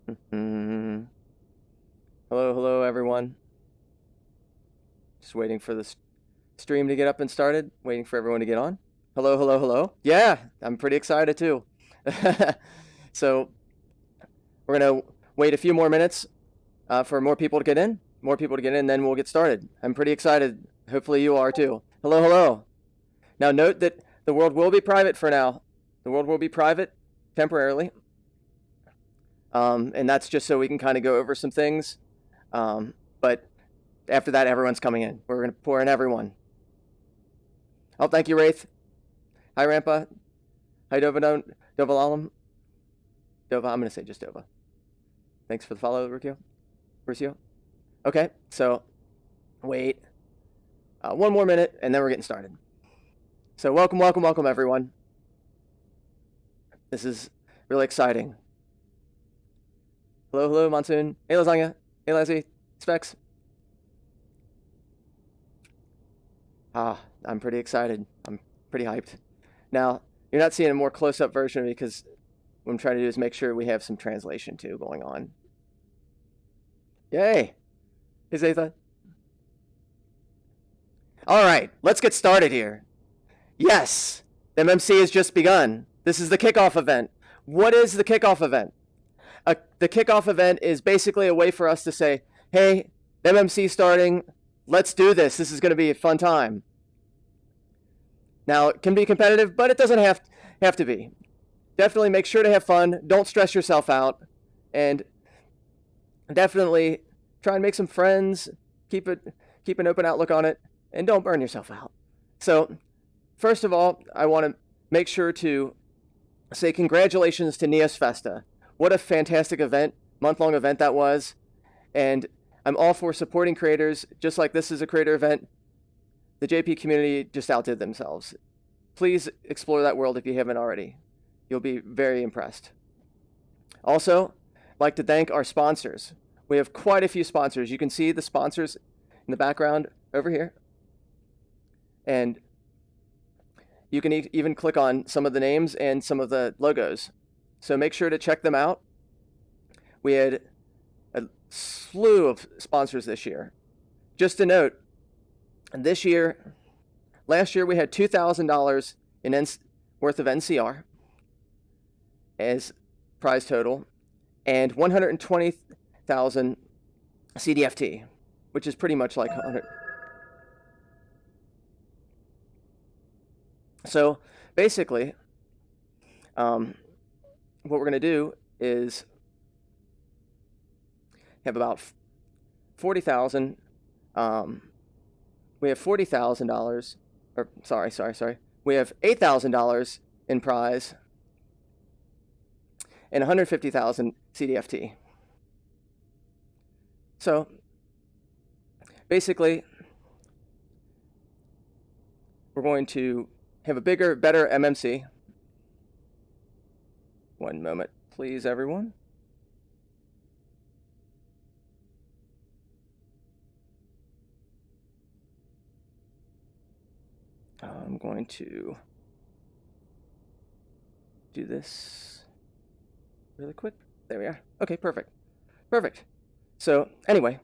Hello, hello, everyone. Just waiting for the stream to get up and started. Waiting for everyone to get on. Hello, hello, hello. Yeah, I'm pretty excited too. So we're gonna wait a few more minutes for more people to get in. Then we'll get started. I'm pretty excited. Hopefully you are too. Hello, hello. Now note that the world will be private for now. The world will be private temporarily. And that's just so we can kind of go over some things. But after that, everyone's coming in. We're going to pour in everyone. Oh, thank you, Wraith. Hi, Rampa. Hi, Dova Alam. Dova, I'm going to say just Dova. Thanks for the follow, Rusio. Okay, so wait one more minute, and then we're getting started. So welcome, welcome, welcome, everyone. This is really exciting. Hello, hello, Monsoon. Hey, Lasagna. Hey, Lassie. Specs. I'm pretty excited. I'm pretty hyped. Now, you're not seeing a more close-up version of me because what I'm trying to do is make sure we have some translation too going on. Yay! Hey, Zatha. All right, let's get started here. Yes, MMC has just begun. This is the kickoff event. What is the kickoff event? The kickoff event is basically a way for us to say, hey, MMC starting, let's do this. This is going to be a fun time. Now, it can be competitive, but it doesn't have to be. Definitely make sure to have fun. Don't stress yourself out. And definitely try and make some friends. Keep an open outlook on it. And don't burn yourself out. So, first of all, I want to make sure to say congratulations to NeosVR. What a fantastic event, month-long event that was. And I'm all for supporting creators, just like this is a creator event. The JP community just outdid themselves. Please explore that world if you haven't already. You'll be very impressed. Also, I'd like to thank our sponsors. We have quite a few sponsors. You can see the sponsors in the background over here. And you can even click on some of the names and some of the logos. So make sure to check them out. We had a slew of sponsors this year. Just a note, last year we had $2,000 worth of NCR as prize total and 120,000 CDFT, which is pretty much like 100. So basically, what we're going to do is have about 40,000. We have $40,000, or sorry. We have $8,000 in prize and 150,000 CDFT. So basically, we're going to have a bigger, better MMC. One moment, please, everyone. I'm going to do this really quick. There we are. Okay, perfect. Perfect. So anyway,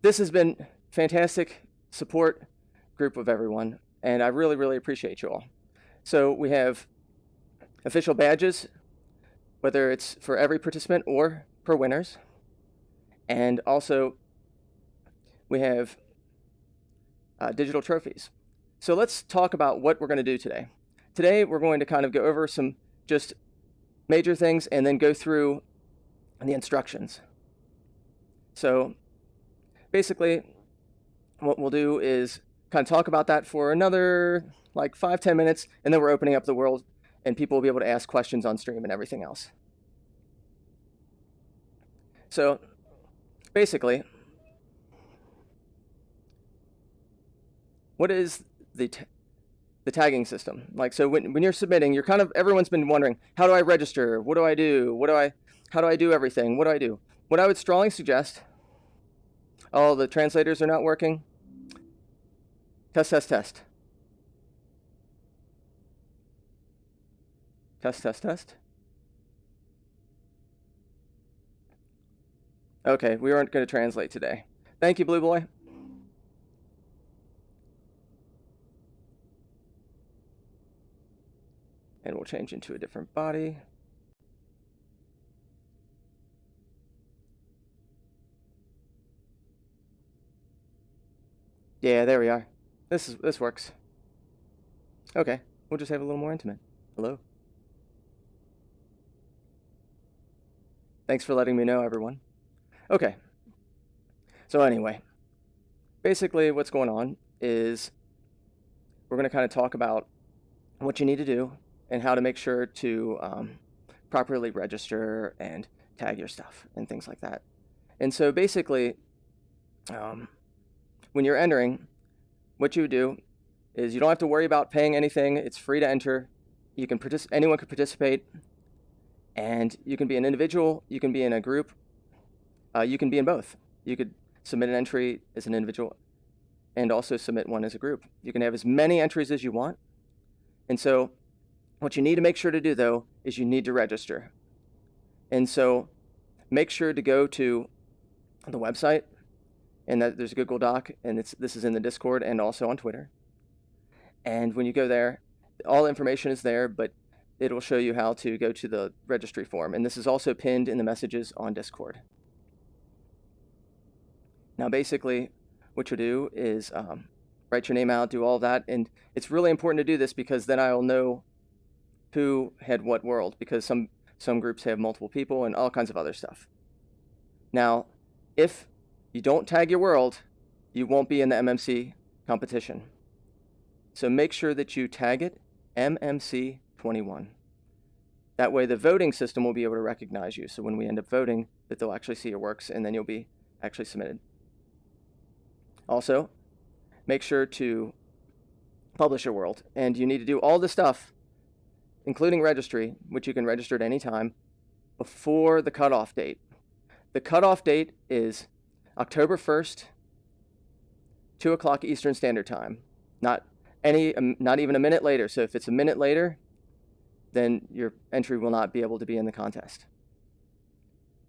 this has been fantastic support group of everyone, and I really, really appreciate you all. So we have official badges, whether it's for every participant or per winners. And also, we have digital trophies. So let's talk about what we're going to do today. Today, we're going to kind of go over some just major things and then go through the instructions. So basically, what we'll do is kind of talk about that for another like 5-10 minutes, and then we're opening up the world and people will be able to ask questions on stream and everything else. So basically, what is the tagging system? Like, so when you're submitting, you're kind of, everyone's been wondering, how do I register? What do I do? How do I do everything? What do I do? What I would strongly suggest, oh, the translators are not working. Test. Test. Okay, we weren't going to translate today. Thank you, Blue Boy. And we'll change into a different body. Yeah, there we are. This works. Okay, we'll just have a little more intimate. Hello. Thanks for letting me know, everyone. Okay. So anyway, basically what's going on is we're going to kind of talk about what you need to do and how to make sure to properly register and tag your stuff and things like that. And so basically, when you're entering, what you would do is you don't have to worry about paying anything. It's free to enter. You can anyone can participate, and you can be an individual, you can be in a group, you can be in both. You could submit an entry as an individual and also submit one as a group. You can have as many entries as you want. And so what you need to make sure to do, though, is you need to register. And so make sure to go to the website, and that there's a Google Doc, and this is in the Discord and also on Twitter. And when you go there, all the information is there, but it'll show you how to go to the registry form. And this is also pinned in the messages on Discord. Now, basically, what you'll do is write your name out, do all that. And it's really important to do this because then I'll know who had what world, because some groups have multiple people and all kinds of other stuff. Now, if you don't tag your world, you won't be in the MMC competition. So make sure that you tag it MMC21. That way the voting system will be able to recognize you. So when we end up voting, that they'll actually see your works, and then you'll be actually submitted. Also, make sure to publish your world. And you need to do all this stuff, including registry, which you can register at any time, before the cutoff date. The cutoff date is October 1st, 2 o'clock Eastern Standard Time. Not even a minute later. So if it's a minute later, then your entry will not be able to be in the contest.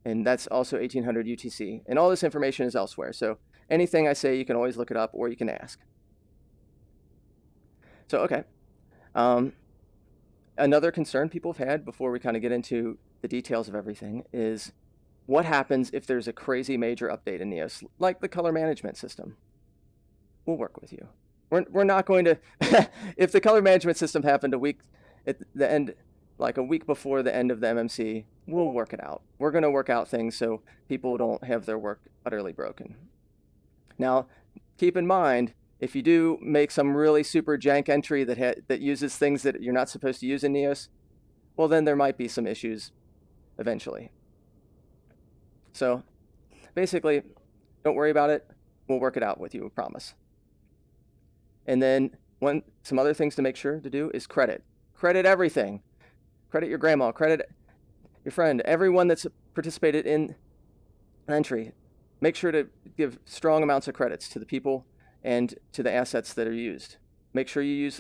And that's also 1800 UTC. And all this information is elsewhere. So anything I say, you can always look it up or you can ask. So, okay. Another concern people have had before we kind of get into the details of everything is what happens if there's a crazy major update in Neos, like the color management system. We'll work with you. We're not going to, if the color management system happened a week at the end, like a week before the end of the MMC, we'll work it out. We're going to work out things so people don't have their work utterly broken. Now, keep in mind, if you do make some really super jank entry that uses things that you're not supposed to use in Neos, well, then there might be some issues eventually. So basically, don't worry about it. We'll work it out with you, we promise. And then some other things to make sure to do is credit. Credit everything. Credit your grandma, credit your friend, everyone that's participated in an entry. Make sure to give strong amounts of credits to the people and to the assets that are used. Make sure you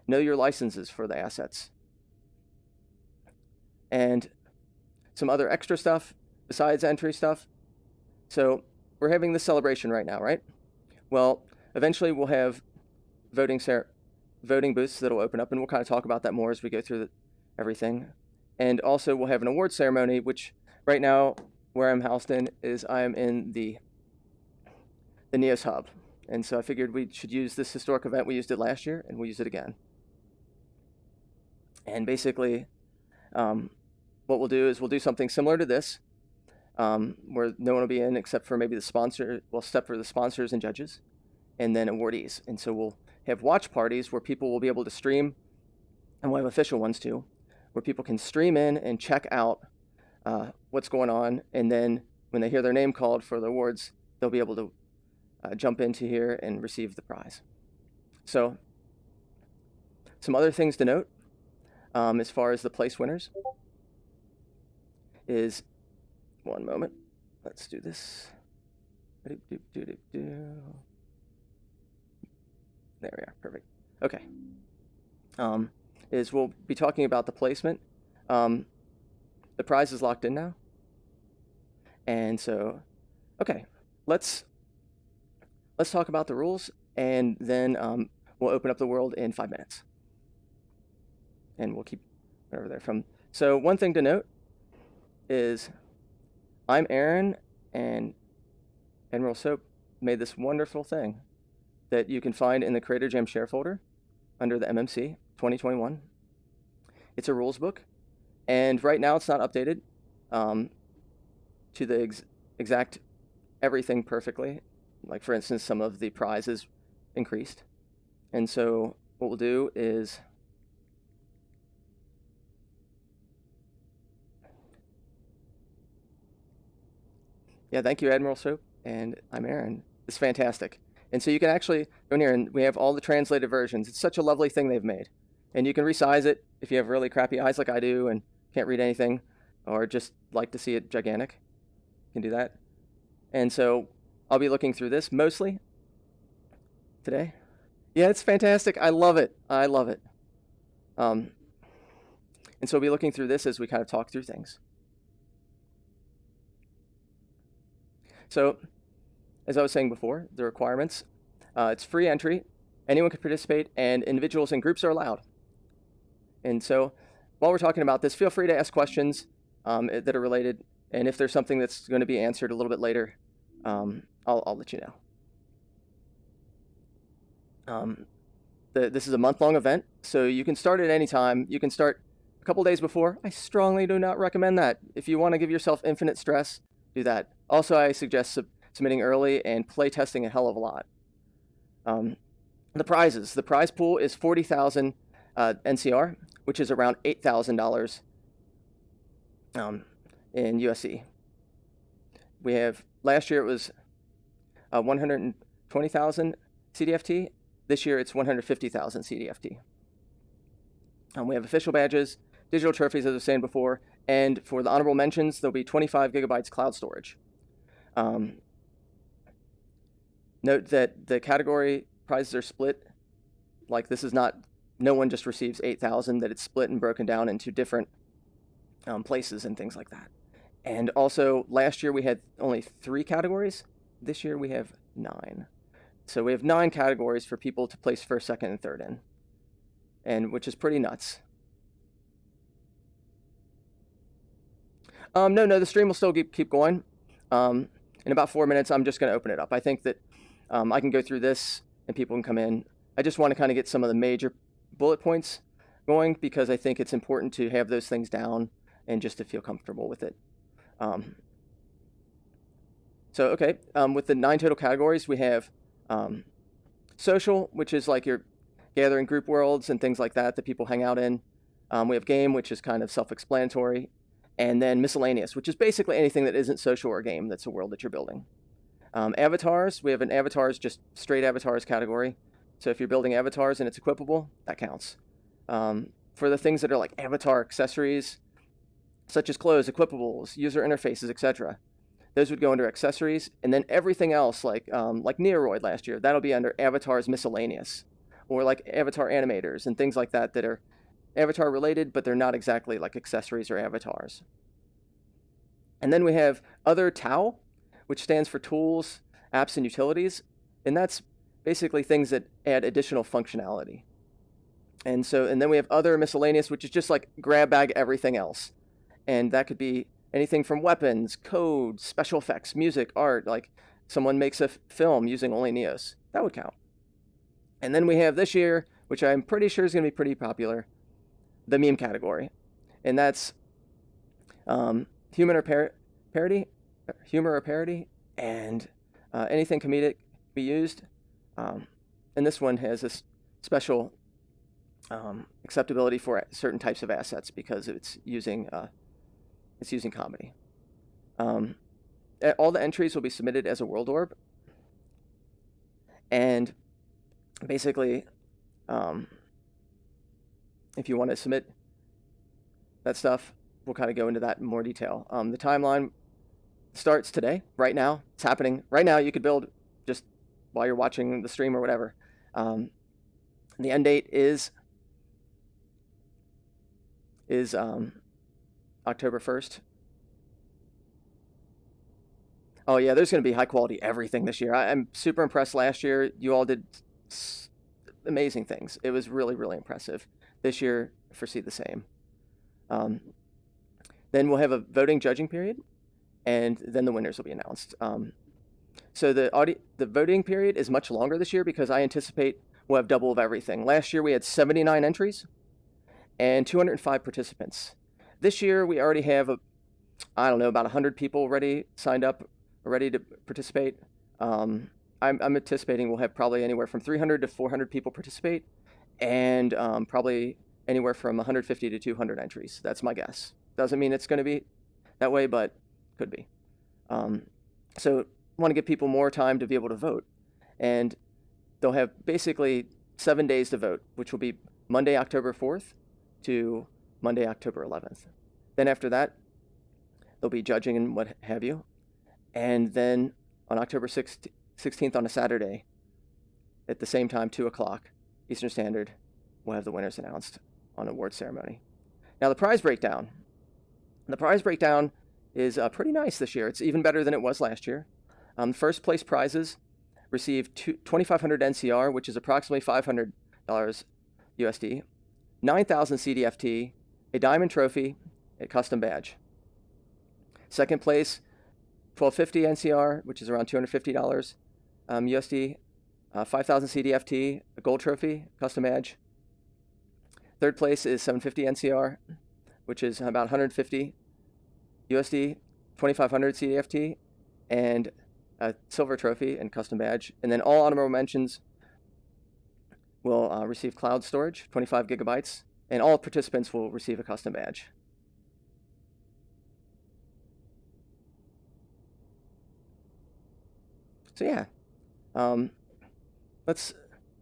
know your licenses for the assets. And some other extra stuff besides entry stuff. So we're having this celebration right now, right? Well, eventually we'll have voting booths that'll open up, and we'll kind of talk about that more as we go through everything. And also we'll have an award ceremony, which right now where I'm housed in is I am in the Neos Hub. And so I figured we should use this historic event. We used it last year, and we'll use it again. And basically, what we'll do is we'll do something similar to this, where no one will be in except for maybe the sponsor, except for the sponsors and judges, and then awardees. And so we'll have watch parties where people will be able to stream, and we'll have official ones too, where people can stream in and check out what's going on. And then when they hear their name called for the awards, they'll be able to jump into here and receive the prize. So some other things to note as far as the place winners is, one moment, let's do this. There we are, perfect. Okay. Is we'll be talking about the placement. The prize is locked in now. And so Okay, let's talk about the rules, and then we'll open up the world in 5 minutes, and we'll keep over there from. So one thing to note is I'm Aaron, and Admiral Soap made this wonderful thing that you can find in the Creator Jam share folder under the MMC 2021. It's a rules book, and right now it's not updated to the exact everything perfectly. Like, for instance, some of the prizes increased. And so what we'll do is thank you, Admiral Soap, and I'm Aaron. It's fantastic. And so you can actually go in here, and we have all the translated versions. It's such a lovely thing they've made. And you can resize it if you have really crappy eyes like I do and can't read anything, or just like to see it gigantic. You can do that. And so I'll be looking through this mostly today. Yeah, it's fantastic. I love it. I love it. And so we'll be looking through this as we kind of talk through things. So, as I was saying before, the requirements, it's free entry, anyone can participate, and individuals and groups are allowed. And so, while we're talking about this, feel free to ask questions that are related, and if there's something that's going to be answered a little bit later, I'll let you know. This is a month-long event, so you can start at any time. You can start a couple days before. I strongly do not recommend that. If you want to give yourself infinite stress, do that. Also, I suggest submitting early and play testing a hell of a lot. The prizes. The prize pool is 40,000 NCR, which is around $8,000 in USD. We have, last year it was 120,000 CDFT. This year it's 150,000 CDFT. We have official badges, digital trophies, as I was saying before, and for the honorable mentions, there'll be 25 gigabytes cloud storage. Note that the category prizes are split. Like, this is not, no one just receives 8,000, that it's split and broken down into different places and things like that. And also, last year we had only 3 categories. This year we have 9. So we have 9 categories for people to place first, second, and third in, and which is pretty nuts. No, the stream will still keep going. In about 4 minutes, I'm just going to open it up. I think that I can go through this and people can come in. I just want to kind of get some of the major bullet points going, because I think it's important to have those things down and just to feel comfortable with it. So, okay, with the 9 total categories, we have social, which is like your gathering group worlds and things like that people hang out in. We have game, which is kind of self-explanatory. And then miscellaneous, which is basically anything that isn't social or game that's a world that you're building. Avatars, we have an avatars, just straight avatars category. So if you're building avatars and it's equipable, that counts. For the things that are like avatar accessories, such as clothes, equipables, user interfaces, etc., those would go under accessories. And then everything else, like Neoroid last year, that'll be under avatars miscellaneous, or like avatar animators and things like that that are avatar related, but they're not exactly like accessories or avatars. And then we have other TOW, which stands for tools, apps, and utilities. And that's basically things that add additional functionality. And then we have other miscellaneous, which is just like grab bag everything else. And that could be anything from weapons, code, special effects, music, art, like someone makes a film using only Neos. That would count. And then we have this year, which I'm pretty sure is going to be pretty popular, the meme category. And that's humor or parody, and anything comedic be used. And this one has this special acceptability for certain types of assets because it's using comedy. All the entries will be submitted as a world orb, and basically, if you want to submit that stuff, we'll kind of go into that in more detail. The timeline starts today, right now. It's happening right now. You could build just while you're watching the stream or whatever. The end date is October 1st. Oh yeah, there's going to be high quality everything this year. I'm super impressed. Last year, you all did amazing things. It was really, really impressive. This year, I foresee the same. Then we'll have a voting judging period, and then the winners will be announced. So the voting period is much longer this year because I anticipate we'll have double of everything. Last year we had 79 entries and 205 participants. This year we already have about 100 people already signed up, ready to participate. I'm anticipating we'll have probably anywhere from 300 to 400 people participate, and probably anywhere from 150 to 200 entries. That's my guess. Doesn't mean it's going to be that way, but could be. So want to give people more time to be able to vote, and they'll have basically 7 days to vote, which will be Monday, October 4th to Monday, October 11th. Then after that, they'll be judging and what have you. And then on October 16th on a Saturday, at the same time, 2 o'clock Eastern Standard, we'll have the winners announced on award ceremony. Now the prize breakdown. The prize breakdown is pretty nice this year. It's even better than it was last year. First place prizes receive 2,500 NCR, which is approximately $500 USD, 9,000 CDFT, a diamond trophy, a custom badge. Second place, 1,250 NCR, which is around $250 USD, 5,000 CDFT, a gold trophy, custom badge. Third place is 750 NCR, which is about 150 USD, 2,500 CDFT, and a silver trophy and custom badge. And then all honorable mentions will receive cloud storage, 25 gigabytes, and all participants will receive a custom badge. So yeah, let's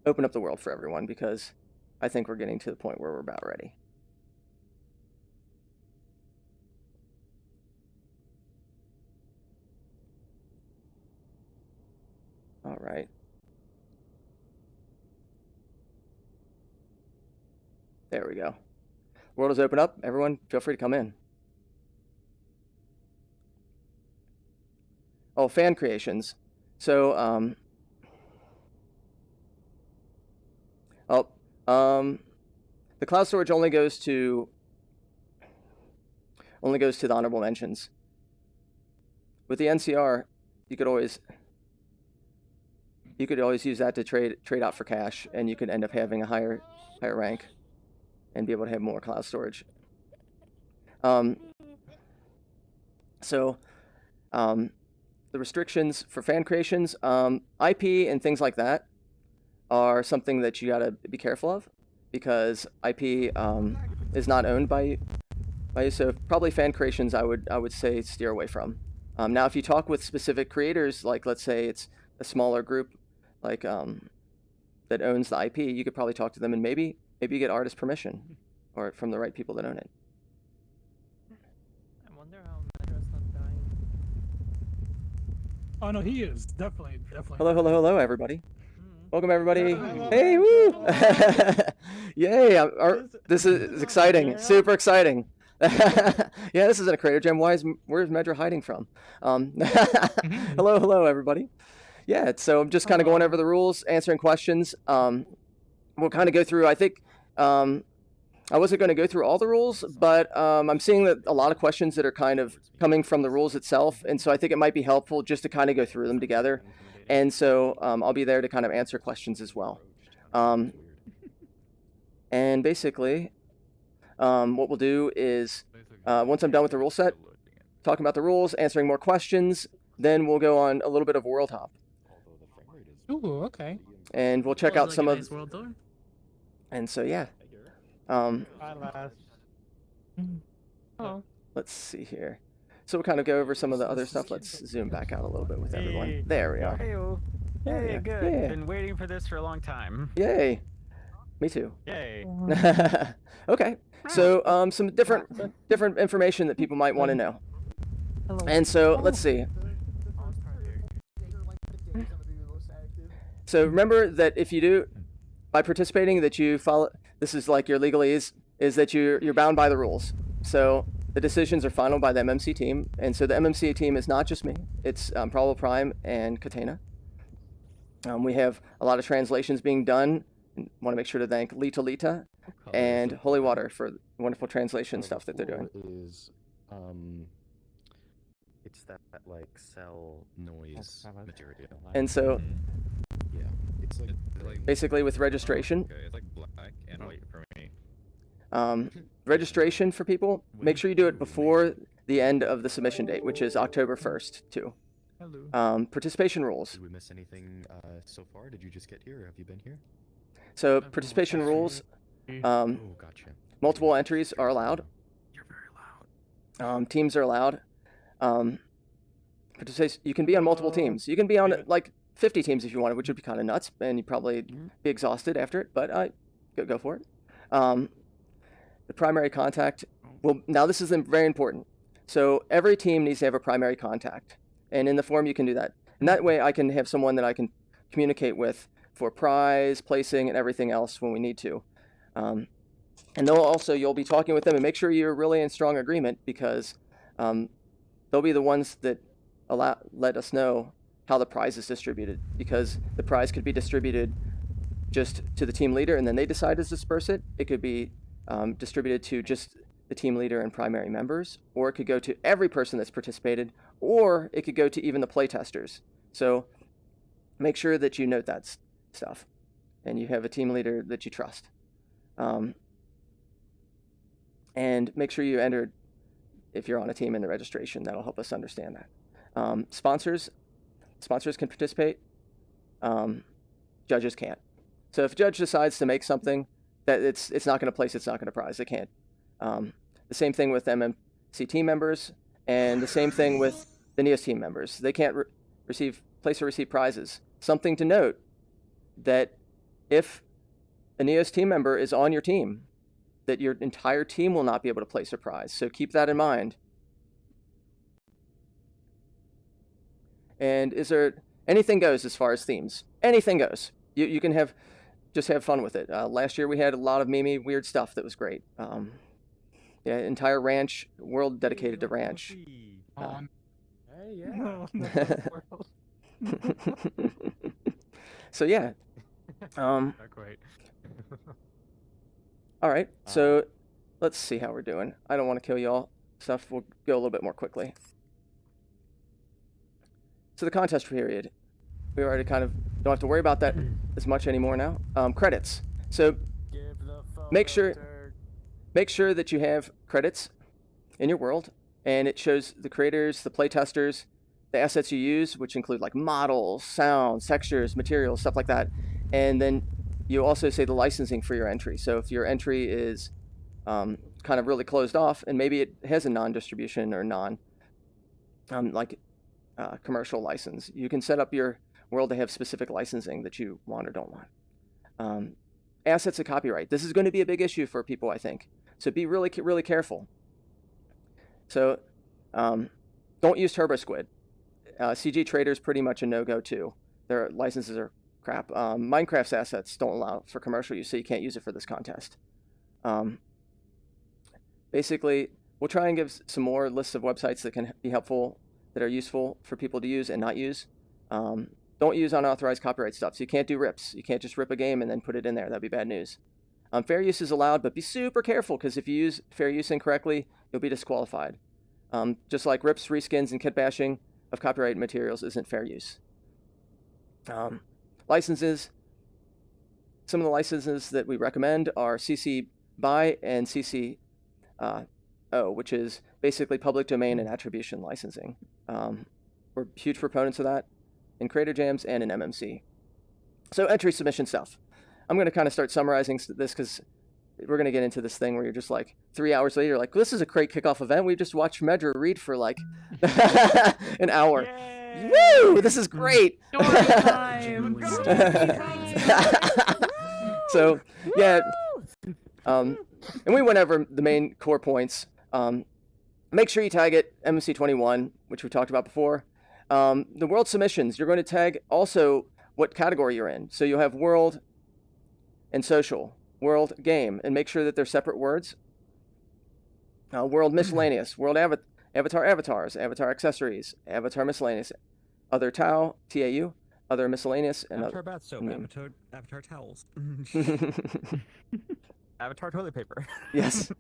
open up the world for everyone, because I think we're getting to the point where we're about ready. All right. There we go. World is open up. Everyone, feel free to come in. Oh, fan creations. So, the cloud storage only goes to the honorable mentions. With the NCR, you could always use that to trade out for cash, and you could end up having a higher rank and be able to have more cloud storage. The restrictions for fan creations, IP and things like that are something that you gotta be careful of, because IP is not owned by you. So probably fan creations I would say steer away from. Now if you talk with specific creators, like let's say it's a smaller group like that owns the IP, you could probably talk to them, and maybe you get artist permission or from the right people that own it. I wonder how Medra's not dying. Oh no, he is definitely. Hello, everybody. Welcome, everybody. Hey, woo! Yay! This is exciting. Super exciting. Yeah, this isn't a creator jam. Where's Medra hiding from? Hello, everybody. Yeah, so I'm just kind of going over the rules, answering questions. We'll kind of go through, I think, I wasn't going to go through all the rules, but I'm seeing that a lot of questions that are kind of coming from the rules itself, and so I think it might be helpful just to kind of go through them together. And so I'll be there to kind of answer questions as well. And basically, what we'll do is, once I'm done with the rule set, talking about the rules, answering more questions, then we'll go on a little bit of world hop. Ooh, okay. And we'll check out some of. World tour? And so yeah. Let's see here. So we'll kind of go over some of the other stuff. Let's zoom back out a little bit with everyone. There we are. Hey, good. Yeah. Been waiting for this for a long time. Yay. Me too. Yay. Okay. So some different information that people might want to know. And so let's see. So remember that if you do, by participating, that you follow, this is like your legalese, is that you're bound by the rules. So the decisions are final by the MMC team, and so the MMC team is not just me. It's Probable Prime and Katana. We have a lot of translations being done. I want to make sure to thank Lita Lita and Holy Water for wonderful translation stuff that they're doing. Is, it's that like cell noise material. And so, Yeah, it's like basically with registration, Okay, it's like black and white for me. registration for people, make sure you do it before the end of the submission date, which is October 1st, too. Hello. Participation rules. Did we miss anything so far? Did you just get here, or have you been here? So participation rules, Oh, gotcha. multiple entries are allowed. You're very loud. Teams are allowed. You can be on multiple teams. You can be on like 50 teams if you wanted, which would be kind of nuts, and you'd probably be exhausted after it, but go for it. The primary contact, well, now this is very important. So every team needs to have a primary contact, and in the forum you can do that. And that way I can have someone that I can communicate with for prize, placing, and everything else when we need to. And you'll be talking with them, and make sure you're really in strong agreement, because they'll be the ones that let us know how the prize is distributed, because the prize could be distributed just to the team leader and then they decide to disperse it. It could be distributed to just the team leader and primary members, or it could go to every person that's participated, or it could go to even the playtesters. So make sure that you note that stuff and you have a team leader that you trust. And make sure you enter, if you're on a team, in the registration. That'll help us understand that. Sponsors can participate. Judges can't. So if a judge decides to make something that it's not going to place, it's not going to prize, they can't. The same thing with MMC team members, and the same thing with the Neos team members. They can't place or receive prizes. Something to note, that if a Neos team member is on your team, that your entire team will not be able to place a prize. So keep that in mind. And is there anything goes as far as themes? Anything goes. You can just have fun with it. Last year we had a lot of weird stuff that was great. Yeah, entire ranch world dedicated to ranch. Hey, yeah. So yeah. Not quite. All right. So let's see how we're doing. I don't want to kill y'all. Stuff. We'll go a little bit more quickly. So the contest period, we already kind of don't have to worry about that as much anymore now. Credits. So make sure that you have credits in your world, and it shows the creators, the playtesters, the assets you use, which include like models, sounds, textures, materials, stuff like that. And then you also say the licensing for your entry. So if your entry is kind of really closed off, and maybe it has a non-distribution or commercial license, you can set up your world to have specific licensing that you want or don't want. Assets of copyright. This is going to be a big issue for people, I think. So be really, really careful. So don't use TurboSquid. CG Trader is pretty much a no-go too. Their licenses are crap. Minecraft's assets don't allow for commercial use, so you can't use it for this contest. Basically, we'll try and give some more lists of websites that can be helpful, that are useful for people to use and not use. Don't use unauthorized copyright stuff. So you can't do rips. You can't just rip a game and then put it in there. That'd be bad news. Fair use is allowed, but be super careful, because if you use fair use incorrectly, you'll be disqualified. Just like rips, reskins, and kit bashing of copyrighted materials isn't fair use. Licenses. Some of the licenses that we recommend are CC BY and CC O, which is basically public domain and attribution licensing. We're huge proponents of that in Creator Jams and in MMC. So entry submission stuff. I'm going to kind of start summarizing this, because we're going to get into this thing where you're just like 3 hours later, like, this is a great kickoff event. We just watched Medra read for like an hour. Yay! Woo! This is great. So yeah, and we went over the main core points. Make sure you tag it MMC21, which we talked about before. The world submissions, you're going to tag also what category you're in. So you'll have world and social, world, game, and make sure that they're separate words. World miscellaneous, world avatar avatars, avatar accessories, avatar miscellaneous, other TAU, TAU, other miscellaneous, and Avatar bath soap, avatar towels. Avatar toilet paper. yes.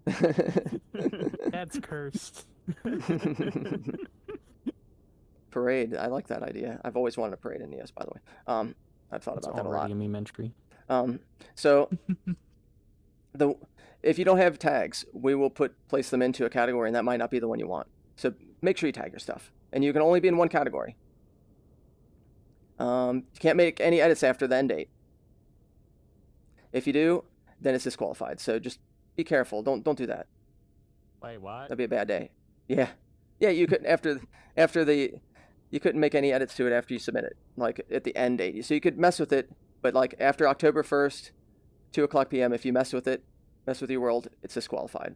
That's cursed. Parade. I like that idea. I've always wanted a parade in Neos, by the way. I've thought about that a lot. A meme entry. So if you don't have tags, we will place them into a category, and that might not be the one you want. So make sure you tag your stuff, and you can only be in one category. You can't make any edits after the end date. If you do, then it's disqualified. So just be careful. Don't do that. Wait, what? That'd be a bad day. Yeah. You couldn't you couldn't make any edits to it after you submit it, like at the end date. So you could mess with it, but like after October 1st, 2:00 p.m. if you mess with your world, it's disqualified.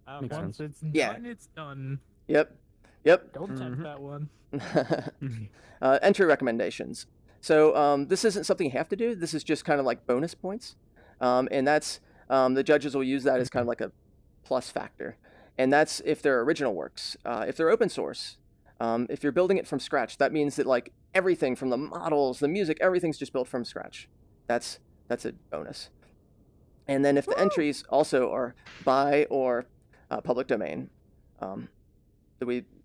Once it's Yeah. done, it's done. Yep. Don't tempt that one. Entry recommendations. So this isn't something you have to do. This is just kind of like bonus points. And that's the judges will use that as kind of like a plus factor. And that's if they're original works. If they're open source, if you're building it from scratch, that means that like everything from the models, the music, everything's just built from scratch. That's a bonus. And then if the entries also are by or public domain,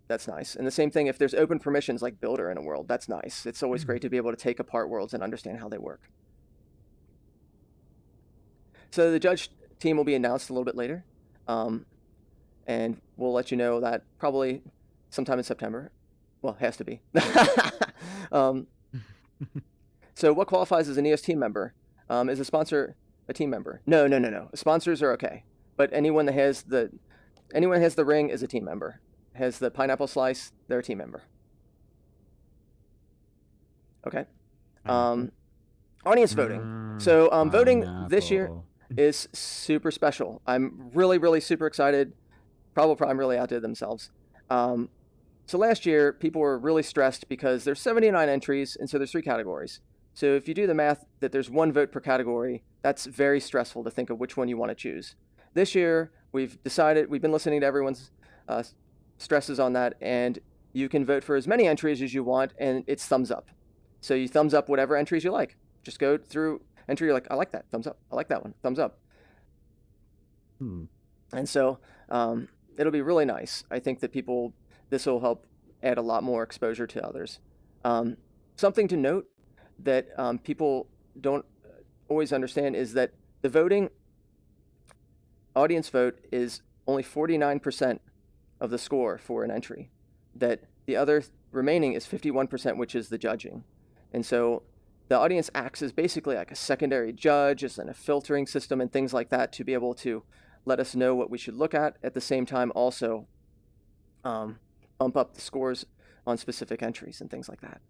that's nice. And the same thing if there's open permissions like builder in a world, that's nice. It's always great to be able to take apart worlds and understand how they work. So the judge team will be announced a little bit later. And we'll let you know that probably sometime in September. Well, it has to be. So what qualifies as a Neos team member? Is a sponsor a team member? No. Sponsors are okay. But anyone that has the ring is a team member. Has the pineapple slice, they're a team member. Okay. Audience voting. So voting this year is super special. I'm really super excited. Probably Prime really outdid themselves. So last year, people were really stressed because there's 79 entries, and so there's 3 categories. So if you do the math that there's 1 vote per category, that's very stressful to think of which one you want to choose. This year, we've been listening to everyone's stresses on that, and you can vote for as many entries as you want, and it's thumbs up. So you thumbs up whatever entries you like. Just go through entry, you're like, I like that, thumbs up. I like that one, thumbs up. And so it'll be really nice. I think that this will help add a lot more exposure to others. Something to note that people don't always understand is that the voting audience vote is only 49% of the score for an entry. That the other remaining is 51%, which is the judging. And so the audience acts as basically like a secondary judge, as in a filtering system and things like that to be able to let us know what we should look at the same time also bump up the scores on specific entries and things like that.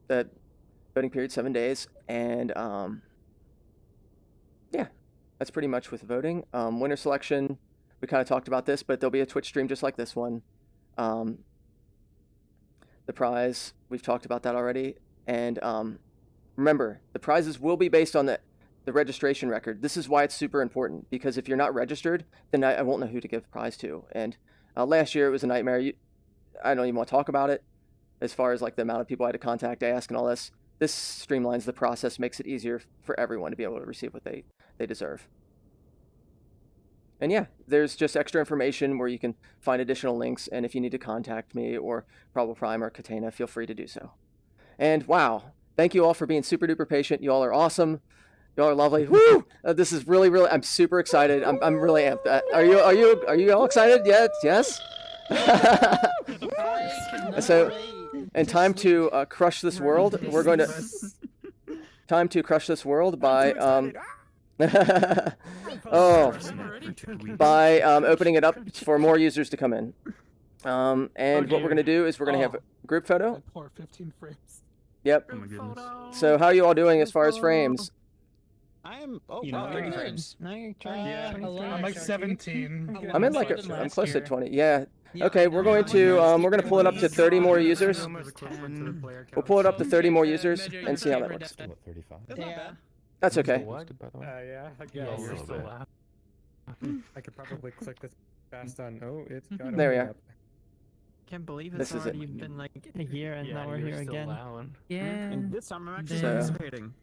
The voting period 7 days, and yeah, that's pretty much with voting. Winner selection, we kind of talked about this, but there'll be a Twitch stream just like this one. The prize, we've talked about that already. And remember, the prizes will be based on the registration record. This is why it's super important, because if you're not registered, then I won't know who to give prize to. And last year it was a nightmare. I don't even want to talk about it as far as like the amount of people I had to contact, ask, and all this. This streamlines the process, makes it easier for everyone to be able to receive what they deserve. And yeah, there's just extra information where you can find additional links, and if you need to contact me or Probable Prime or Katana, feel free to do so. And wow, thank you all for being super duper patient. You all are awesome. Y'all are lovely. Woo! This is really, I'm super excited. I'm really amped. Are you all excited? Yes. So, and time to crush this world. We're going to time to crush this world by by opening it up for more users to come in. And what we're going to do is we're going to have a group photo. 15 frames. Yep. Oh my goodness. So how are you all doing as far as frames? I'm 30 frames. I'm like 17. I'm in like I'm close to 20. Yeah. Okay, we're going to pull it up to 30 more users. We'll pull it up to 30 more users and see how that looks. What, 35? That's not bad. That's okay. Posted, by the way? Yeah, I guess. Yeah, You're still bad. loud. I could probably click this fast on. Oh, it's got. There we opened are. up. Can't believe This it's is it. already been like a year and Yeah, now we're you're here still again. Allowing. Yeah. And this time I'm actually So- participating.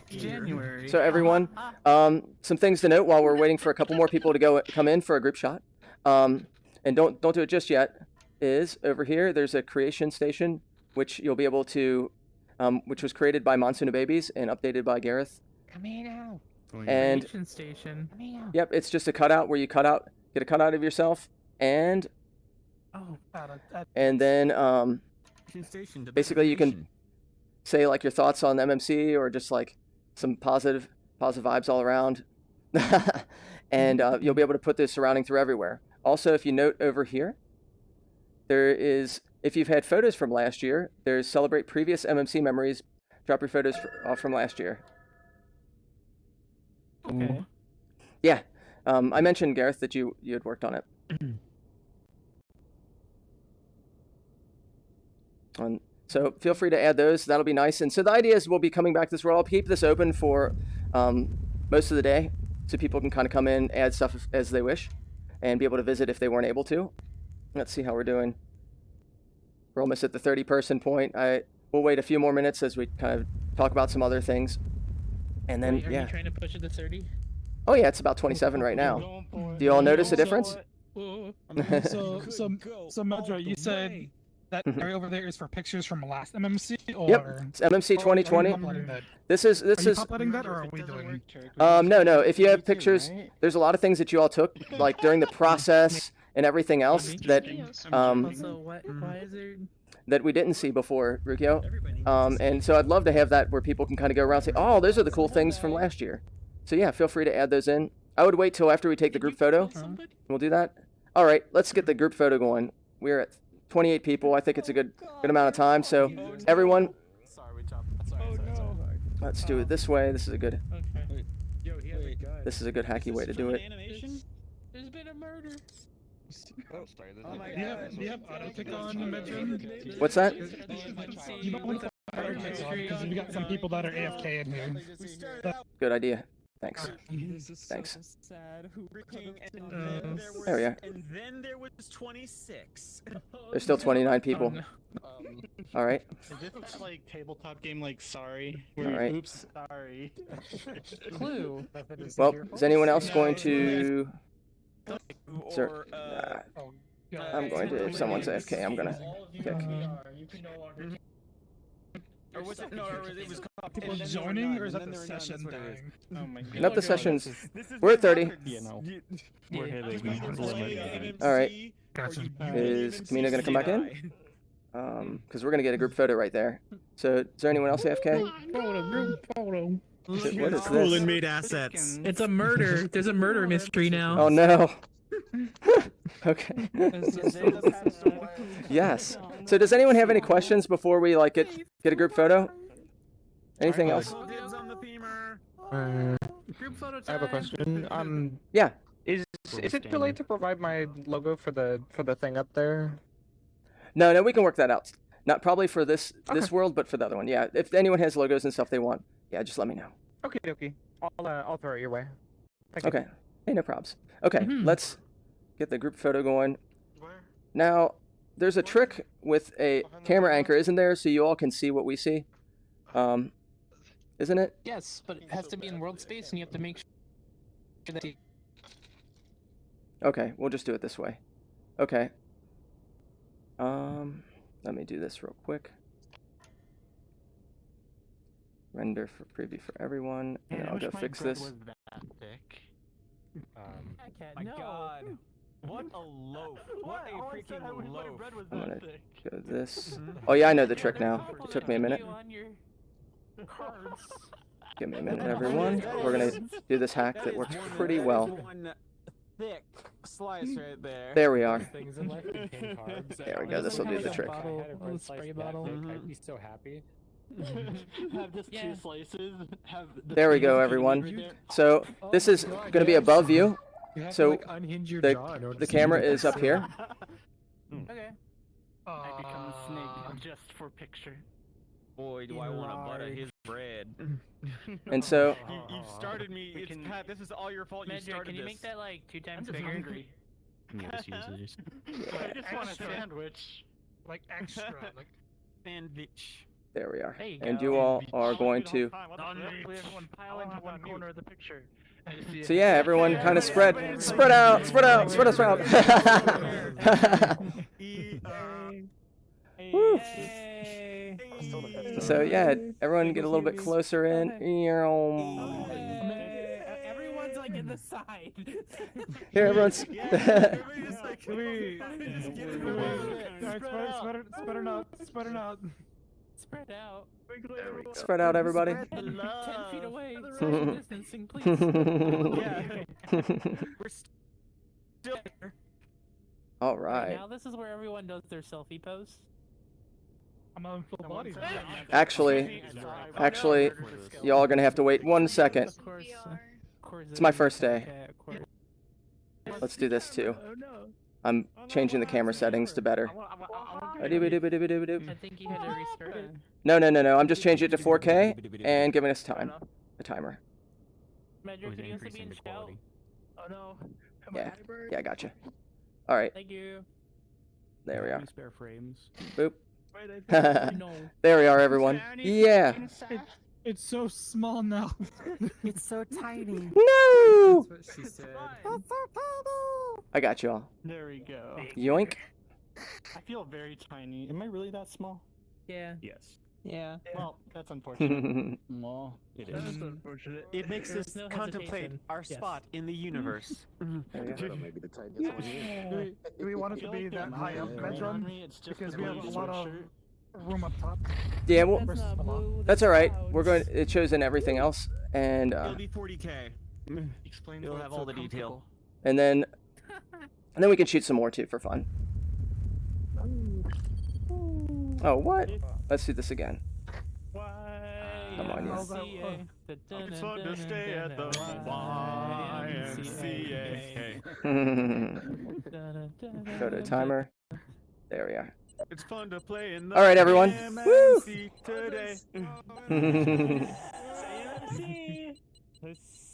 January. So everyone, some things to note while we're waiting for a couple more people to come in for a group shot. And don't do it just yet. Is over here. There's a creation station which you'll be able to, which was created by Monsoon of Babies and updated by Gareth. Come here now. And Creation station. Come here now. yep, it's just a cutout where you get a cutout of yourself, and Oh, then Station, the basically you can vacation. say like your thoughts on MMC or just like some positive vibes all around. And you'll be able to put this surrounding through everywhere. Also, if you note over here, there is, if you've had photos from last year, there's celebrate previous MMC memories. Drop your photos from last year. okay. Yeah, I mentioned, Gareth, that you had worked on it. So feel free to add those. That'll be nice. And so the idea is we'll be coming back to this. I'll keep this open for most of the day, so people can kind of come in, add stuff as they wish, and be able to visit if they weren't able to. Let's see how we're doing. We're almost at the 30-person point. We'll wait a few more minutes as we kind of talk about some other things, and then Wait, are yeah. you trying to push it to 30? Oh yeah, it's about 27 right now. Do you all notice a difference? So Medra, you said that area over there is for pictures from last MMC, or Yep, it's MMC 2020. This is Are you uploading that, or are we doing? no. If you have pictures, there's a lot of things that you all took, like during the process and everything else that Also, why is there? that we didn't see before, Rukio. And so I'd love to have that where people can kind of go around and say, oh, those are the cool things from last year. So yeah, feel free to add those in. I would wait till after we take the group photo. We'll do that. All right, let's get the group photo going. We're at 28 people. I think it's a good amount of time. So everyone, let's do it this way. This is a good hacky way to do it. There's been a murder. Do you have auto kick on, Medra? What's that? You might want to auto kick on because we got some people that are AFK in here. Good idea. Thanks. Thanks. Sad. There we are. And then there was 26. There's still 29 people. All right. Is this like tabletop game like Sorry? All right. Oops, sorry. Clue. Well, is anyone else going to? Sir, I'm going to. If someone's AFK, I'm gonna kick. Or was it? No, it was People joining, or is that the session dying? Oh my god. Not the sessions. We're at 30. You know, we're hitting the limit. All right. Gotcha. Is Kamina gonna come back in? Because we're gonna get a group photo right there. So, is there anyone else AFK? Photo. What is Cool this? and made assets. It's a murder. There's a murder mystery now. Oh no. Okay. Yes. So does anyone have any questions before we like get a group photo? Anything else? Dibs on the femur. Group photo I have a question. Yeah. Is it too late to provide my logo for the thing up there? No, we can work that out. Not probably for this Okay. world, but for the other one. Yeah. If anyone has logos and stuff they want, yeah, just let me know. Okay. I'll throw it your way. Thank you. Okay. Hey, no probs. Okay, let's get the group photo going. Now, there's a trick with a camera anchor, isn't there? So you all can see what we see. Isn't it? Yes, but it has to be in world space, and you have to make sure that. Okay, we'll just do it this way. Okay. Let me do this real quick. Render for preview for everyone, and then I'll go fix this. My God. What a loaf. What a freaking loaf. I'm gonna go this. Oh yeah, I know the trick now. It took me a minute. Give me a minute, everyone. We're gonna do this hack that works pretty well. One thick slice right there. There we are. Things in life contain carbs. There we go. This will do the trick. A spray bottle. I'd be so happy. Have just two slices. Have the There we go, peas everyone. right there. So this is gonna be above you. You have So, to, like, unhinge your jaw in order The to see camera the is up here. Okay. I become a snake just for picture. Boy, do I want to butter his bread. And so You've started me. It's Pat. This is all your fault. You Magic, started can you this. make that like 2 times I'm just bigger? hungry. Yes, users. I just want a Extra. sandwich. Like extra, like Sandwich. there we are. There you And go. you all are going to. Everyone pile into one corner of the picture. So yeah, everyone kind of spread out, spread us out. Woo. So yeah, everyone get a little bit closer in. Everyone's like in the side. Here, everyone's. Spread out. Spread out. Spread out, everybody. 10 feet away. Social distancing, please. We're still here. All right. Now this is where everyone does their selfie pose. I'm on full body. Actually, y'all are gonna have to wait 1 second. Of course. It's my first day. Okay, of course. Let's do this too. Oh no. I'm changing the camera settings to better. I think you had to restart it. No. I'm just changing it to 4K and giving us time. A timer. Magic, can you also be in shout? Oh no. Yeah. Yeah, I gotcha. All right. Thank you. There we are. Spare frames. Boop. No. There we are, everyone. Yeah. It's so small now. It's so tiny. No. That's what she said. I got you all. There we go. Yoink. I feel very tiny. Am I really that small? Yeah. Yes. Yeah. Well, that's unfortunate. Well, it That's is. unfortunate. It makes There's us no contemplate hesitation. our Yes. spot in the universe. There we go. Do we want it to be that high up, Metron? Because we have a lot of room up top. Yeah, well, That's not blue. that's all right. We're going. It shows in everything else, and It'll be 40K. Explain You'll why have it's all so the detail. then we can shoot some more too for fun. Oh, what? Let's do this again. Come on, yes. It's fun to stay at the YMCA. Go to timer. There we are. It's fun to play in the All right, everyone. Woo! YMCA today.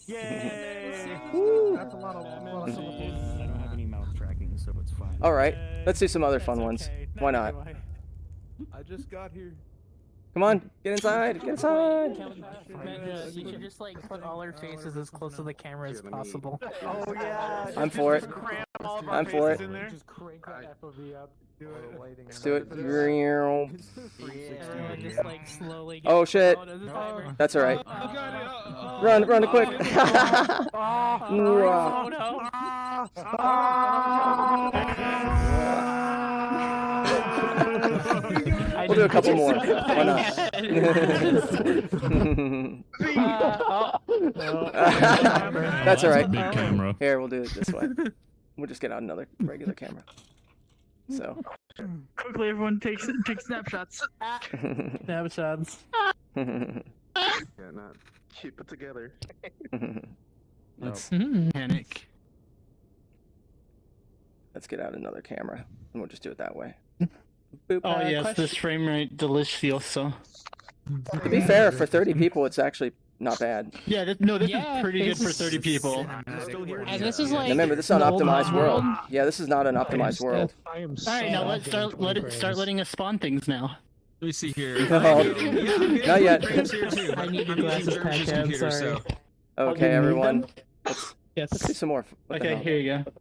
Yay! That's a lot of syllables. I don't have any mouse tracking, so it's fine. All right, let's do some other fun ones. Why not? I just got here. Come on, get inside. Get inside. You should just like put all our faces as close to the camera as possible. Oh yeah! I'm for it. Cram all of our I'm for faces it. in there. Just crank that FOV up. Do it. Let's do it. Everyone just like slowly. Get Oh shit. out of the timer. That's all right. Oh, Run quick. Oh no. We'll do a couple more. Why not? That's all right. Big camera. Here, we'll do it this way. We'll just get out another regular camera. So. Quickly, everyone take snapshots. Snapshots. Not keep it together. Let's Panic. get out another camera, and we'll just do it that way. Boop. Oh yes, this frame rate delicioso. To be fair, for 30 people, it's actually not bad. Yeah, this is pretty good for 30 people. And this is like. Remember, this is an optimized world. Yeah, this is not an optimized world. Alright, now let's start letting us spawn things now. Let me see here. No, not yet. I need your glasses, Pat. I'm sorry. Okay, everyone. Let's do Yes. some more. What the Okay, hell? here you go.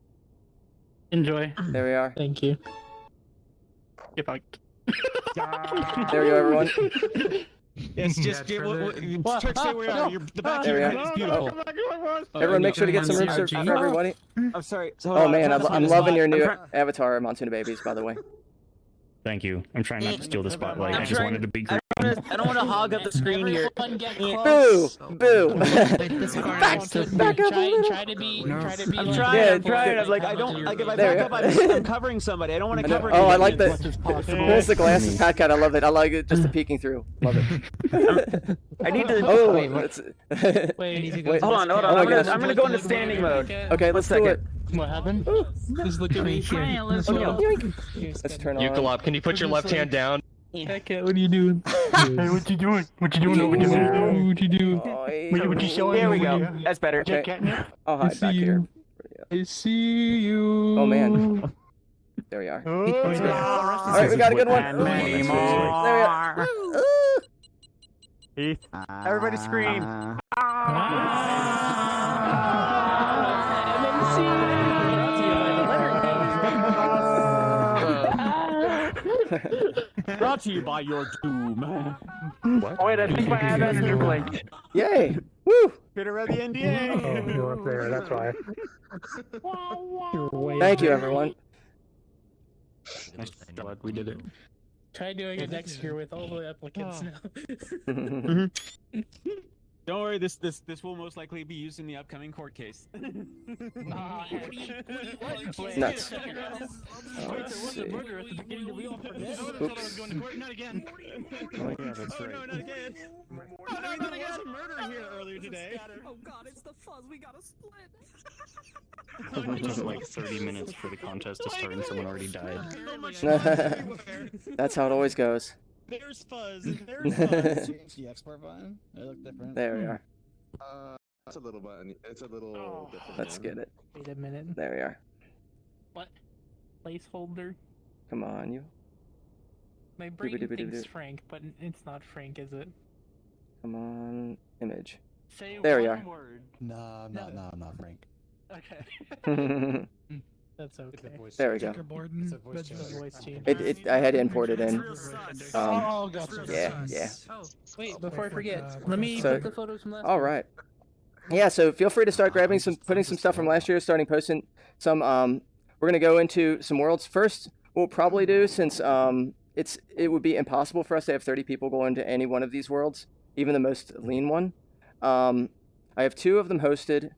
Enjoy. There we are. Thank you. Get fucked. There we go, everyone. Yes, just get what stay where you are. The back There we here are. is beautiful. Everyone, make sure to get some rooms for everybody. I'm sorry. Oh man, I'm loving your new avatar, Montuna Babies, by the way. Thank you. I'm trying not to steal the spotlight. I just wanted to be. I don't want to hog up the screen here. Everyone get Boo! close. Boo! Back up a little. Try to be. I'm like, trying. Yeah, I'm trying. I'm like, I don't. Like if I There back you up, go. I'm covering somebody. I don't want I to know. cover. Oh, I like anybody that. as much as possible. There's the glasses, Pat Cat. I love it. I like it. Just the peeking through. Love it. I need to. Oh, wait. wait. Hold on. Oh my gosh. I'm gonna go into standing mode. Okay, let's do it. What happened? Just look at me here. Let's turn on. Eucalop, can you put your left hand down? Hey, cat, what are you doing? Hey, what you doing? What you doing over there? What you doing? What you showing? There we over go. there? That's better. Okay. Catnip? I'll hide back here. I see you. Oh man. There we are. Oh, All yeah. right, we got a good one. And many There we are. Heath, everybody scream. Brought to you by your doom. What? Wait, I think my Animator blinked. Yay! Woo! Better read the NDA. Oh, you're up there. That's why. Thank you, everyone. Glad we did it. Try doing it next year with all the applicants now. Don't worry, this will most likely be used in the upcoming court case. Nuts. Wait, there was a murder at the beginning that we all forget. Oops. Going to court, not again. Oh yeah, that's Oh right. no, not again. Oh no, not again. There was a murder here earlier today. Oh god, it's the fuzz. We gotta split. It took like 30 minutes for the contest to start and someone already died. So much fuzz everywhere. That's how it always goes. There's fuzz. And there's fuzz. Change the export button. They look different. There we are. It's a little button. It's a little different. Let's get it. Wait a minute. There we are. What? Placeholder? Come on, you. My brain Doo-ba-doo-ba-doo-doo. thinks Frank, but it's not Frank, is it? Come on, image. Say There we one are. word. No, I'm not Frank. Okay. That's okay. There we go. Checkerboard. That's the voice change. I had to import it in. Gotcha. Yeah. Oh, wait, before I forget, let me So- put the photos from last All right. Yeah, so feel free to start grabbing putting some stuff from last year, starting posting some. We're gonna go into some worlds first. What we'll probably do, since it would be impossible for us to have 30 people go into any one of these worlds, even the most lean one. I have 2 of them hosted,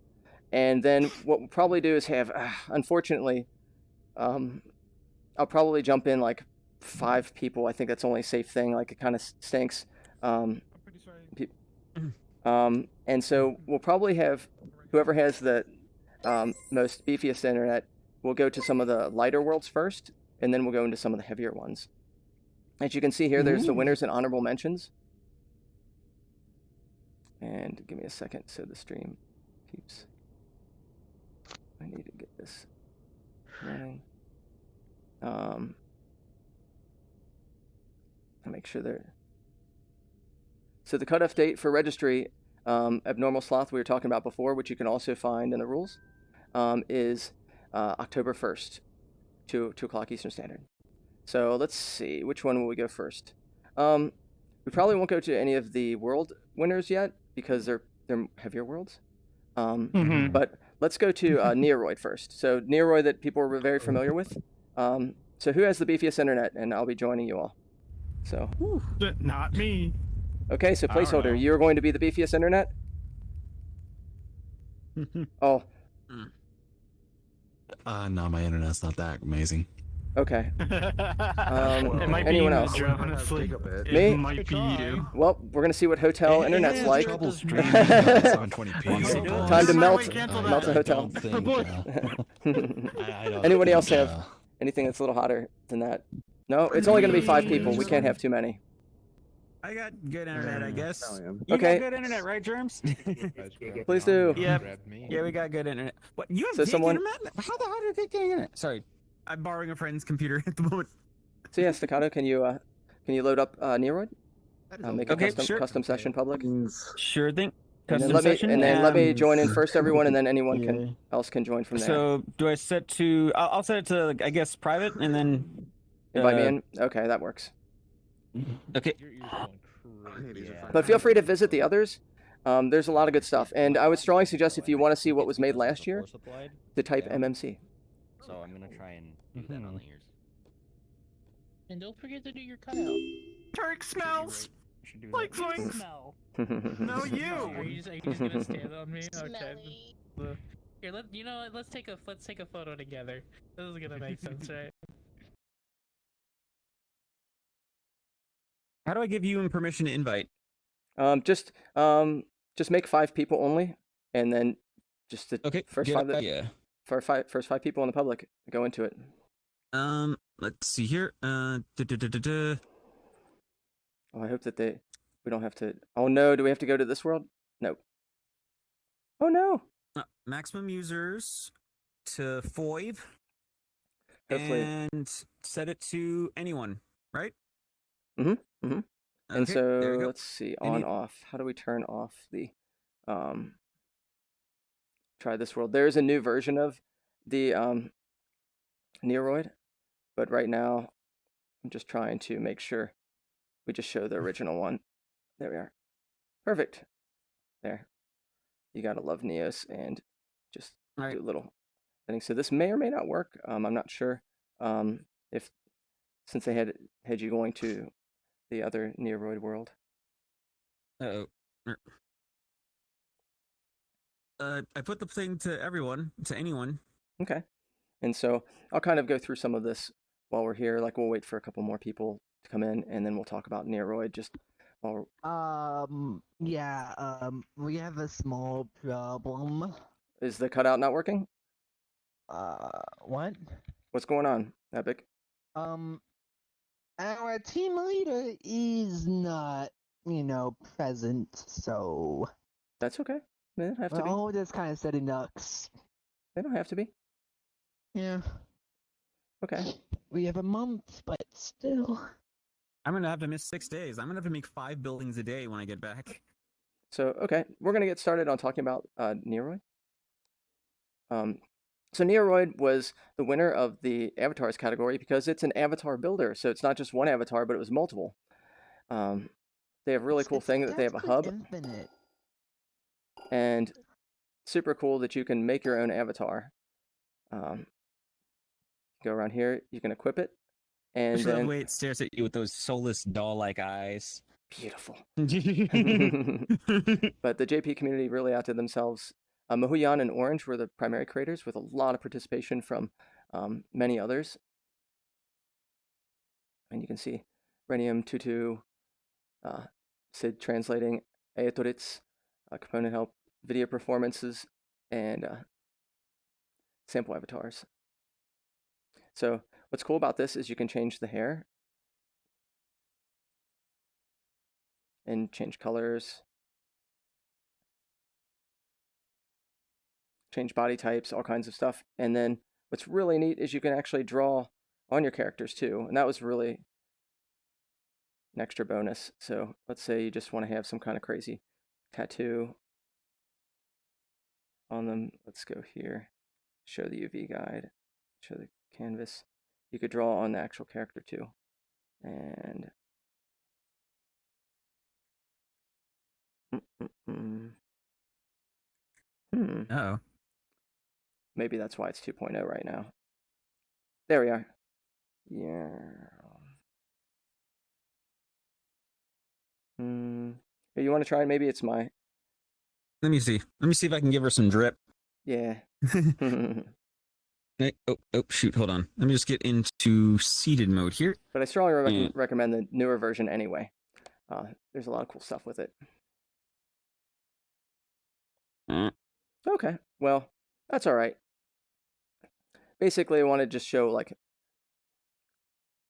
and then what we'll probably do is have, unfortunately, I'll probably jump in like 5 people. I think that's the only safe thing. Like, it kind of stinks. I'm pretty sorry. And so we'll probably have whoever has the most beefiest internet. We'll go to some of the lighter worlds first, and then we'll go into some of the heavier ones. As you can see here, there's the winners and honorable mentions. And give me a second so the stream keeps. I need to get this running. I'll make sure they're. So the cutoff date for registry, abnormal sloth we were talking about before, which you can also find in the rules, is October 1st, 2 o'clock Eastern Standard. So let's see, which one will we go first? We probably won't go to any of the world winners yet because they're heavier worlds. But let's go to Neoroid first. So Neoroid that people are very familiar with. So who has the beefiest internet? And I'll be joining you all. So. Not me. Okay, so I don't placeholder, know. you're going to be the beefiest internet? Oh, No, my internet's not that amazing. okay. It might be anyone you, else? Joe, honestly. Me? It might be you. Well, we're going to see what hotel internet's like. Trouble streaming at 720p. Time to melt Cancel a hotel. Anybody else have anything that's a little hotter than that? No, it's only going to be 5 people. We can't have too many. I got good internet, I guess. You Okay. got good internet, right, Germs? Please do. Yep. Yeah, we got good internet. What? You have So good someone- internet? How the hell do you get good internet? Sorry, I'm borrowing a friend's computer at the moment. So yeah, Staccato, can you load up Neoroid? Make a Okay, custom, sure. custom session public. Sure thing. And then Custom let me session. join in first, everyone, and then anyone else can join from there. So do I set to? I'll set it to, I guess, private, and then Invite me in. Okay, that works. Okay. But feel free to visit the others. There's a lot of good stuff, and I would strongly suggest if you want to see what was made last year, to type MMC. So I'm gonna try and do that on the ears. And don't forget to do your cutout. Turk smells like zoinks. Smell. No, you. Are you just gonna stand on me? Okay. Here, let's take a photo together. This is gonna make sense, right? How do I give you permission to invite? Just make 5 people only, and then just the first 5 that, yeah. first 5 people in the public go into it. Let's see here. Oh, I hope that we don't have to. Oh no, do we have to go to this world? No. Oh no. Maximum users to 5. Hopefully. And set it to anyone, right? And Okay, so there you go. let's see, on off. How do we turn off the try this world? There is a new version of the Neoroid, but right now I'm just trying to make sure we just show the original one. There we are. Perfect. There. You gotta love Neos and just do a little things. So this may or may not work. I'm not sure if since they had you going to the other Neoroid world. I put the thing to everyone, to anyone. Okay. And so I'll kind of go through some of this while we're here. Like we'll wait for a couple more people to come in, and then we'll talk about Neoroid just while we have a small problem. Is the cutout not working? What? What's going on, Epic? Our team leader is not, present, so... That's okay. They don't have to be. Oh, just kind of setting ducks. They don't have to be. Yeah. Okay. We have a month, but still... I'm gonna have to miss 6 days. I'm gonna have to make 5 buildings a day when I get back. So, okay, we're gonna get started on talking about Neoroid. So Neoroid was the winner of the avatars category because it's an avatar builder. So it's not just one avatar, but it was multiple. They have a really cool thing that they have a hub. Infinite. And super cool that you can make your own avatar. Go around here, you can equip it. And Especially then the way it stares at you with those soulless doll-like eyes. Beautiful. But the JP community really outdid themselves. Mahuyan and Orange were the primary creators with a lot of participation from many others. And you can see Renium Tutu, Sid translating, Aetoritz, component help, video performances, and sample avatars. So what's cool about this is you can change the hair and change colors, change body types, all kinds of stuff. And then what's really neat is you can actually draw on your characters too. And that was really an extra bonus. So let's say you just want to have some kind of crazy tattoo on them. Let's go here, show the UV guide, show the canvas. You could draw on the actual character too. And Oh. Maybe that's why it's 2.0 right now. There we are. Yeah. You want to try? Maybe it's my... Let me see. Let me see if I can give her some drip. Yeah. Oh, shoot. Hold on. Let me just get into seated mode here. But I strongly recommend the newer version anyway. There's a lot of cool stuff with it. Okay. Well, that's all right. Basically, I want to just show, like,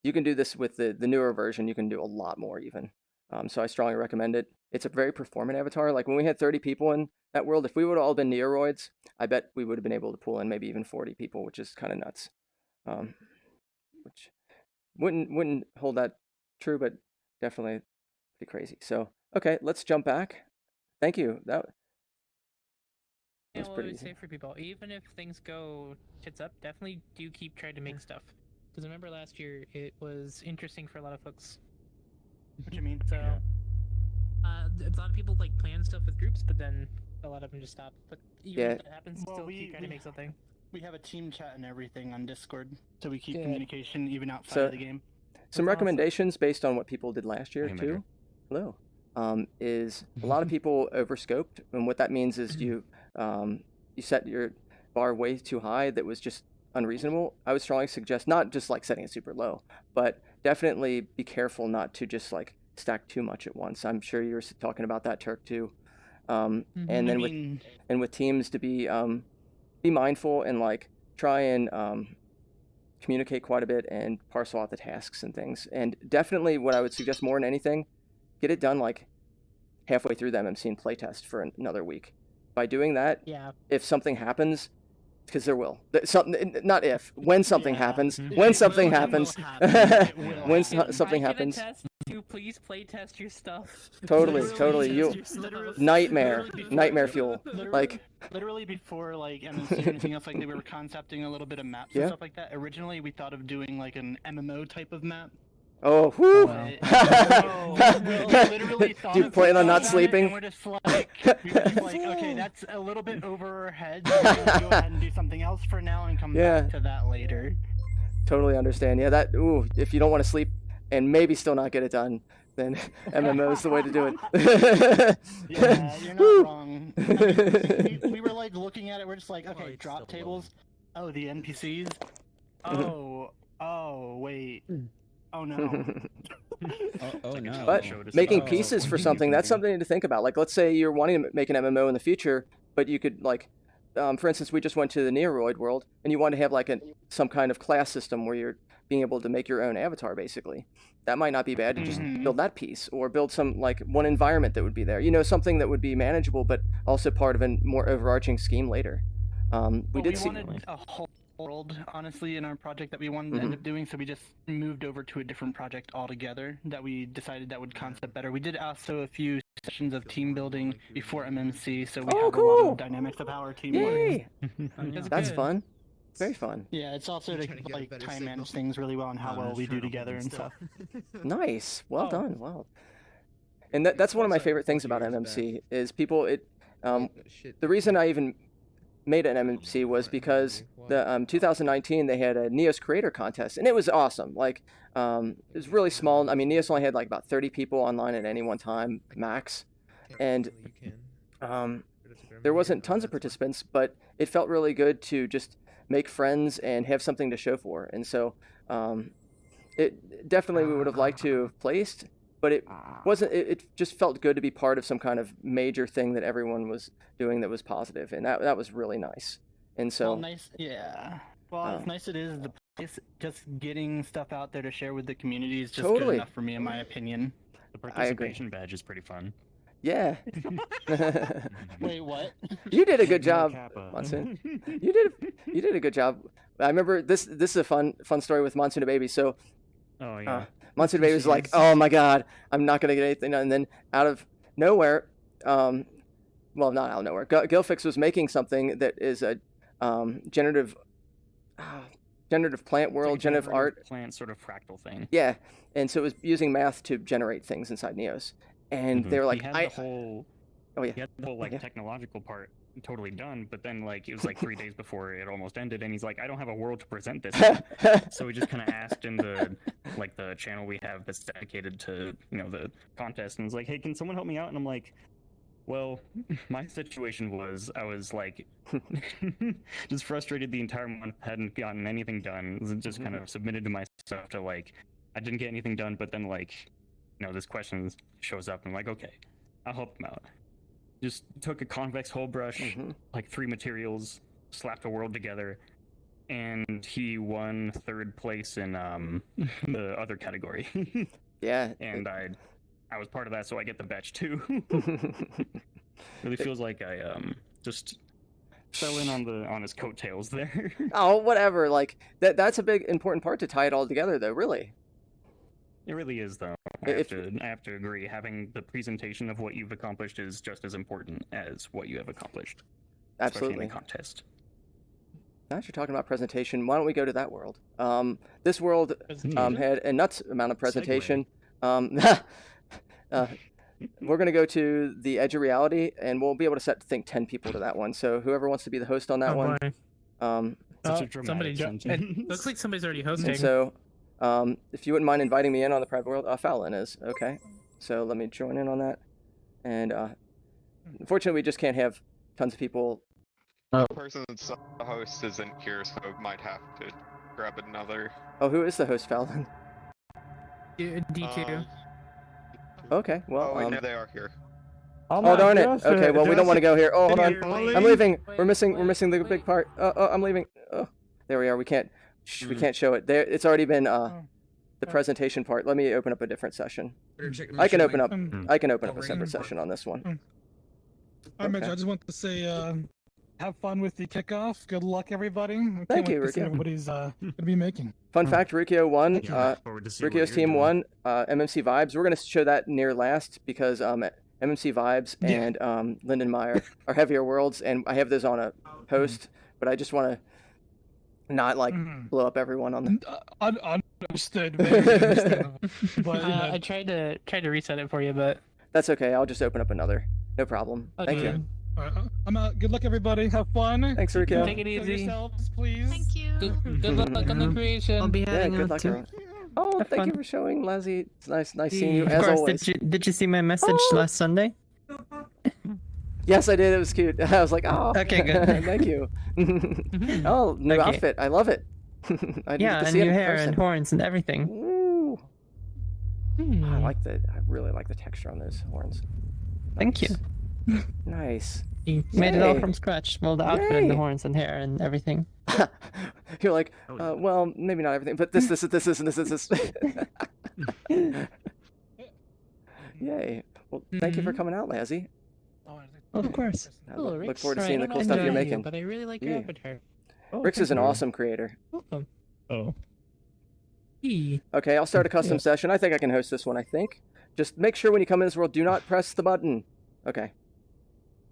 you can do this with the newer version. You can do a lot more even. So I strongly recommend it. It's a very performant avatar. Like when we had 30 people in that world, if we would have all been Neoroids, I bet we would have been able to pull in maybe even 40 people, which is kind of nuts. Which wouldn't hold that true, but definitely pretty crazy. So, okay, let's jump back. Thank you. That was I pretty would easy. say for people, even if things go tits up, definitely do keep trying to make stuff. Because remember last year, it was interesting for a lot of folks. What do you mean? So, a lot of people like plan stuff with groups, but then a lot of them just stop. But even if that happens, still keep trying to make something. We have a team chat and everything on Discord, so we keep communication even outside So, of the game. Some recommendations based on what people did last year too. Hello. Is a lot of people overscoped, and what that means is you set your bar way too high that was just unreasonable. I would strongly suggest not just like setting it super low, but definitely be careful not to just like stack too much at once. I'm sure you were talking about that, Turk, too. And then with teams to be mindful and like try and communicate quite a bit and parcel out the tasks and things. And definitely what I would suggest more than anything get it done like halfway through the MMC and playtest for another week. By doing that, Yeah. if something happens, because there will, something, not if, when something happens, when something happens, when something happens. You please play test your stuff. Totally. You nightmare fuel. Like literally before like MMC or anything else like that, we were concepting a little bit of maps and stuff like that. Originally, we thought of doing like an MMO type of map. Oh, whoo! Literally thought Do you plan on not sleeping? And we're just like, okay, that's a little bit over our heads. We're gonna go ahead and do something else for now and come back to that later. Totally understand. Yeah, that. Ooh, if you don't want to sleep and maybe still not get it done, then MMO is the way to do it. Yeah, you're not wrong. I mean, we were like looking at it. We're just like, okay, drop tables. Oh, the NPCs. Oh, wait. Oh no. Oh no. But making pieces for something, that's something to think about. Like, let's say you're wanting to make an MMO in the future, but you could, like, for instance, we just went to the Neoroid world, and you want to have, like, some kind of class system where you're being able to make your own avatar, basically. That might not be bad to just build that piece, or build some, like, one environment that would be there. You know, something that would be manageable, but also part of a more overarching scheme later. We wanted a whole world, honestly, in our project that we wanted to end up doing, so we just moved over to a different project altogether that we decided that would concept better. We did also a few sessions of team building before MMC, so we have a lot of dynamics of how our team works. That's fun. Very fun. Yeah, it's also to like time manage things really well and how well we do together and stuff. Nice. Well done. Wow. And that's one of my favorite things about MMC is people. The reason I even made an MMC was because the 2019 they had a Neos creator contest, and it was awesome. Like it was really small. I mean, Neos only had like about 30 people online at any one time max, and there wasn't tons of participants, but it felt really good to just make friends and have something to show for. And so it definitely we would have liked to have placed, but it wasn't. It just felt good to be part of some kind of major thing that everyone was doing that was positive, and that was really nice. And so well, nice, yeah. Well, as nice it is, just getting stuff out there to share with the community is just good enough for me, in my opinion. The participation badge is pretty fun. Yeah. Wait, what? You did a good job, Monsoon. You did a good job. I remember this is a fun story with Monsoon Baby. So Monsoon Baby was like, "Oh my God, I'm not gonna get anything done." And then out of nowhere, well, not out of nowhere, Gilfix was making something that is a generative plant world, generative art plant sort of fractal thing. Yeah, and so it was using math to generate things inside Neos. And they were like, he had the whole like technological part totally done, but then like it was like 3 days before it almost ended, and he's like, I don't have a world to present this in. So we just kind of asked in the channel we have that's dedicated to the contest, and was like, hey, can someone help me out? And I'm like, well, my situation was I was like just frustrated the entire month, hadn't gotten anything done, just kind of submitted to myself to like I didn't get anything done, but then like this question shows up, and I'm like, okay, I'll help them out. Just took a convex hull brush, like 3 materials, slapped a world together, and he won 3rd place in the other category. Yeah. And I was part of that, so I get the badge too. Really feels like I just fell in on his coattails there. Oh, whatever. Like that's a big important part to tie it all together, though. Really. It really is, though. I have to agree. Having the presentation of what you've accomplished is just as important as what you have accomplished. Absolutely. Especially in a contest. Now that you're talking about presentation, why don't we go to that world? This world had a nuts amount of presentation. We're going to go to the edge of reality, and we'll be able to set, I think, 10 people to that one. So whoever wants to be the host on that one. It looks like somebody's already hosting. And so, if you wouldn't mind inviting me in on the private world, Fallon is. Okay. So let me join in on that. And unfortunately, we just can't have tons of people. The person that's the host isn't here, so might have to grab another. Oh, who is the host, Fallon? D2. Okay, well. Oh, they are here. Oh, darn it. Okay, well, we don't want to go here. Oh, hold on. I'm leaving. We're missing the big part. Oh, I'm leaving. Oh, there we are. We can't show it. There, it's already been the presentation part, let me open up a different session. I can open up a separate session on this one. All right, Mitch, Okay. I just want to say, have fun with the kickoff. Good luck, everybody. Thank you, to see Rikio. everybody's gonna be making. Fun fact, Rikio won. Forward to see what Rikio's you're team doing. won. MMC Vibes. We're gonna show that near last because MMC Vibes and Lindenmeyer are heavier worlds, and I have those on a post, but I just want to not like blow up everyone on the. Understood. Very understandable. But I tried to reset it for you, but That's okay. I'll just open up another. No problem. Thank okay. you. all right, I'm out. Good luck, everybody. Have fun. Thanks, Rikio. Take it Kill easy. yourselves, please. Thank you. Good luck on the creation. I'll be Yeah, heading good out luck, too. everyone. Oh, Have thank fun. you for showing, Leslie. It's nice seeing you Of as course, always. Did you see my message last Sunday? Yes, I did. It was cute. I was like, oh. Okay, good. Thank you. Oh, new Okay. outfit. I love it. I need Yeah, to and see it new in hair person. and horns and everything. Ooh. I really like the texture on those horns. Thank you. Nice. You made it all Yay. from scratch. Well, the outfit and the Yay. horns and hair and everything. You're like, Oh, well, maybe not everything, but this, and this. Yay. Well, thank you for coming out, Lazzy. Of course. I Oh, look Rix, forward to sorry, seeing I the don't cool know stuff if you're you know, making. but I really like Yeah. your avatar. Rix is an awesome creator. Welcome. Oh. Okay, I'll start a custom session. I think I can host this one, I think. Just make sure when you come in this world, do not press the button. Okay.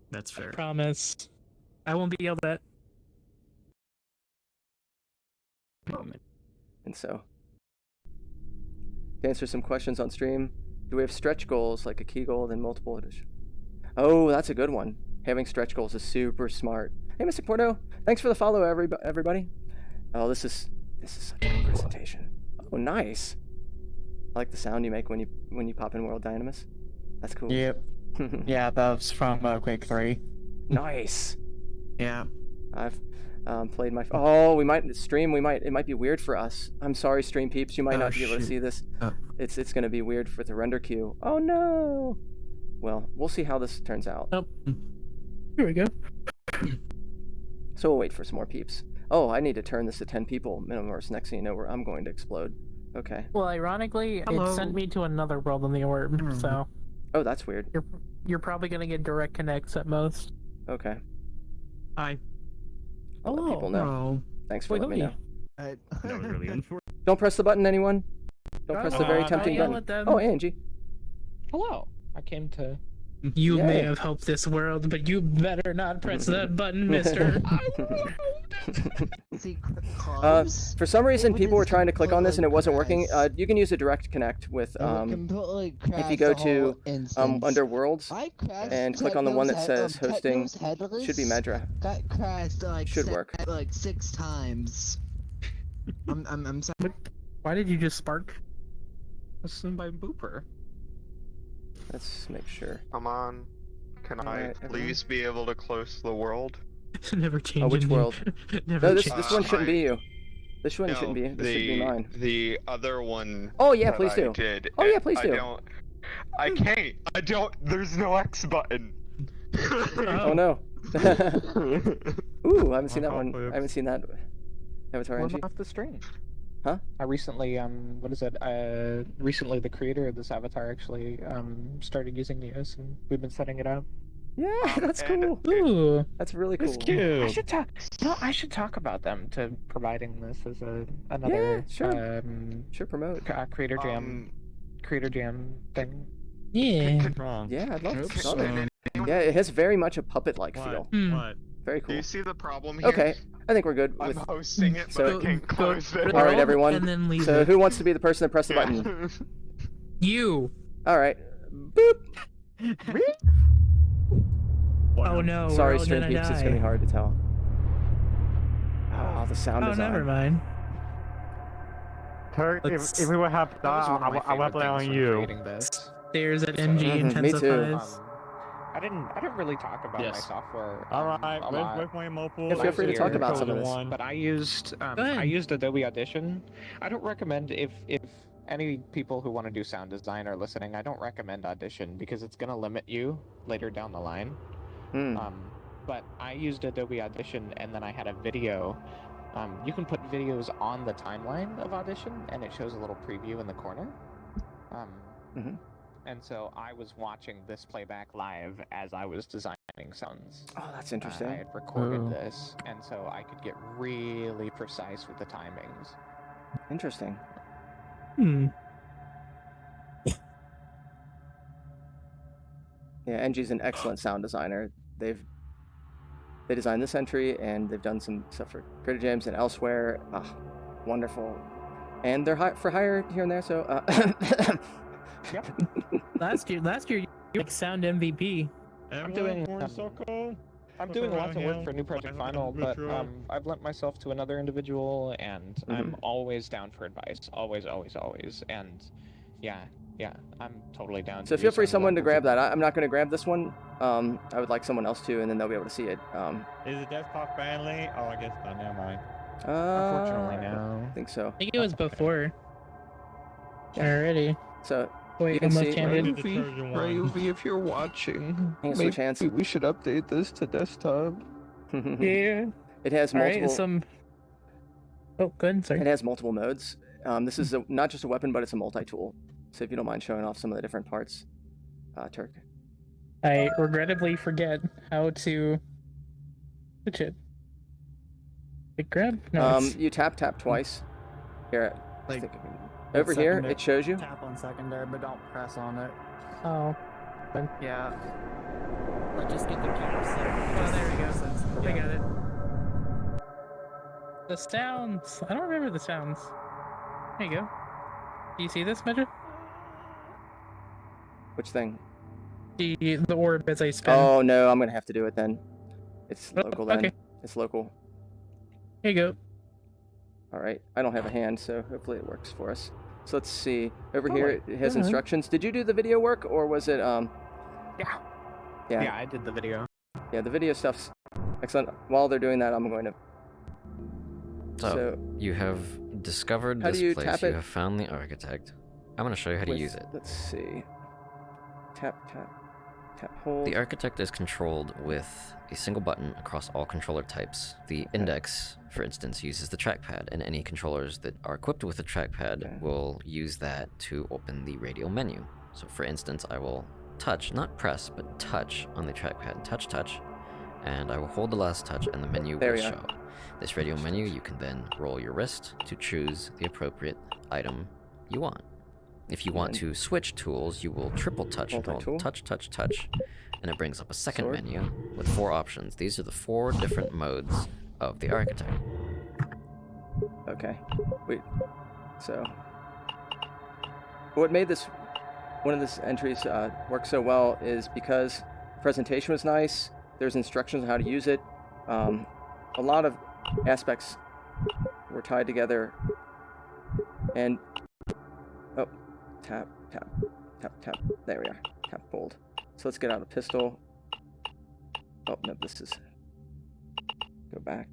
That's fair. Promise. I won't be yelled at. And so, to answer some questions on stream, do we have stretch goals like a key goal and multiple edition? Oh, that's a good one. Having stretch goals is super smart. Hey, Mr. Porto, thanks for the follow, everybody. Oh, this is such a good presentation. Oh, nice. I like the sound you make when you pop in World Dynamis. That's cool. Yep. Yeah, that was from Quake 3. Nice. Yeah. I've played my. Oh, we might stream. It might be weird for us. I'm sorry, stream peeps. You might not be able to shoot. see this. Oh. It's gonna be weird for the render queue. Oh no. Well, we'll see how this turns out. Oh. Here we go. So we'll wait for some more peeps. Oh, I need to turn this to 10 people minimum, or next thing you know, I'm going to explode. Okay. Well, ironically, it sent me to another world on the orb, so Oh, that's weird. you're probably gonna get direct connects at most. Okay. Hi. I'll let people know. Oh. Thanks for Wait, letting me know. Alright. That was really unfortunate. Don't press the button, anyone. Don't press the very tempting yell button. at them. Oh, Angie. Hello. I came to. You may Yay. have helped this world, but you better not press that button, mister. Secret clubs. For some reason, people were trying to click on this and it wasn't working. Completely You can use a direct connect with completely if you crashed go the to whole instance. under worlds I crashed and click on the one that says Techno's hosting. Headless Should be Medra. Got crashed like Should work. like 6 times. I'm sorry. Why did you just spark? Listened by Booper. Let's make sure. Come on. Can I Alright, everyone. please be able to close the world? Never change. Oh, which your name. world? Never No, this change. one shouldn't I- be you. This one No, shouldn't be. This should be mine. The other one. Oh yeah, that please I do. Did, Oh yeah, please do. I can't. I don't. There's no X button. Oh no. Ooh, I haven't seen that one. I haven't seen that. Avatar We're Angie. off the stream. Huh? I recently, what is it? Recently the creator of this avatar actually, started using Neos, and we've been setting it up. Yeah, that's and- cool. Ooh. That's really cool. I should talk. No, I should talk about them to providing this as another sure. Sure, promote. creator jam thing. Yeah. Wrong. Yeah, I'd love Oops. to. Love it. Yeah, it has very much a puppet-like feel. What? Very Do cool. you see the problem here? Okay, I think we're good I'm with. hosting it, but So- I can't close it. All right, everyone. And then leave So it. who wants to be the person that pressed the button? You. All right. Boop. Oh no. we're Sorry, all stream gonna peeps. It's die. gonna be hard to tell. Oh, the sound Oh, is never on. mind. If we would have that, I will play on you. There's an MG Mhm, me too. intensifies. I didn't really talk about my software. Alright, a lot. where's my mobile? Yeah, feel free to talk about some of this. But I used ahead. Adobe Audition. I don't recommend if any people who want to do sound design are listening, I don't recommend Audition because it's gonna limit you later down the line. Hmm. But I used Adobe Audition and then I had a video You can put videos on the timeline of Audition, and it shows a little preview in the corner. And so I was watching this playback live as I was designing sounds. Oh, that's interesting. I had recorded this, and so I could get really precise with the timings. Interesting. Yeah, NG's an excellent sound designer. They designed this entry, and they've done some stuff for Creator Jams and elsewhere. Wonderful. And they're for hire here and there, so... Yep. Last year, you were like sound MVP. I'm doing lots of work for New Project Final, but I've lent myself to another individual, and I'm always down for advice. Always. And yeah, I'm totally down. So feel free someone to grab that. I'm not going to grab this one. I would like someone else to, and then they'll be able to see it. Is it desktop friendly? Oh, I guess not. Never mind. Unfortunately, no. I think so. I think it was before. Already. So wait, you can see. Rayuvi, if you're watching, maybe we should update this to desktop. Yeah. It has multiple. Oh, good. Sorry. It has multiple modes. This is not just a weapon, but it's a multi-tool. So if you don't mind showing off some of the different parts, Turk. I regrettably forget how to switch it. Big grab? No, you tap twice. Here, Like, over here, it shows you. Tap on secondary, but don't press on it. Oh. Yeah. But just get the caps. Oh, there we go. I got it. The sounds. I don't remember the sounds. There you go. Do you see this, Measure? Which thing? The orb as I spin. Oh no, I'm gonna have to do it then. It's local then. Okay. It's local. Here you go. All right. I don't have a hand, so hopefully it works for us. So let's see. Over here, it has instructions. Did you do the video work, or was it Yeah, I did the video. Yeah, the video stuff's excellent. While they're doing that, I'm going to. So you have discovered how this do you place. tap You it? have found the architect. I'm going to show you how to use it. Let's see. Tap, hold. The architect is controlled with a single button across all controller types. The index, for instance, uses the trackpad, and any controllers that are equipped with a trackpad will use that to open the radial menu. So for instance, I will touch, not press, but touch on the trackpad. Touch, and I will hold the last touch and the menu will show. This radial menu, you can then roll your wrist to choose the appropriate item you want. If you want to switch tools, you will triple touch and hold touch, and it brings up a second menu with 4 options. These are the 4 different modes of the architect. Okay. Wait. So, what made one of these entries work so well is because the presentation was nice. There's instructions on how to use it. A lot of aspects were tied together, and tap. There we are. Tap, hold. So let's get out a pistol. Oh no, this is. Go back.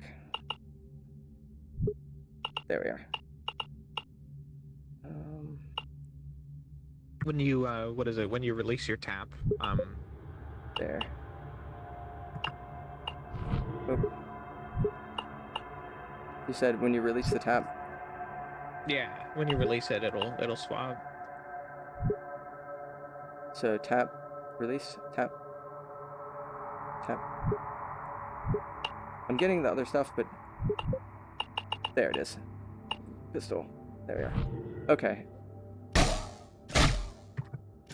There we are. When you when you release your tap, there. Oh. You said when you release the tap. Yeah, when you release it, it'll swap. So tap, release, tap. I'm getting the other stuff, but there it is. Pistol. There we are. Okay.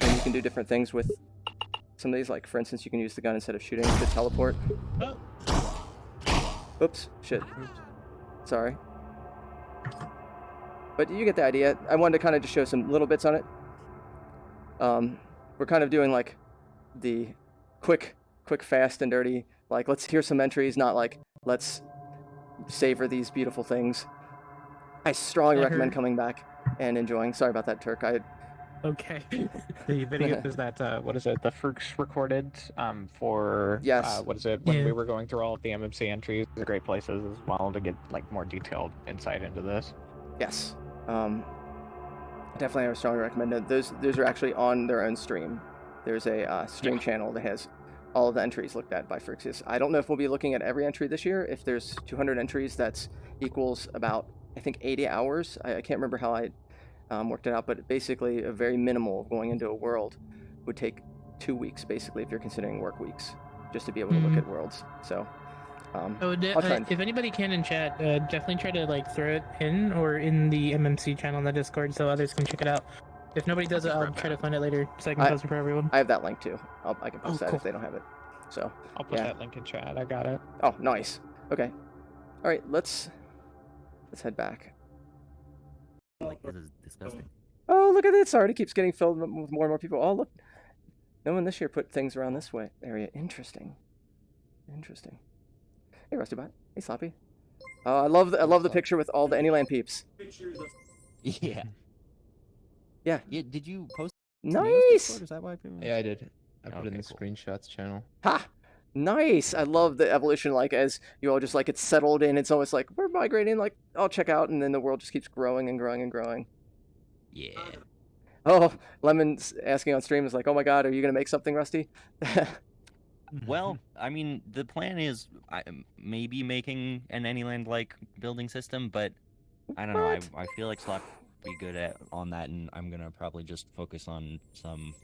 And you can do different things with some of these. Like, for instance, you can use the gun instead of shooting to teleport. Oops. Shit. Sorry. But you get the idea. I wanted to kind of just show some little bits on it. We're kind of doing like the quick, fast, and dirty. Like, let's hear some entries, not like let's savor these beautiful things. I strongly recommend coming back and enjoying. Sorry about that, Turk. Okay. The video is that what is it? The Fruits recorded for what is it? When we were going through all of the MMC entries, they're great places as well to get like more detailed insight into this. Yes. Definitely, I would strongly recommend it. Those are actually on their own stream. There's a stream channel that has all of the entries looked at by Frixius. I don't know if we'll be looking at every entry this year. If there's 200 entries, that's equals about, I think, 80 hours. I can't remember how I worked it out, but basically a very minimal of going into a world would take 2 weeks, basically, if you're considering work weeks, just to be able to look at worlds. So I'll try and... if anybody can in chat, definitely try to like throw it in or in the MMC channel in the Discord so others can check it out. If nobody does it, I'll try to find it later so I can post it for everyone. I have that link too. I can post that cool. if they don't have it. So I'll put that link in chat. I got it. Oh, nice. Okay. All right, let's head back. This is disgusting. Oh, look at this! It already keeps getting filled with more and more people. Oh, look. No one this year put things around this way area. Interesting. Interesting. Hey, Rustybot. Hey, Sloppy. Oh, I love the picture with all the Anyland peeps. Yeah. Yeah. Did you post? Nice. Is that why people... Yeah, I did. I put it in the screenshots channel. Ha! Nice. I love the evolution. Like as you all just like it's settled in. It's almost like we're migrating. Like I'll check out, and then the world just keeps growing and growing and growing. Yeah. Oh, Lemon's asking on stream is like, oh my God, are you gonna make something, Rusty? Well, I mean, the plan is maybe making an Anyland-like building system, but I don't know. I feel like Slot would be good on that, and I'm gonna probably just focus on some,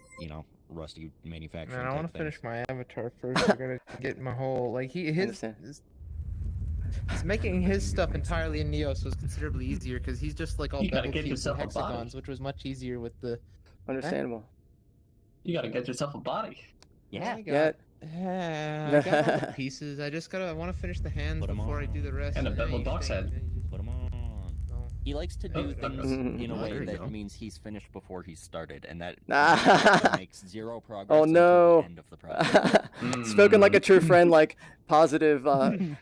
Rusty manufacturing. Man, I want to finish my avatar first. I gotta get my whole his making his stuff entirely in Neos was considerably easier because he's just like all double cubes and hexagons, which was much easier with the. Understandable. You gotta get yourself a body. Yeah. I got all the pieces. I want to finish the hands before I do the rest. And a beveled box head. Put them on. He likes to do things in a way that means he's finished before he started, and that makes zero progress until the end of the project. Spoken like a true friend, like positive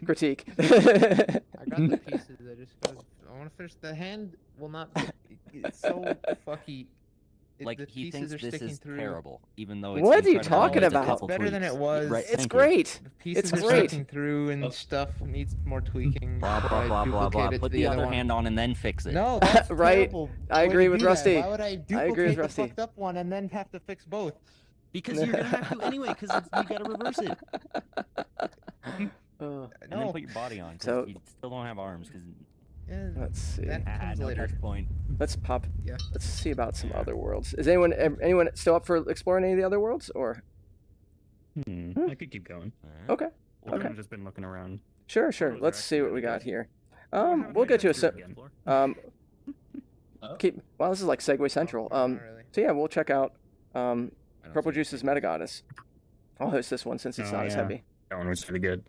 critique. I got the pieces. I want to finish the hand. Will not. It's so fucky. He thinks this is terrible, even though it's what are you talking about? It's better than it was. Right, it's great. The pieces it's are great. sticking through and stuff needs more tweaking. Blah blah blah blah blah. Put the other hand on and then fix it. No, that's right. Terrible. I agree with Rusty. Why would I duplicate the fucked up one and then have to fix both? Because you're gonna have to anyway. Because you gotta reverse it. And then put your body on. So you still don't have arms. Because let's see. That comes later. Point. Let's pop. Yeah. Let's see about some other worlds. Is anyone still up for exploring any of the other worlds, or? I could keep going. Okay. I've just been looking around. Sure. Let's see what we got here. We'll get you a Wow, this is like Segway Central. So yeah, we'll check out Purple Juice's Metagoddess. I'll host this one since it's not as heavy. That one was pretty good.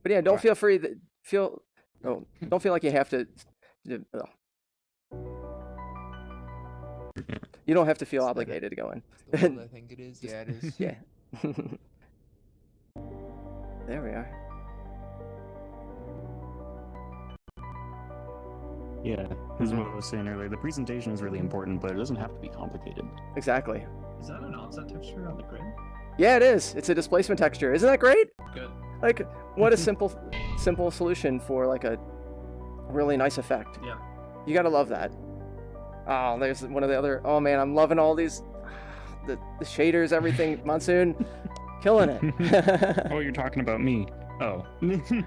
But yeah, don't feel free to don't feel like you have to. You don't have to feel obligated to go in. I think it is. Yeah, it is. Yeah. There we are. Yeah, this is what I was saying earlier. The presentation is really important, but it doesn't have to be complicated. Exactly. Is that an offset texture on the grid? Yeah, it is. It's a displacement texture. Isn't that great? Good. Like, what a simple solution for like a really nice effect. Yeah. You gotta love that. Oh, there's one of the other. Oh man, I'm loving all these, the shaders, everything. Monsoon, killing it. Oh, you're talking about me. Oh.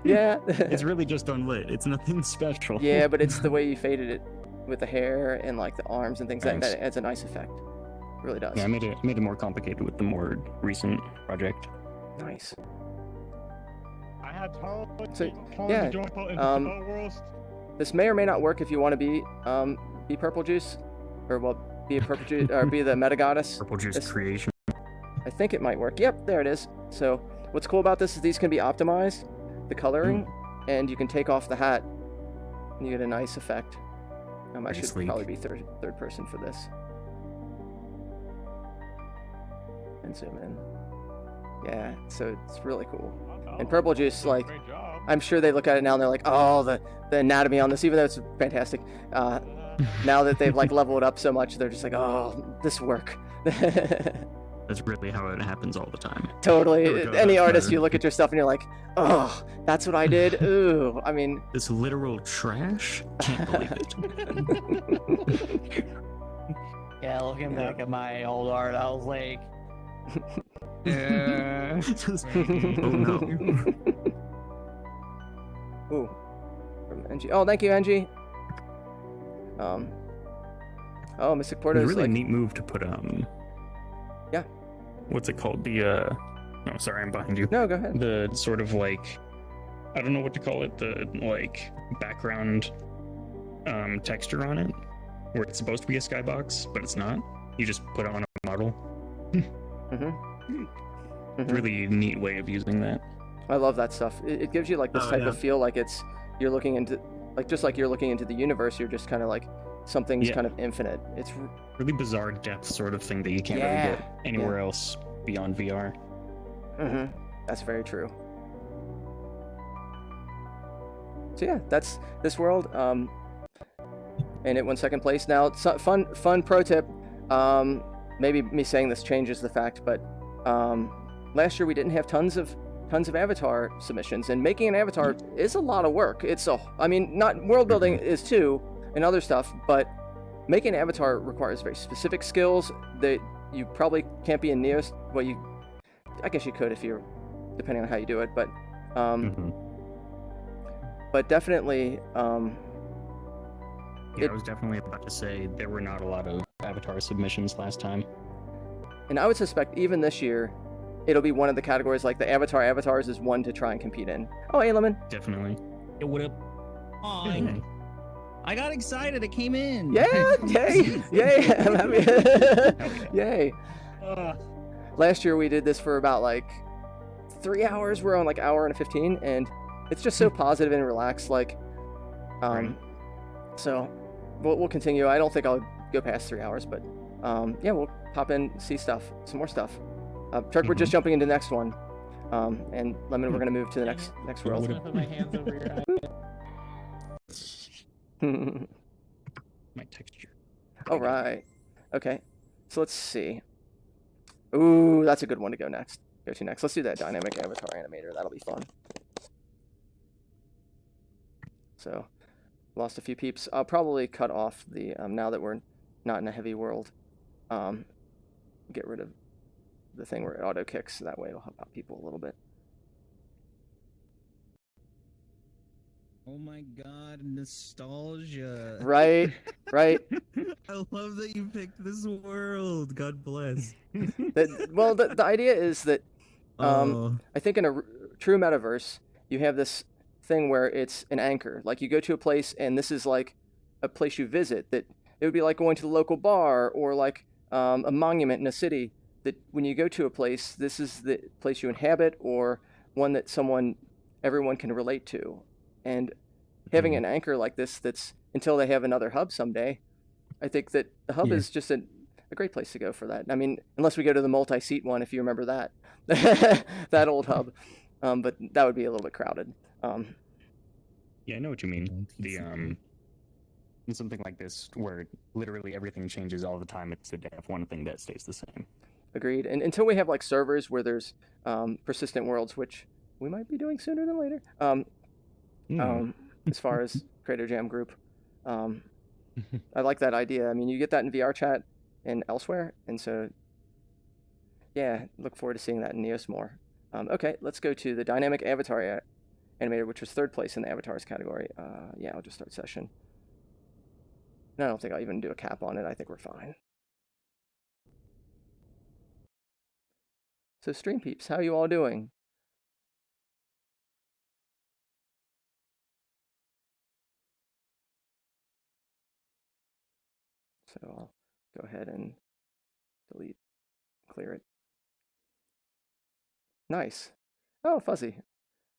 Yeah. It's really just unlit. It's nothing special. Yeah, but it's the way you faded it with the hair and like the arms and things. That adds a nice effect. It really does. Yeah, I made it more complicated with the more recent project. Nice. I had told yeah, worlds. this may or may not work if you want to be Purple Juice, or be a Purple Juice, or be the Metagoddess. Purple Juice creation. I think it might work. Yep, there it is. So what's cool about this is these can be optimized, the coloring, and you can take off the hat, and you get a nice effect. I should probably be third person for this. And zoom in. Yeah, so it's really cool. And Purple Juice, like, I'm sure they look at it now and they're like, oh, the anatomy on this, even though it's fantastic. Now that they've like leveled up so much, they're just like, oh, this work. That's really how it happens all the time. Totally. Any artist, you look at your stuff and you're like, oh, that's what I did. Ooh, I mean, this literal trash. Can't believe it. Yeah, looking back at my old art, I was like, oh no. Ooh, from NG. Oh, thank you, NG. Oh, Mystic It Porto was a is really like, neat move to put yeah. What's it called? The no, sorry, I'm behind you. No, go ahead. The sort of like, I don't know what to call it. The like background texture on it, where it's supposed to be a skybox, but it's not. You just put it on a model. Really neat way of using that. I love that stuff. It gives you like this type of feel, like you're looking into, like just like you're looking into the universe. You're just kind of like something's kind of infinite. It's really bizarre depth sort of thing that you can't really get anywhere else beyond VR. That's very true. So yeah, that's this world. And it won second place. Now, fun pro tip. Maybe me saying this changes the fact, but last year we didn't have tons of avatar submissions, and making an avatar is a lot of work. I mean, not world building is too, and other stuff, but making an avatar requires very specific skills that you probably can't be in Neos. Well, I guess you could if you're, depending on how you do it, but definitely. I was definitely about to say there were not a lot of avatar submissions last time. And I would suspect even this year, it'll be one of the categories, like the avatars is one to try and compete in. Oh, hey, Lemon. Definitely. It would have. I got excited. It came in. Yeah! Yay! Yay! I'm happy. Yay! Last year we did this for about like 3 hours. We're on like hour and 15, and it's just so positive and relaxed. Like, so we'll continue. I don't think I'll go past 3 hours, but yeah, we'll pop in, see stuff, some more stuff. Chuck, we're just jumping into the next one, and Lemon, we're gonna move to the next world. I'm gonna put my hands over your eyes. My texture. All right. Okay. So let's see. Ooh, that's a good one to go next. Go to next. Let's do that dynamic avatar animator. That'll be fun. So, lost a few peeps. I'll probably cut off the now that we're not in a heavy world. Get rid of the thing where it auto kicks. That way it'll help out people a little bit. Oh my god, nostalgia. Right, right. I love that you picked this world. God bless. Well, the idea is that I think in a true metaverse, you have this thing where it's an anchor. Like you go to a place, and this is like a place you visit. That it would be like going to the local bar or like a monument in a city. That when you go to a place, this is the place you inhabit, or one that everyone can relate to. And having an anchor like this, that's until they have another hub someday, I think that the hub is just a great place to go for that. I mean, unless we go to the multi-seat one, if you remember that, that old hub, but that would be a little bit crowded. Yeah, I know what you mean. Something like this where literally everything changes all the time. It's to have one thing that stays the same. Agreed. And until we have like servers where there's persistent worlds, which we might be doing sooner than later. As far as Creator Jam group, I like that idea. I mean, you get that in VR chat and elsewhere, and so yeah, look forward to seeing that in Neos more. Okay, let's go to the dynamic avatar animator, which was third place in the avatars category. Yeah, I'll just start session. No, I don't think I'll even do a cap on it. I think we're fine. So stream peeps, how are you all doing? So I'll go ahead and delete, clear it. Nice. Oh, Fuzzy.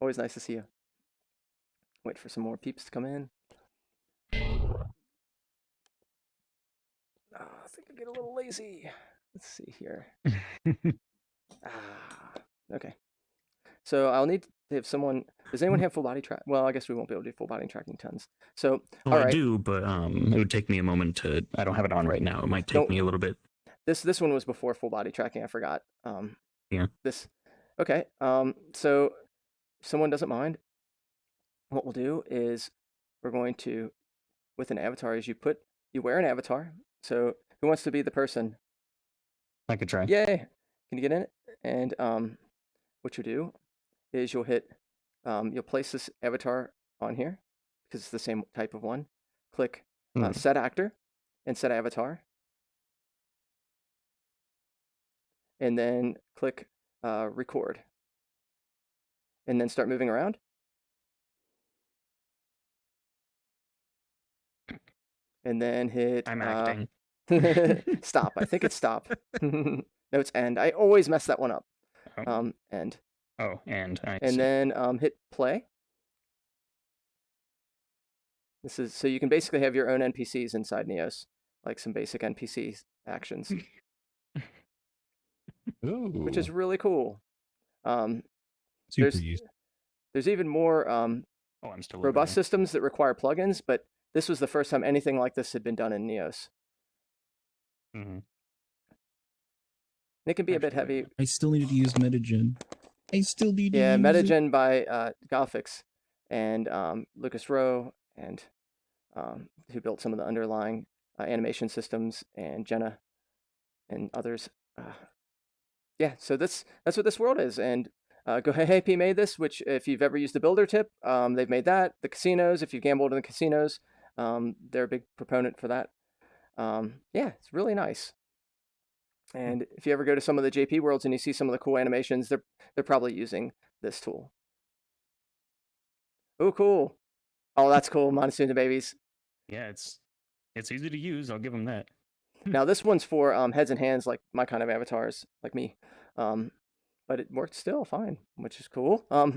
Always nice to see you. Wait for some more peeps to come in. I think I get a little lazy. Let's see here. Okay. So I'll need to have someone. Does anyone have full body track? Well, I guess we won't be able to do full body tracking tons. So, well, all right. I do, but it would take me a moment to. I don't have it on right now. It might take me a little bit. This one was before full body tracking. I forgot. Yeah. Okay. So, if someone doesn't mind, what we'll do is we're going to, with an avatar, is you wear an avatar. So, who wants to be the person? I could try. Yay! Can you get in it? And what you do is you'll hit, you'll place this avatar on here because it's the same type of one. Click Hmm. Set Actor and Set Avatar. And then click Record. And then start moving around. And then hit I'm acting. stop. I think it's stop. No, it's end. I always mess that one up. End. Oh, and I And see. then hit play. This is so you can basically have your own NPCs inside Neos, like some basic NPC actions, which is really cool. Super There's useful. there's even more Oh, I'm still robust loading. systems that require plugins, but this was the first time anything like this had been done in Neos. Mm-hmm. It can be a bit heavy. I still need to use Metagen. I still need to Yeah, use Metagen by Galfix and Lucas Rowe, and who built some of the underlying animation systems, and Jenna and others. Yeah, so that's what this world is, and GoHeHeP made this, which if you've ever used the builder tip, they've made that. The casinos, if you gambled in the casinos, they're a big proponent for that. Yeah, it's really nice. And if you ever go to some of the JP worlds and you see some of the cool animations, they're probably using this tool. Oh, cool. Oh, that's cool. Monsoon the babies. Yeah, it's easy to use. I'll give them that. Now this one's for heads and hands, like my kind of avatars, like me. But it worked still fine, which is cool. Oh,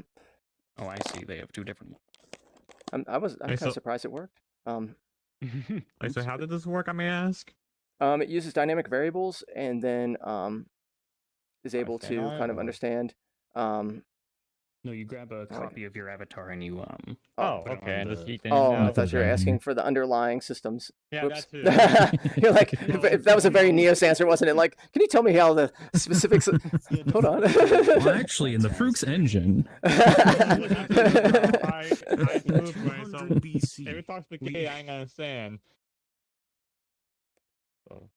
I see. They have two different. I'm kind of surprised it worked. Wait, so how did this work, I may ask? It uses dynamic variables and then is able to kind of understand. No, you grab a copy of your avatar and you Oh, put it okay. on And just the- eat Oh, I thought you were asking for the underlying systems. Yeah, Whoops. that too. You're like, if that was a very Neos answer, wasn't it? Like, can you tell me how the specifics? Hold on. Well, actually, in the Fruits engine. I moved myself. If it talks to K, I ain't gonna understand. So.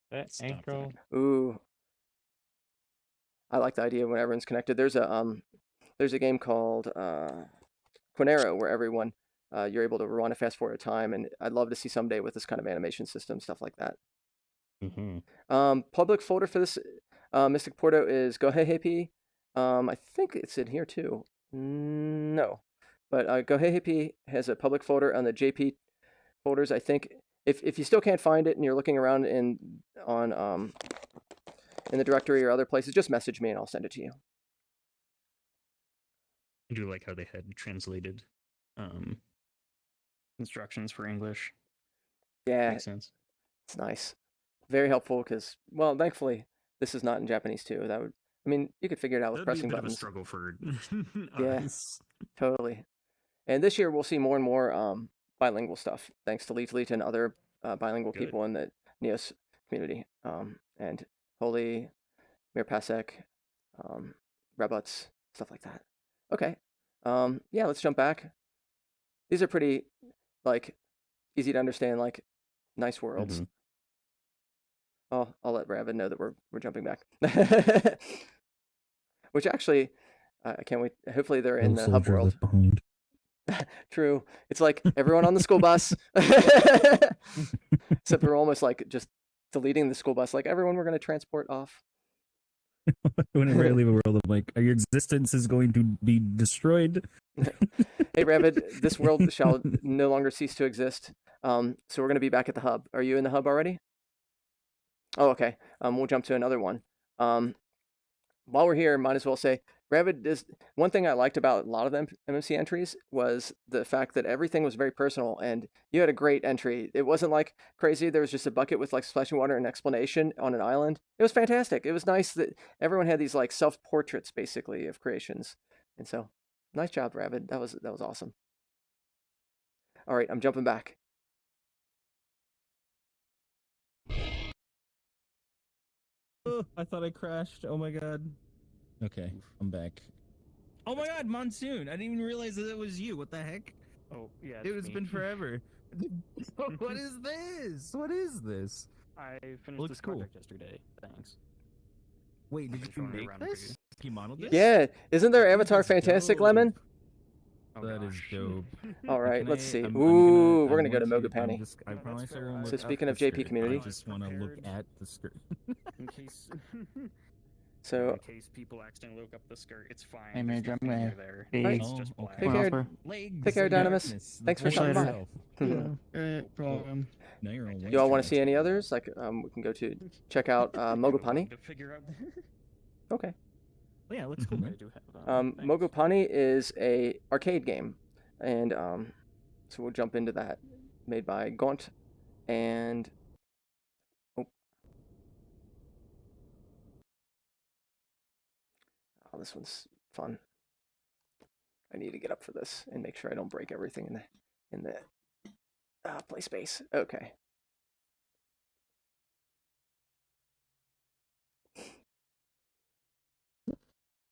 That intro. Ooh. I like the idea when everyone's connected. There's a game called Quinero where everyone you're able to run a fast forward time, and I'd love to see someday with this kind of animation system, stuff like that. Public folder for this Mystic Porto is GoHeHeP. I think it's in here too. No, but GoHeHeP has a public folder on the JP folders. I think if you still can't find it and you're looking around in the directory or other places, just message me and I'll send it to you. I do like how they had translated instructions for English. Yeah, Makes sense. It's nice, very helpful because, well, thankfully this is not in Japanese too. That would, I mean, you could figure it out with That'd be a pressing bit of a buttons. struggle for Yeah, us. totally. And this year we'll see more and more bilingual stuff, thanks to Leet and other bilingual people in the Neos community. And Holy, Mirpasek, Rebuts, stuff like that. Okay. Yeah, let's jump back. These are pretty, like, easy to understand, like, nice worlds. I'll let Ravid know that we're jumping back. Which actually, I can't wait. Hopefully they're in the hub Soldier world. left behind. True. It's like everyone on the school bus. Except we're almost like just deleting the school bus. Like, everyone we're going to transport off. Whenever I leave a world, I'm like, your existence is going to be destroyed. Hey, Ravid, this world shall no longer cease to exist. So we're going to be back at the hub. Are you in the hub already? Oh, okay. We'll jump to another one. While we're here, might as well say, Ravid is one thing I liked about a lot of the MMC entries was the fact that everything was very personal, and you had a great entry. It wasn't like crazy. There was just a bucket with like splashing water and explanation on an island. It was fantastic. It was nice that everyone had these like self-portraits basically of creations. And so, nice job, Ravid. That was awesome. All right, I'm jumping back. Oh, I thought I crashed. Oh my god. Okay, I'm back. Oh my god, Monsoon! I didn't even realize that it was you. What the heck? Oh, yeah. It's been forever. What is this? What is this? I finished Looks this cool. project yesterday. Thanks. Wait, did Just you showing it make around for this? you. You modeled this? Yeah, isn't their avatar That's fantastic, dope. Lemon? That is dope. All right, Can let's I- see. I'm Ooh, gonna- we're I gonna go to want Mogapani. I promise I won't So look speaking up of the JP skirt. community, I just want to look at the skirt. In case. so in case people accidentally look up the skirt, it's fine. Hey, there's Major, I'm nothing gonna new there. be- It's Oh, just okay. black. take care, Legs take care, and Dynamis. darkness. Thanks for Push stopping by. yourself. problem. Now you're on You all want to Wednesday. see any others? Like, we can go to check out Mogapani. To figure out. Okay. Oh, yeah, looks cool. I do have, Mogapani is a arcade game, and so we'll jump into that. Made by Gaunt, and oh, this one's fun. I need to get up for this and make sure I don't break everything in the play space. Okay.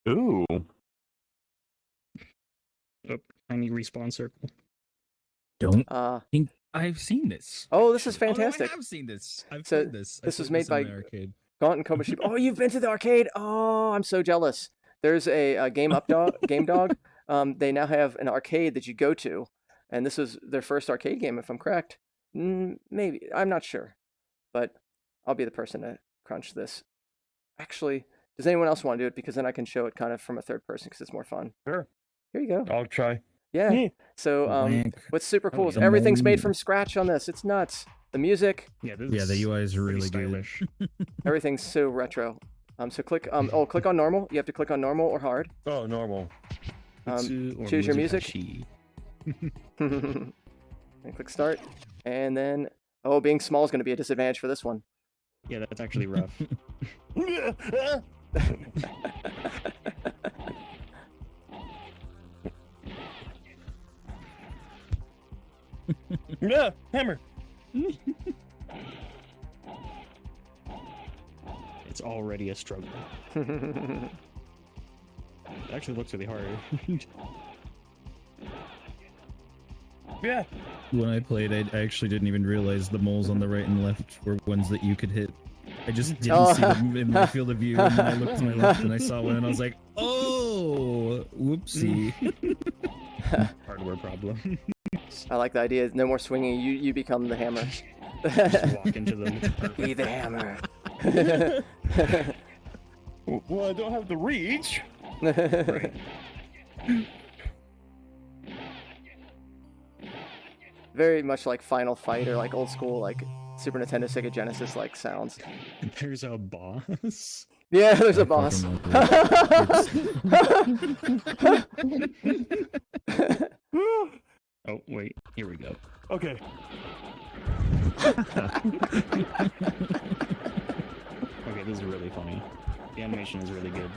Ooh. Oh, tiny respawn circle. Don't think I've seen this. Oh, this is Oh, no, fantastic. I have seen this. I've So played this. I this was played made this in by the arcade. Gaunt and Koba Sheep. Oh, you've been to the arcade? Oh, I'm so jealous. There's a Game Dog. They now have an arcade that you go to, and this was their first arcade game, if I'm correct. Maybe, I'm not sure, but I'll be the person to crunch this. Actually, does anyone else want to do it? Because then I can show it kind of from a third person because it's more fun. Sure. Here you go. I'll try. Yeah. So Wank. what's super cool is yeah. everything's made from scratch on this. It's nuts. The music, Yeah, this Yeah, the is UI is pretty really good. stylish. everything's so retro. So click click on normal. You have to click on normal or hard. Oh, normal. Choose your music. And click start. And then being small is going to be a disadvantage for this one. Yeah, that's actually rough. Yeah, hammer. It's already a struggle. It actually looks really hard. Yeah. When I played, I actually didn't even realize the moles on the right and left were ones that you could hit. I just didn't see them in my field of view, and then I looked to my left and I saw one, and I was like, "Oh, whoopsie!" Hardware problem. I like the idea. No more swinging. You become the hammer. Just walk into them. Be the hammer. Well, I don't have the reach. Right. Very much like Final Fight or like old school like Super Nintendo, Sega Genesis like sounds. There's a boss. Yeah, there's a boss. Oh, wait. Here we go. Okay. Okay, this is really funny. The animation is really good.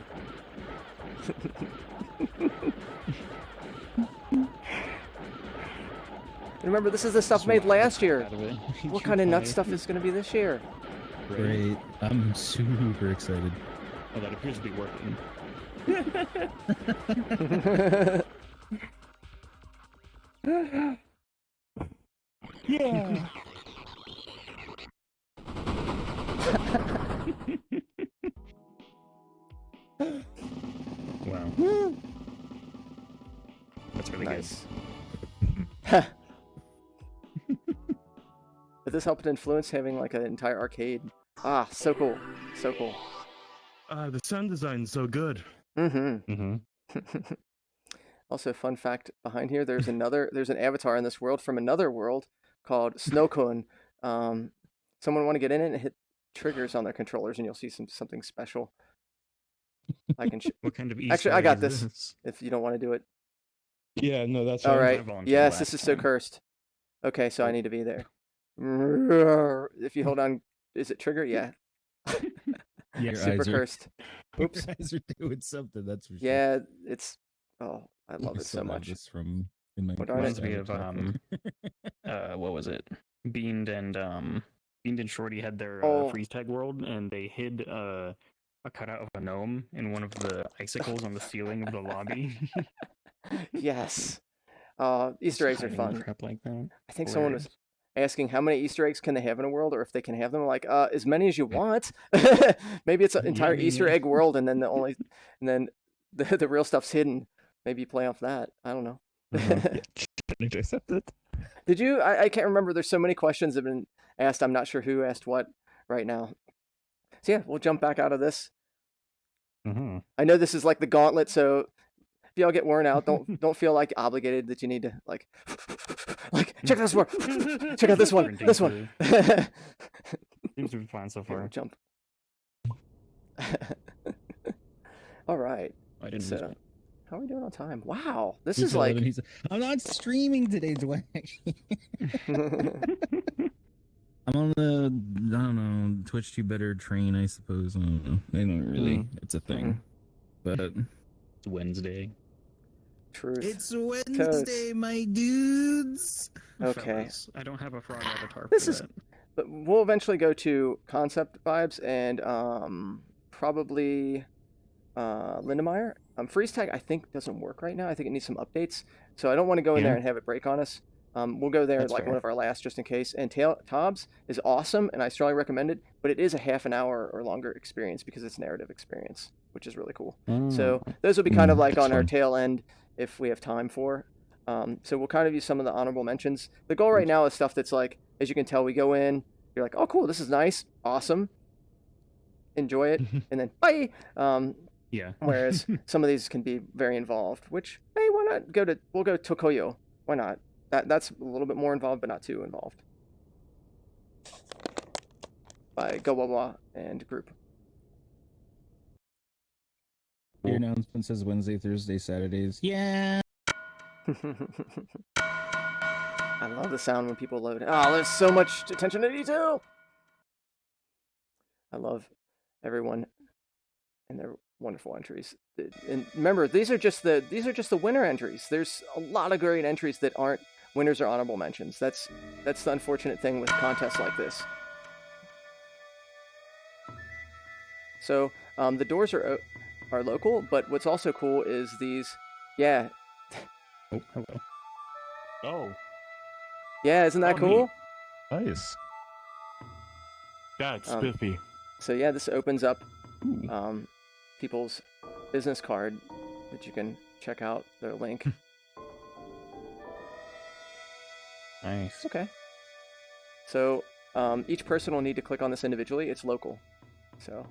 Remember, this is the stuff made last year. Out of it. What kind of nut stuff is going to be this year? Great. I'm super excited. Oh, that appears to be working. Yeah. Wow. That's really Nice. Did this help to influence having like an entire arcade? Ah, so cool. So cool. The sound design's so good. Mm-hmm. Also, fun fact behind here, there's an avatar in this world from another world called Snowcone. Someone want to get in it and hit triggers on their controllers, and you'll see something special. I can. What kind of Easter Actually, I got egg is this. If you don't want to do it. Yeah, no, that's All fine. right. I volunteered Yes, last this is so time. cursed. Okay, so I need to be there. If you hold on, is it trigger? Yeah. Your Super eyes are- cursed. Oops. Your eyes are doing something. That's for sure. Yeah, it's. Oh, I love I it still so have much. this from in my What darn it. Reminds me of what was it? Beamed and Shorty had their Oh. freeze tag world, and they hid a cutout of a gnome in one of the icicles on the ceiling of the lobby. Yes. Easter eggs are Hiding fun. Crap like that. I think someone was asking how many Easter eggs can they have in a world, or if they can have them. Like, as many as you want. Maybe it's an entire Easter egg world, and then the real stuff's hidden. Maybe you play off that. I don't know. Challenge accepted. Did you? I can't remember. There's so many questions have been asked. I'm not sure who asked what right now. So yeah, we'll jump back out of this. I know this is like the gauntlet, so if y'all get worn out, don't feel like obligated that you need to like check out this one, check out this one, this one. Seems to be fine so far. Jump. All right. I didn't. So, how are we doing on time? Wow, this He is fell out like. and he said, I'm not streaming today, Dwayne. I'm on the, I don't know, Twitch Do Better train, I suppose. I don't know. They don't really. It's a thing. But it's Wednesday. Truth. It's Wednesday, my dudes. Okay. Fellas, I don't have a frog avatar. This for is. that. But we'll eventually go to concept vibes and probably Lindemeyer. Freeze tag I think doesn't work right now. I think it needs some updates. So I don't want to go in there and have it break on us. We'll go there That's like fair. one of our last just in case. And Tobs is awesome and I strongly recommend it, but it is a half an hour or longer experience because it's narrative experience, which is really cool. So those will be kind of like on our tail end if we have time for. So we'll kind of use some of the honorable mentions. The goal right now is stuff that's like, as you can tell, we go in, you're like, oh cool, this is nice, awesome, enjoy it, and then bye. Yeah. Whereas some of these can be very involved, which, hey, why not we'll go Tokoyo. Why not? That's a little bit more involved, but not too involved. By Go Blah Blah and group. Your announcement says Wednesday, Thursday, Saturdays. Yeah. I love the sound when people load. Oh, there's so much attention to detail. I love everyone and their wonderful entries. And remember, these are just the winner entries. There's a lot of great entries that aren't winners or honorable mentions. That's the unfortunate thing with contests like this. So the doors are local, but what's also cool is these. Yeah. Oh, hello. Oh. Yeah, isn't that cool? Nice. That's spiffy. So yeah, this opens up people's business card that you can check out their link. Nice. Okay. So each person will need to click on this individually. It's local. So.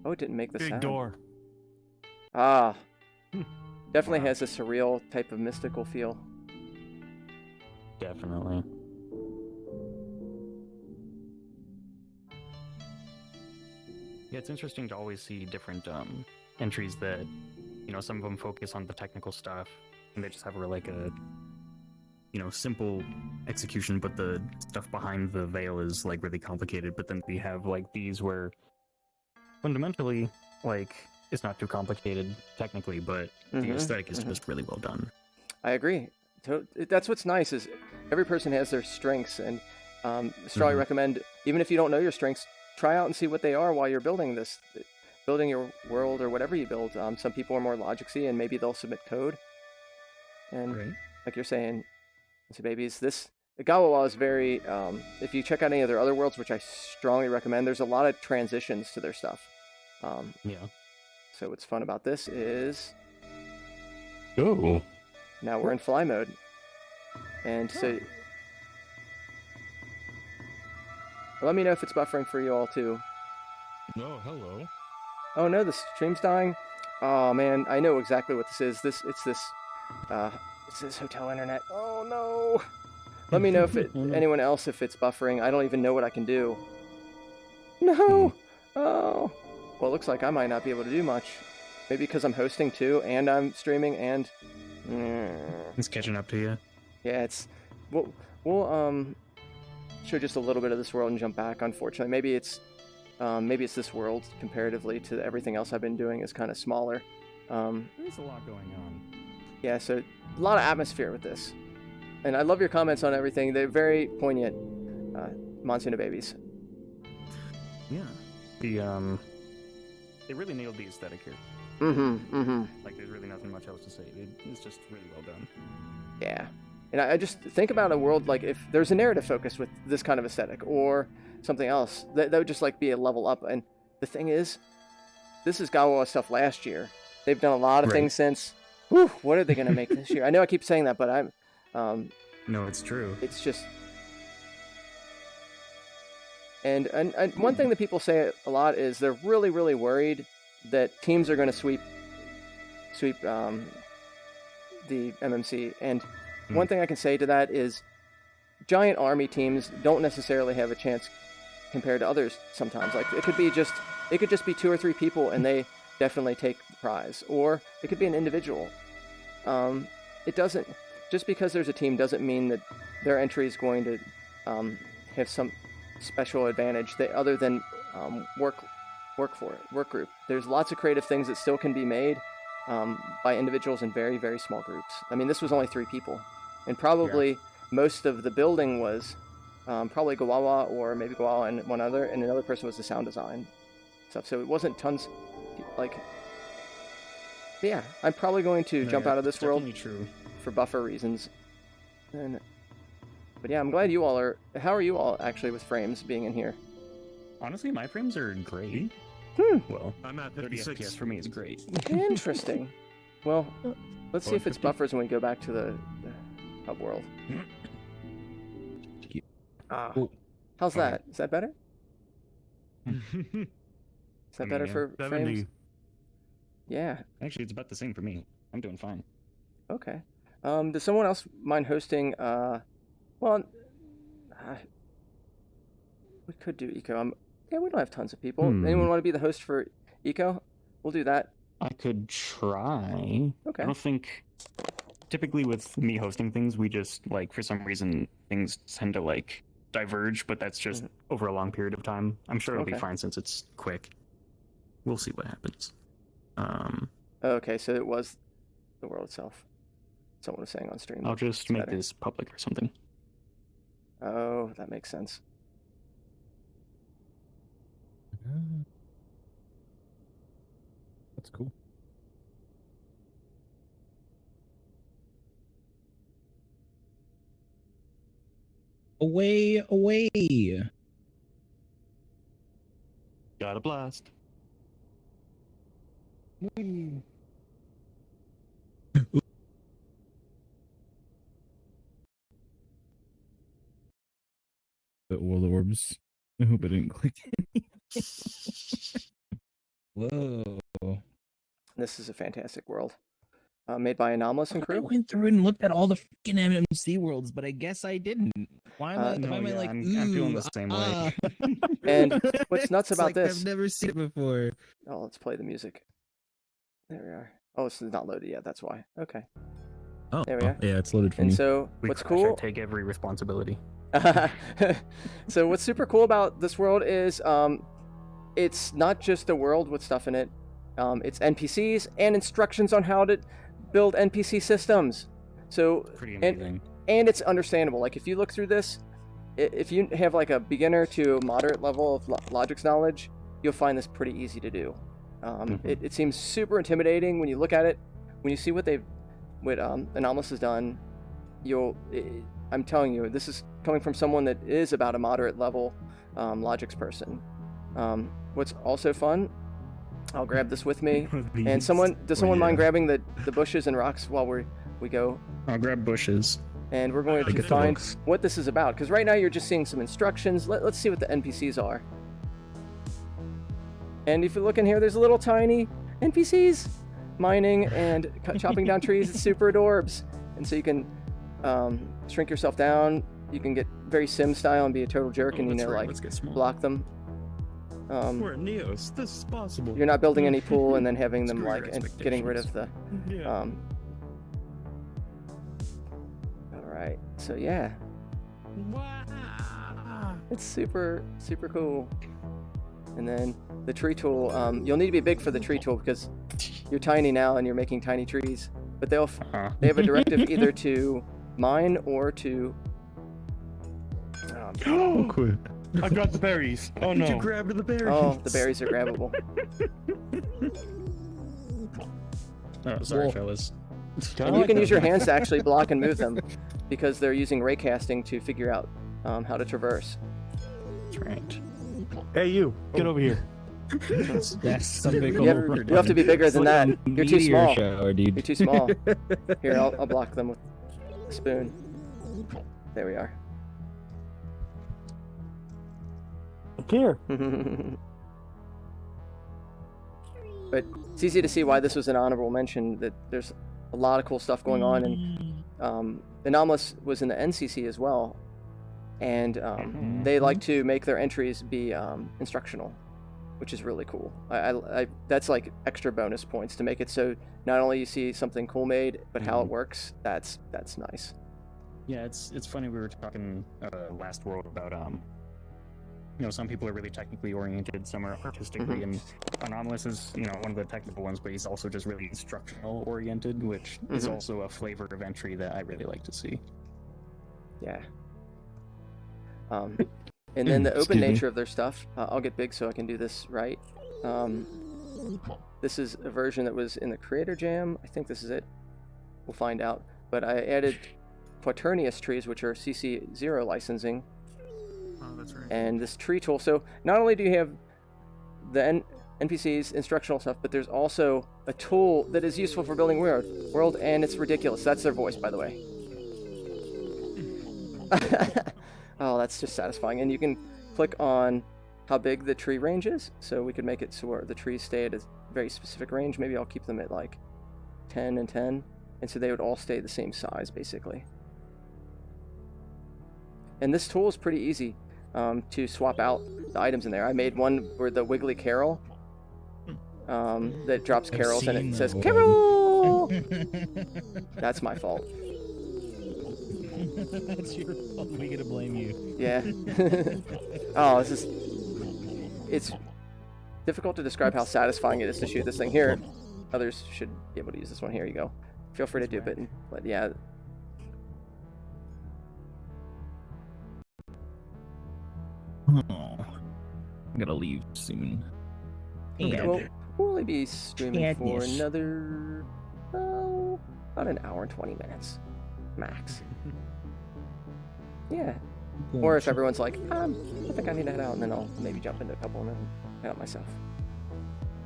Oh, it didn't make the Big sound. door. Ah. Definitely has a surreal type of mystical feel. Definitely. Yeah, it's interesting to always see different entries that, some of them focus on the technical stuff, and they just have like a, simple execution, but the stuff behind the veil is like really complicated. But then we have like these where fundamentally, like, it's not too complicated technically, but the aesthetic is just really well done. I agree. That's what's nice is every person has their strengths, and strongly recommend, even if you don't know your strengths, try out and see what they are while you're building your world or whatever you build. Some people are more logic-y, and maybe they'll submit code. And like you're saying, so babies, the Gawawa is very. If you check out any of their other worlds, which I strongly recommend, there's a lot of transitions to their stuff. Yeah. So what's fun about this is. Oh. Now we're in fly mode, and so. Let me know if it's buffering for you all too. Oh, hello. Oh no, the stream's dying. Oh man, I know exactly what this is. It's this hotel internet. Oh no. Let me know if anyone else if it's buffering. I don't even know what I can do. No. Oh. Well, it looks like I might not be able to do much. Maybe because I'm hosting too, and I'm streaming, and. It's catching up to you. Yeah, we'll show just a little bit of this world and jump back. Unfortunately, maybe it's this world comparatively to everything else I've been doing is kind of smaller. There's a lot going on. Yeah, so a lot of atmosphere with this, and I love your comments on everything. They're very poignant. Monsoon babies. Yeah. They really nailed the aesthetic here. Like, there's really nothing much else to say. It's just really well done. Yeah. And I just think about a world like if there's a narrative focus with this kind of aesthetic or something else, that would just like be a level up. And the thing is, this is Gawa stuff last year. They've done a lot of things since. Whew, what are they going to make this year? I know I keep saying that, but I'm. No, it's true. It's just. And one thing that people say a lot is they're really, really worried that teams are going to sweep the MMC. And one thing I can say to that is giant army teams don't necessarily have a chance compared to others sometimes. Like it could just be 2 or 3 people and they definitely take the prize. Or it could be an individual. It doesn't, just because there's a team doesn't mean that their entry is going to have some special advantage other than work group. There's lots of creative things that still can be made by individuals in very, very small groups. I mean, this was only 3 people, and probably most of the building was probably Gawawa or maybe Gawawa and one other, and another person was the sound design stuff. So it wasn't tons. Like, yeah, I'm probably going to jump out of this world for buffer reasons. But yeah, I'm glad you all are. How are you all actually with frames being in here? Honestly, my frames are great. Well, I'm at 30 56. FPS for me is great. Interesting. Well, let's see if it's buffers when we go back to the hub world. How's that? Is that better? Is that better for frames? Yeah. Actually, it's about the same for me. I'm doing fine. Okay. Does someone else mind hosting? Well, we could do eco. Yeah, we don't have tons of people. Anyone want to be the host for eco? We'll do that. I could try. Okay. I don't think. Typically, with me hosting things, we just like for some reason things tend to like diverge, but that's just over a long period of time. I'm sure it'll be fine since it's quick. We'll see what happens. Okay, so it was the world itself. Someone was saying on stream. I'll just make this public or something. Oh, that makes sense. That's cool. Away! Got a blast. The world orbs. I hope I didn't click any. Whoa. This is a fantastic world. Made by Anomalous and I crew. went through and looked at all the freaking MMC worlds, but I guess I didn't. Why am I like, I'm feeling the same way. And what's nuts about like this? I've never seen it before. Oh, let's play the music. There we are. Oh, this is not loaded yet. That's why. Okay. Oh, there we are. Yeah, it's loaded for and me. so, We what's crash, I cool? take every responsibility. So what's super cool about this world is it's not just a world with stuff in it. It's NPCs and instructions on how to build NPC systems. So Pretty amazing. And it's understandable. Like if you look through this, if you have like a beginner to moderate level of logic's knowledge, you'll find this pretty easy to do. It seems super intimidating when you look at it. When you see what Anomalous has done, I'm telling you, this is coming from someone that is about a moderate level logics person. What's also fun, I'll grab this with me. And does someone mind grabbing the bushes and rocks while we go? I'll grab bushes. And we're going to find what this is about. Because right now you're just seeing some instructions. Let's see what the NPCs are. And if you look in here, there's little tiny NPCs mining and chopping down trees. It's super adorbs. And so you can shrink yourself down. You can get very sim style and be a total jerk and block them. We're Neos. This is possible. You're not building any pool and then having them and getting rid of the. All right. So yeah. It's super cool. And then the tree tool. You'll need to be big for the tree tool because you're tiny now and you're making tiny trees. But they have a directive either to mine or to. Oh, cool. I got the berries. Oh no! Did you grab the berries? Oh, the berries are grabbable. Oh, sorry, fellas. And you can use your hands to actually block and move them, because they're using raycasting to figure out how to traverse. That's right. Hey, you! Get over here. That's some big You have to be bigger than that. You're too small. You're too small. Here, I'll block them with a spoon. There we are. Here. But it's easy to see why this was an honorable mention, that there's a lot of cool stuff going on, and Anomalous was in the NCC as well, and they like to make their entries be instructional, which is really cool. I that's like extra bonus points to make it so not only you see something cool made, but how it works. That's nice. Yeah, it's funny, we were talking last world about some people are really technically oriented, some are artistically, and Anomalous is, one of the technical ones, but he's also just really instructional oriented, which is also a flavor of entry that I really like to see. Yeah. And then the open nature of their stuff, I'll get big so I can do this right. This is a version that was in the Creator Jam. I think this is it. We'll find out. But I added Quaternius trees, which are CC0 licensing. Oh, that's right. And this tree tool. So not only do you have the NPCs instructional stuff, but there's also a tool that is useful for building world, and it's ridiculous. That's their voice, by the way. Oh, that's just satisfying. And you can click on how big the tree range is, so we could make it so where the trees stay at a very specific range. Maybe I'll keep them at like 10 and 10, and so they would all stay the same size, basically. And this tool is pretty easy to swap out the items in there. I made one where the Wiggly Carol that drops carols and it says Carol. That's my fault. That's your fault. We gotta blame you. Yeah. Oh, it's difficult to describe how satisfying it is to shoot this thing. Here, others should be able to use this one. Here you go. Feel free to do it, but yeah. Oh, I'm gonna leave soon. Okay, well, we'll only be streaming for another, about an hour and 20 minutes, max. Yeah. Or if everyone's like, I think I need to head out, and then I'll maybe jump into a couple and then head out myself.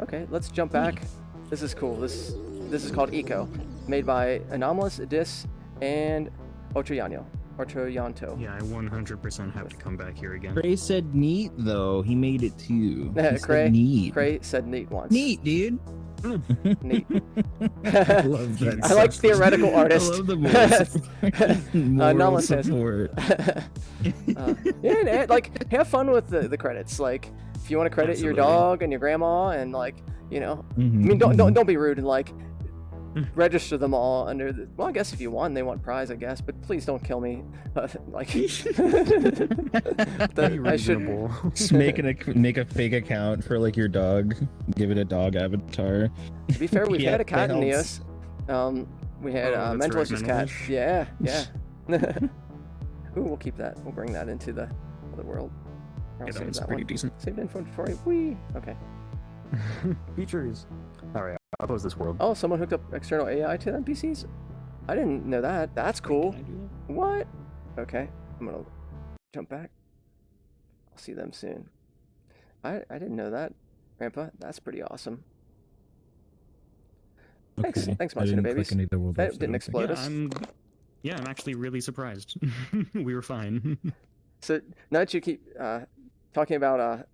Okay, let's jump back. This is cool. This is called Eco, made by Anomalous, Dis, and Otroyanto. Yeah, I 100% have to come back here again. Cray said neat, though. He made it too. Cray said neat once. Neat, dude. Neat. I love that. I like theoretical artist. I love the Anomalous says. support. Yeah, like have fun with the credits. Like if you want to credit your dog and your grandma and like I mean don't be rude and like register them all under the. Well, I guess if you won, they want prize, I guess. But please don't kill me. Like I should Just make a fake account for like your dog. Give it a dog avatar. To be fair, we've Yeah, had a cat in that Neos. We had that's Mentalish's right, cat. Yeah. Ooh, we'll keep that. We'll bring that into the other world. I'll Yeah, save that's that pretty one. decent. Save inventory. Whee. Okay. Features. Alright, I'll close this world. Oh, someone hooked up external AI to the NPCs? I didn't know that. That's cool. What? Okay. I'm gonna jump back. I'll see them soon. I didn't know that, Grandpa. That's pretty awesome. Thanks, Okay. thanks, I Monster didn't Babies. click any of the world That apps, I didn't don't explode think. us. I'm actually really surprised. We were fine. So now that you keep talking about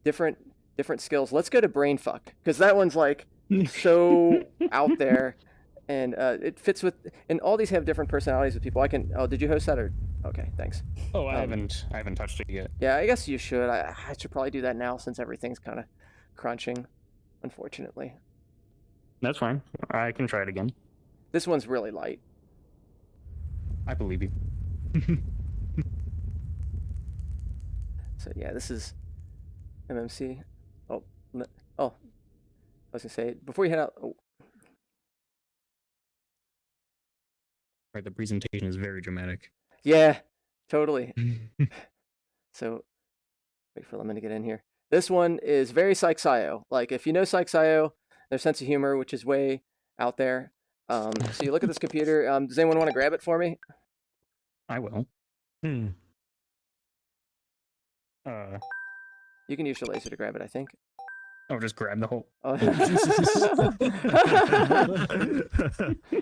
different skills, let's go to Brainfuck, because that one's like so out there, and it fits with. And all these have different personalities with people. I can. Oh, did you host that or? Okay, thanks. Oh, I haven't touched it yet. Yeah, I guess you should. I should probably do that now since everything's kind of crunching, unfortunately. That's fine. I can try it again. This one's really light. I believe you. So yeah, this is MMC. Oh, I was gonna say before you head out. Oh, Right, the presentation is very dramatic. yeah, totally. So wait for Lemon to get in here. This one is very Psych-Scio. Like if you know Psych-Scio, their sense of humor, which is way out there. So you look at this computer. Does anyone want to grab it for me? I will. You can use your laser to grab it, I think. Oh, just grab the whole.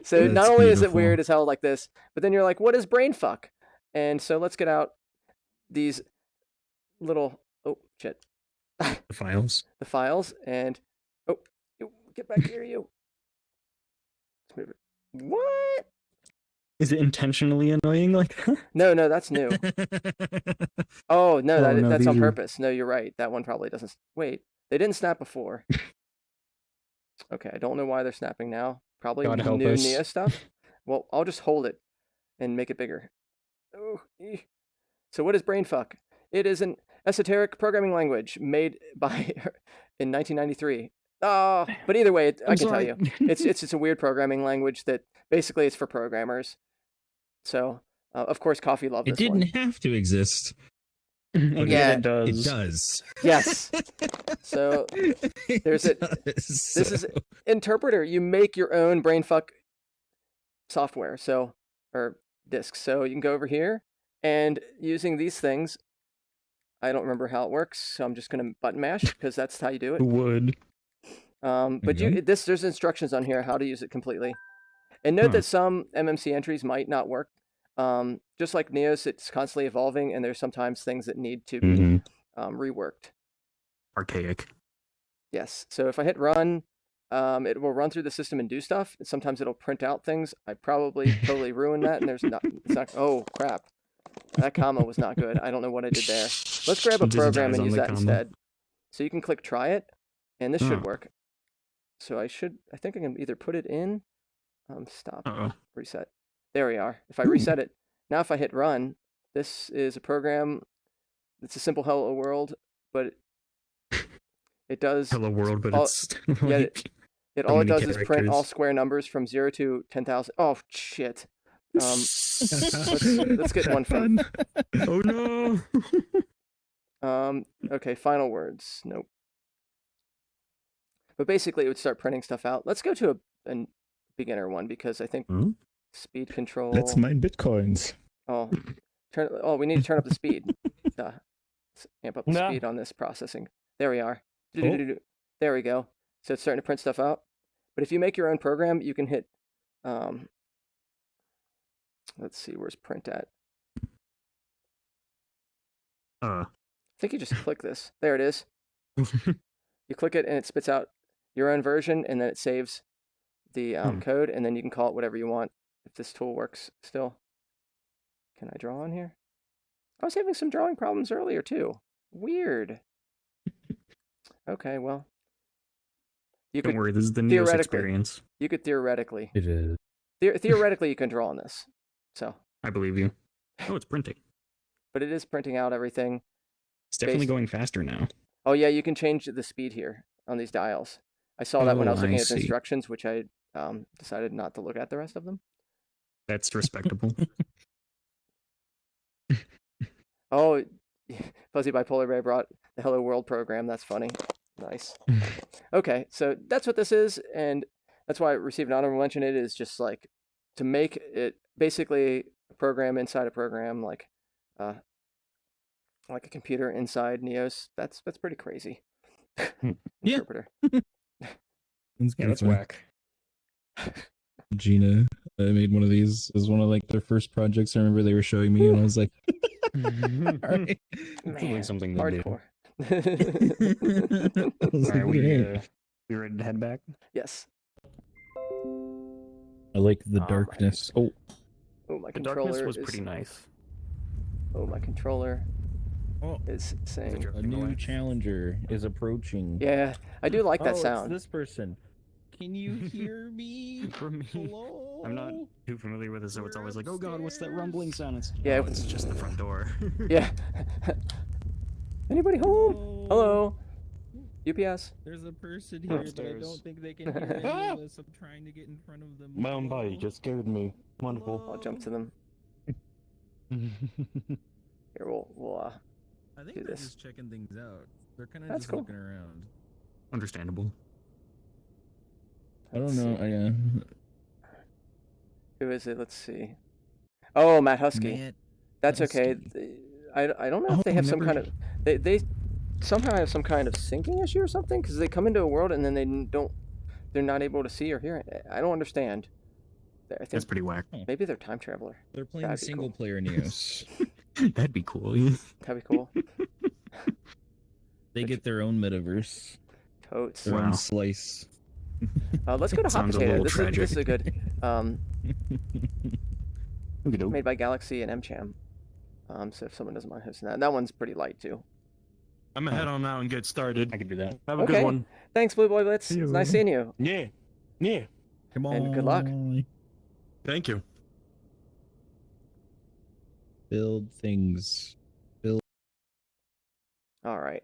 So not That's only is it beautiful. weird as hell like this, but then you're like, what is brain fuck? And so let's get out these little shit. The files. The files and you get back here, you. Let's move it. What? Is it intentionally annoying like that? No, that's new. Oh no, that's these on are- purpose. No, you're right. That one probably doesn't. Wait, they didn't snap before. Okay, I don't know why they're snapping now. Probably God help new us. Neo stuff. Well, I'll just hold it and make it bigger. Oh, so what is brainfuck? It is an esoteric programming language made by in 1993. But either way, I can tell you, it's a weird programming language that basically it's for programmers. So of course, Coffee loved It this one. didn't have to exist. Yeah, it does. It does. Yes. So there's it. This is interpreter. You make your own brainfuck software, or disks. So you can go over here and using these things. I don't remember how it works, so I'm just gonna button mash because that's how you do it. Who would? But there's instructions on here how to use it completely. And note that some MMC entries might not work. Just like Neos, it's constantly evolving, and there's sometimes things that need to be reworked. Archaic. Yes. So if I hit run, it will run through the system and do stuff. Sometimes it'll print out things. I probably totally ruined that, and it's not. Oh crap! That comma was not good. I don't know what I did there. Let's grab a Just program dies and on use the that comma. instead. So you can click try it, and this should Huh. work. So I think I can either put it in. Stop. Uh-oh. Reset. There we are. If I reset it, now if I hit run, this is a program. It's a simple hello world, but it does. Hello world, but all- it's yeah. like It so all it many does is print all characters. square numbers from 0 to 10,000. Oh shit. Let's get one from. Oh no. Okay, final words. Nope. But basically, it would start printing stuff out. Let's go to a beginner one because I think speed control. Let's mine bitcoins. Oh, we need to turn up the speed. Let's amp up the No. speed on this processing. There we are. There we go. So it's starting to print stuff out. But if you make your own program, you can hit. Let's see, where's print at? I think you just click this. There it is. You click it and it spits out your own version, and then it saves the code, and then you can call it whatever you want if this tool works still. Can I draw on here? I was having some drawing problems earlier too. Weird. Okay, well. Don't worry, this is the Neos experience. You could theoretically. It is. Theoretically, you can draw on this. So. I believe you. Oh, it's printing. But it is printing out everything. It's definitely going faster now. Oh yeah, you can change the speed here on these dials. I saw that when I was looking at the see. instructions, which I decided not to look at the rest of them. That's respectable. Oh, Fuzzy Bipolar Bear brought the Hello World program. That's funny. Nice. Okay, so that's what this is, and that's why I received an honorable mention. It is just like to make it basically a program inside a program, like a computer inside Neos. That's pretty crazy. Interpreter. That's whack. Gina made one of these as one of like their first projects. I remember they were showing me, and I was like, "Alright." Probably something they Hardcore. Are we ready to head back? Yes. I like the darkness. Oh, my The controller darkness was is. pretty nice. Oh, my controller is saying. a new challenger is approaching. Yeah, I do like that Oh, sound. It's this person. Can you hear me? From me. Hello? I'm not too familiar with it, so it's always like, oh god, what's that rumbling sound? It's, Yeah. oh, it's just the front door. Yeah. Anybody home? Hello. UPS. There's a person here, but I Upstairs. don't think they can hear any of us. I'm trying to get in front of them. Man, boy, you just scared me. Wonderful. I'll jump to them. Here, we'll I think do they're this. just checking things out. They're kind of That's just cool. looking around. Understandable. I don't know. Who is it? Let's see. Oh, Matt Husky. Matt That's okay. I don't know if they have some kind of they somehow have some kind of syncing issue or something, because they come into a world and then they're not able to see or hear it. I don't understand. I think That's pretty whack. maybe they're time traveler. They're playing That'd be single cool. player Neos. That'd be cool. That'd be cool. They get their own metaverse. Totes. Their own slice. Let's go to Hot Sounds a Potato. little This is a tragic. good. Made by Galaxy and MCham. So if someone doesn't mind hosting that one's pretty light too. I'm gonna head on now and get started. I can do that. Have a Okay. good one. Thanks, Blue Boy Blitz. See you. It's nice seeing you. Yeah. Yeah. Come on. And good luck. Thank you. Build things. Build. All right.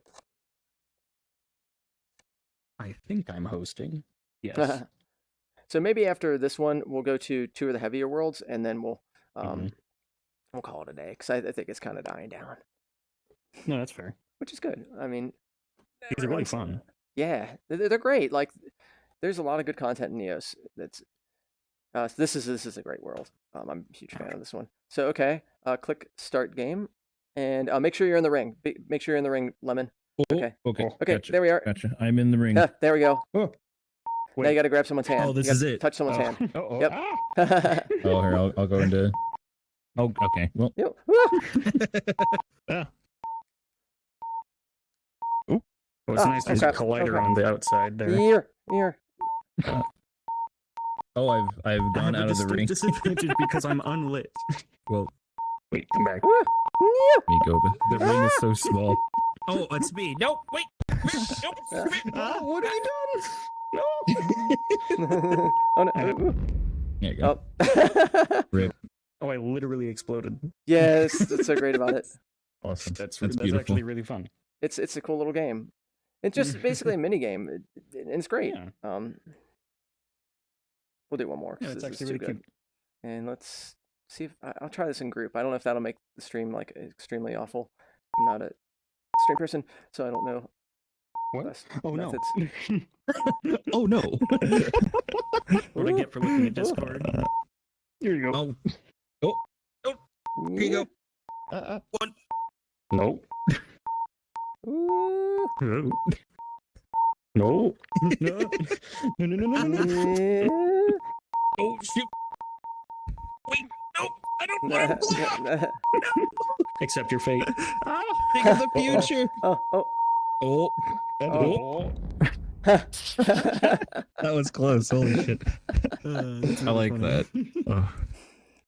I think I'm hosting. Yes. So maybe after this one, we'll go to two of the heavier worlds, and then we'll call it a day, because I think it's kind of dying down. No, that's fair. Which is good. I mean, These are really fun. yeah, they're great. Like, there's a lot of good content in Neos. That's this is a great world. I'm a huge fan of this one. So okay, click start game, and make sure you're in the ring. Make sure you're in the ring, Lemon. Okay. Okay. Okay. Gotcha, There we are. Gotcha. I'm in the ring. There we go. Oh. Now you got to grab someone's hand. Oh, this You gotta is it. Touch someone's Oh. hand. Uh-oh. Yep. Oh, here I'll go into. Oh, okay. Well. Yep. Ah. Oh, it's nice. There's a crap. collider crap. on the outside there. Here. Oh, I've I gone have out a of the ring. disadvantage because I'm unlit. Well, Wait, come back. let me go. But the ring is so small. Oh, it's me. Nope, wait. Nope. What have you done? No. Oh no. There you go. Oh. Rip. Oh, I literally exploded. Yes, that's so great about it. Awesome. That's beautiful. actually really fun. It's a cool little game. It's just basically a mini game, and it's great. Yeah. We'll do one more. 'Cause Yeah, it's this actually is too really good. And let's see if I'll try this in group. I don't know if that'll make the stream like extremely awful. I'm not a stream person, so I don't know. What? best Oh no. methods. Oh no. What do I get for looking at Discord? Here you go. Oh. Here you Yeah. go. One. No. Ooh. No. No. No. No. Yeah. Oh shoot. Wait. No. I don't want. Accept your fate. Think of the future. Oh. Oh. Oh. That was close. Holy shit. I like that. Oh,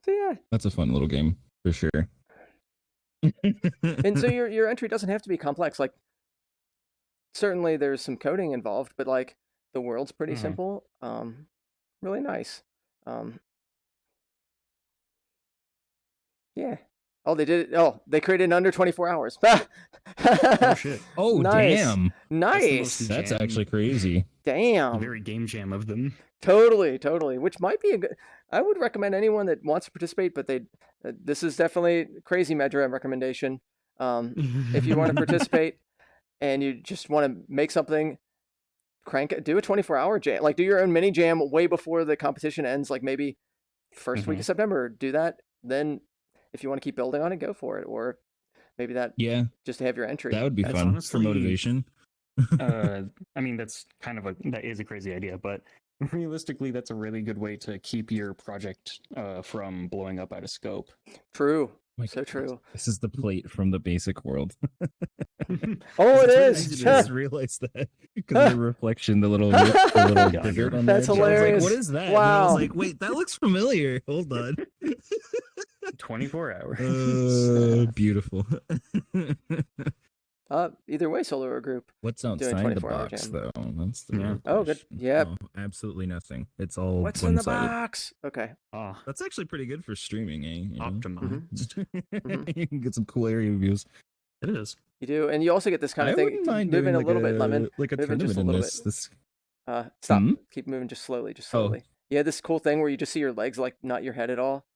So yeah. that's a fun little game for sure. And so your entry doesn't have to be complex. Like, certainly there's some coding involved, but like the world's pretty simple. Really nice. Yeah. Oh, they did it. Oh, they created in under 24 hours. Oh shit. Oh Nice. damn. Nice. That's actually crazy. Damn. Very game jam of them. Totally. Which might be a good. I would recommend anyone that wants to participate, but this is definitely crazy Medram recommendation. If you want to participate and you just want to make something, do a 24-hour jam. Like, do your own mini jam way before the competition ends. Like maybe first week of September. Do that. Then, if you want to keep building on it, go for it. Or maybe just to have your entry. That would be That's fun honestly- for motivation. I mean, that is a crazy idea, but realistically, that's a really good way to keep your project from blowing up out of scope. True. My So God. true. This is the plate from the basic world. Oh, it I is. just realized that because the reflection, the little divot on That's there. hilarious. I was like, what is that? And I Wow. was like, wait, that looks familiar. Hold on. 24 hours. Beautiful. Either way, solo or group. What's Doing outside the 24-hour box, jam. though? That's the real Oh, good. question. Yep. Oh, absolutely nothing. It's all What's in the one-sided. box? Okay. That's actually pretty good for streaming, eh? You know? Optimized. You can get some cool area views. It is. You do, and you also get this kind I of thing. wouldn't mind Moving doing a little bit, Lemon. like a Moving just tournament a in little this. bit. This Stop. Hmm? Keep moving just slowly, Oh. Yeah, this cool thing where you just see your legs, like not your head at all.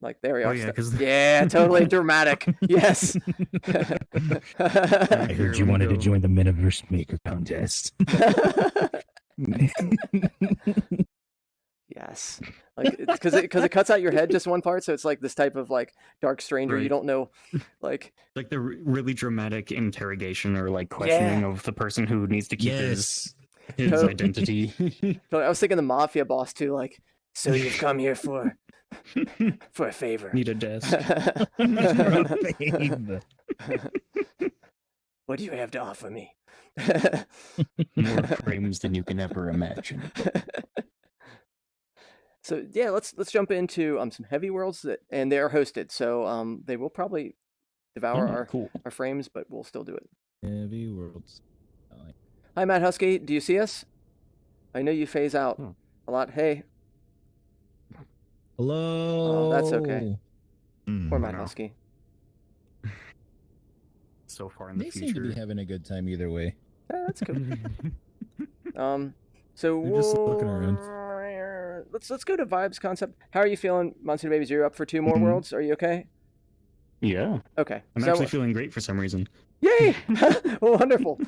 Like there we Oh, are. yeah, 'cause- Yeah, totally dramatic. Yes. I heard you wanted to join the Metaverse Maker Contest. Yes. Like like because it cuts out your head just one part, so it's like this type of like Dark Stranger. You Right. don't know, like Like the really dramatic interrogation or like questioning Yeah. of the person who needs to keep Yes. his Totally. identity. So I was thinking the mafia boss too, like, so you've come here for a favor. Need a desk. What do you have to offer me? More frames than you can ever imagine. So yeah, let's jump into some heavy worlds and they are hosted, so they will probably devour our frames, but we'll still do it. Heavy worlds. Hi, Matt Husky. Do you see us? I know you phase out a lot. Hey. Hello. Oh, that's okay. Poor Matt no. Husky. So far in the They future. seem to be having a good time either way. Yeah, that's cool. So They're just looking around. Let's go to vibes concept. How are you feeling, Monster Babies? You're up for 2 more worlds. Are you okay? Yeah. Okay. I'm so, actually feeling great for some reason. Yay! Wonderful.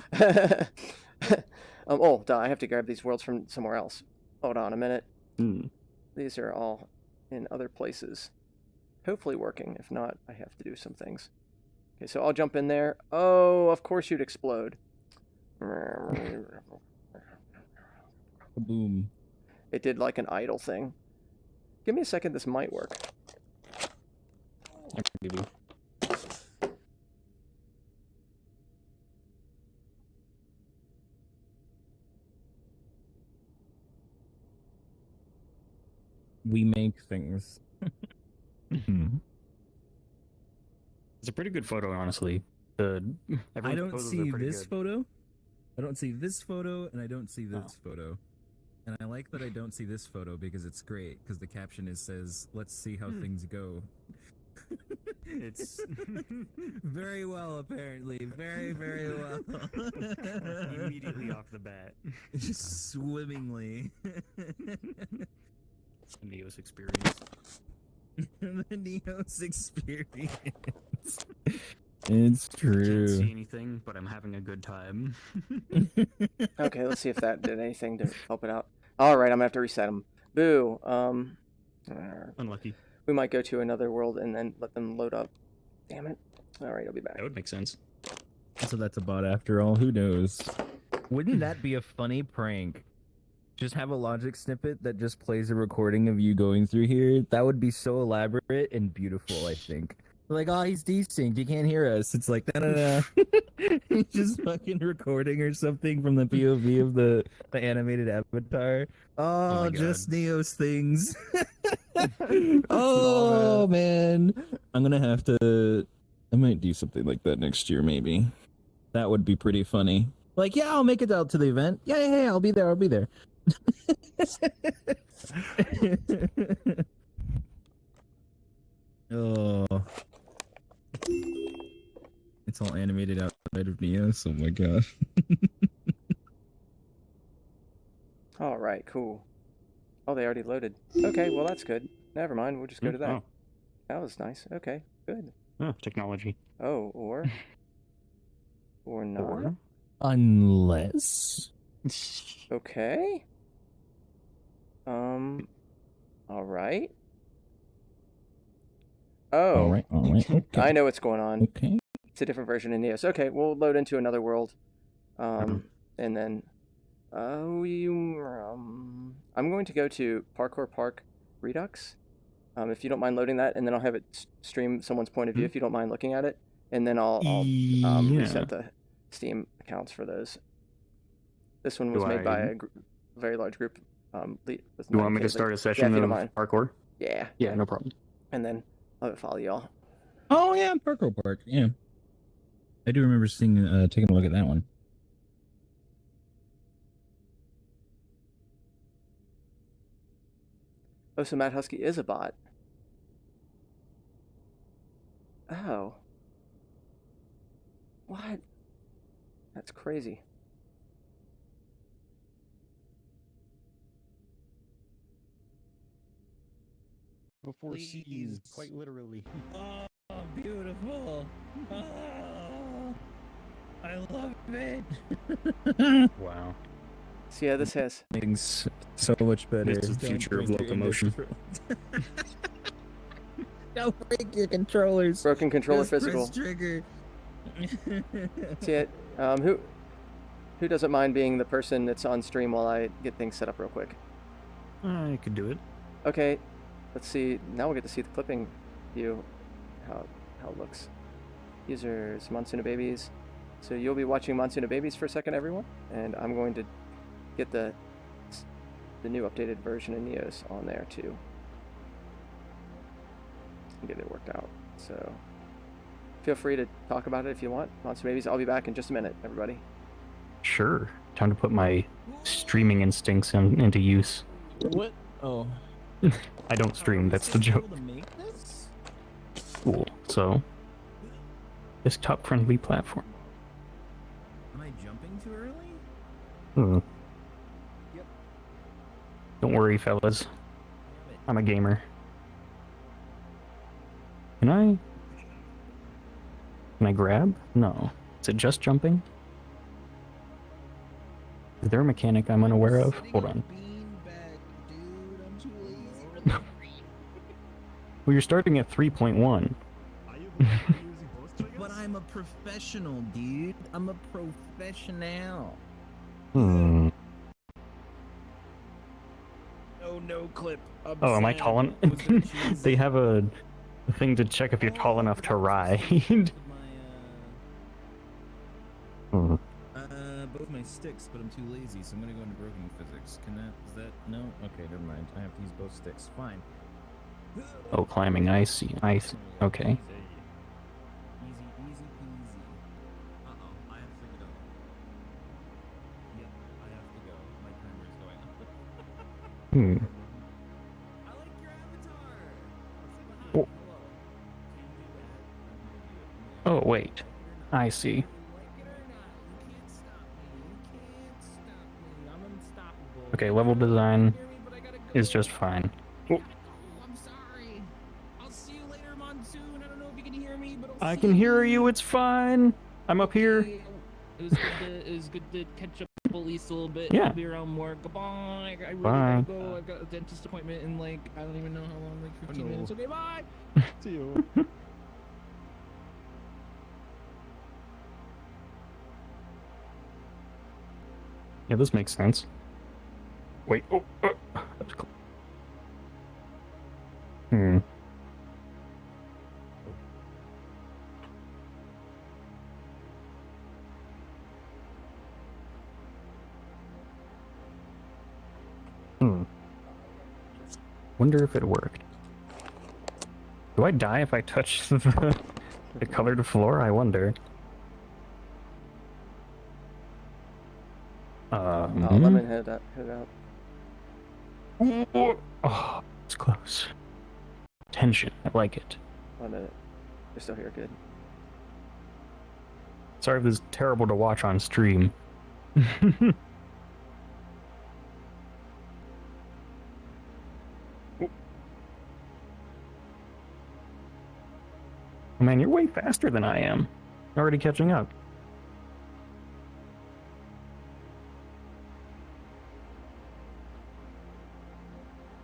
Oh, duh, I have to grab these worlds from somewhere else. Hold on a minute. These are all in other places. Hopefully working. If not, I have to do some things. Okay, so I'll jump in there. Oh, of course you'd explode. Boom. It did like an idle thing. Give me a second, this might work. Maybe. We make things. It's a pretty good photo, honestly. I don't see this photo. I don't see this photo, and I don't see this photo. And I like that I don't see this photo because it's great, because the caption says, "Let's see how things go." It's very well, apparently. Very, very well. immediately off the bat. Just swimmingly. It's the Neos experience. The Neos experience. It's true. Can't see anything, but I'm having a good time. Okay, let's see if that did anything to help it out. All right, I'm gonna have to reset them. Boo. Unlucky. We might go to another world and then let them load up. Damn it. All right, I'll be back. That would make sense. So that's a bot after all. Who knows? Wouldn't that be a funny prank? Just have a logic snippet that just plays a recording of you going through here. That would be so elaborate and beautiful, I think. Like, oh, he's desynced. He can't hear us. It's like, no. He's just fucking recording or something from the POV of the animated avatar. Oh, just Neos things. Oh, man. I'm going to have to... I might do something like that next year, maybe. That would be pretty funny. Like, yeah, I'll make it out to the event. Yeah, I'll be there. Oh. It's all animated outside of Neos. Oh my god. All right, cool. Oh, they already loaded. Okay, well, that's good. Never mind, we'll just go to that. Oh. That was nice. Okay, good. Oh, technology. Oh, or not. Unless... Okay. All right. Oh. All right. Okay. I know what's going on. Okay. It's a different version of Neos. Okay, we'll load into another world. And then... I'm going to go to Parkour Park Redux. If you don't mind loading that, and then I'll have it stream someone's point of view if you don't mind looking at it. And then I'll reset the Steam accounts for those. This one was made by a very large group. You want me to start a session of parkour? Yeah. Yeah, no problem. And then I'll follow y'all. Oh yeah, Parkour Park. Yeah, I do remember seeing, taking a look at that one. Oh, so Matt Husky is a bot. Oh. What? That's crazy. Before C's, quite literally. Oh, beautiful. Oh, I love it. Wow. So yeah, this has. Things so much better. This is the future of Don't break your locomotion. Don't break your controllers. Broken controller Just press physical. trigger. See it. Who doesn't mind being the person that's on stream while I get things set up real quick? I could do it. Okay, let's see. Now we'll get to see the clipping view, how it looks. Users, Monsoon Babies. So you'll be watching Monsoon Babies for a second, everyone, and I'm going to get the new updated version of Neos on there too. Get it worked out. So feel free to talk about it if you want. Monsoon Babies. I'll be back in just a minute, everybody. Sure. Time to put my streaming instincts into use. What? Oh. I don't stream, that's the joke. Cool. So, desktop-friendly platform. Am I jumping too early? Hmm. Don't worry, fellas. I'm a gamer. Can I grab? No. Is it just jumping? Is there a mechanic I'm unaware of? Hold on. Well, you're starting at 3.1. But I'm a professional, dude. I'm a professional. Hmm. No clip. Oh, am I tall enough? They have a thing to check if you're tall enough to ride. Hmm. Both my sticks, but I'm too lazy, so I'm gonna go into broken physics. Is that, no? Okay, never mind. I have to use both sticks. Fine. Oh, climbing. I see. Okay. Easy peasy. Uh-oh, I have to go. Yep, I have to go. My timer is going up. Hmm. I like your avatar! Oh. Oh, wait. I see. Okay, level design is just fine. Oh. I'm sorry. I'll see you later, Monsoon. I don't know if you can hear me, but I can hear you, it's fine. I'm up here. it was good to catch up at least a little bit. Yeah. I'll be around more. Goodbye. I really Bye. gotta go. I've got a dentist appointment in like, I don't even know how long, like 15 minutes. Okay, bye. See you. Yeah, this makes sense. Wait. Oh. That's cool. Hmm. Wonder if it worked. Do I die if I touch the colored floor? I wonder. Lemon head out. Oh, it's close. Tension. I like it. 1 minute. You're still here. Good. Sorry if this is terrible to watch on stream. Oh, man, you're way faster than I am. You're already catching up.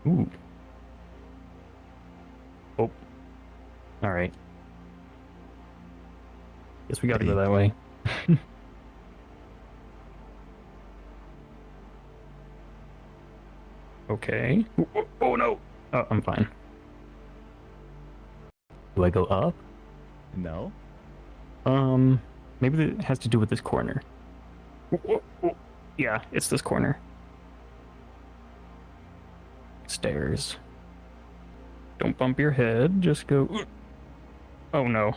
Ooh. Oh. Alright. Guess we gotta go that way. Okay. Oh no! Oh, I'm fine. Do I go up? No. Maybe it has to do with this corner. Yeah, it's this corner. Stairs. Don't bump your head, just go. Oh no.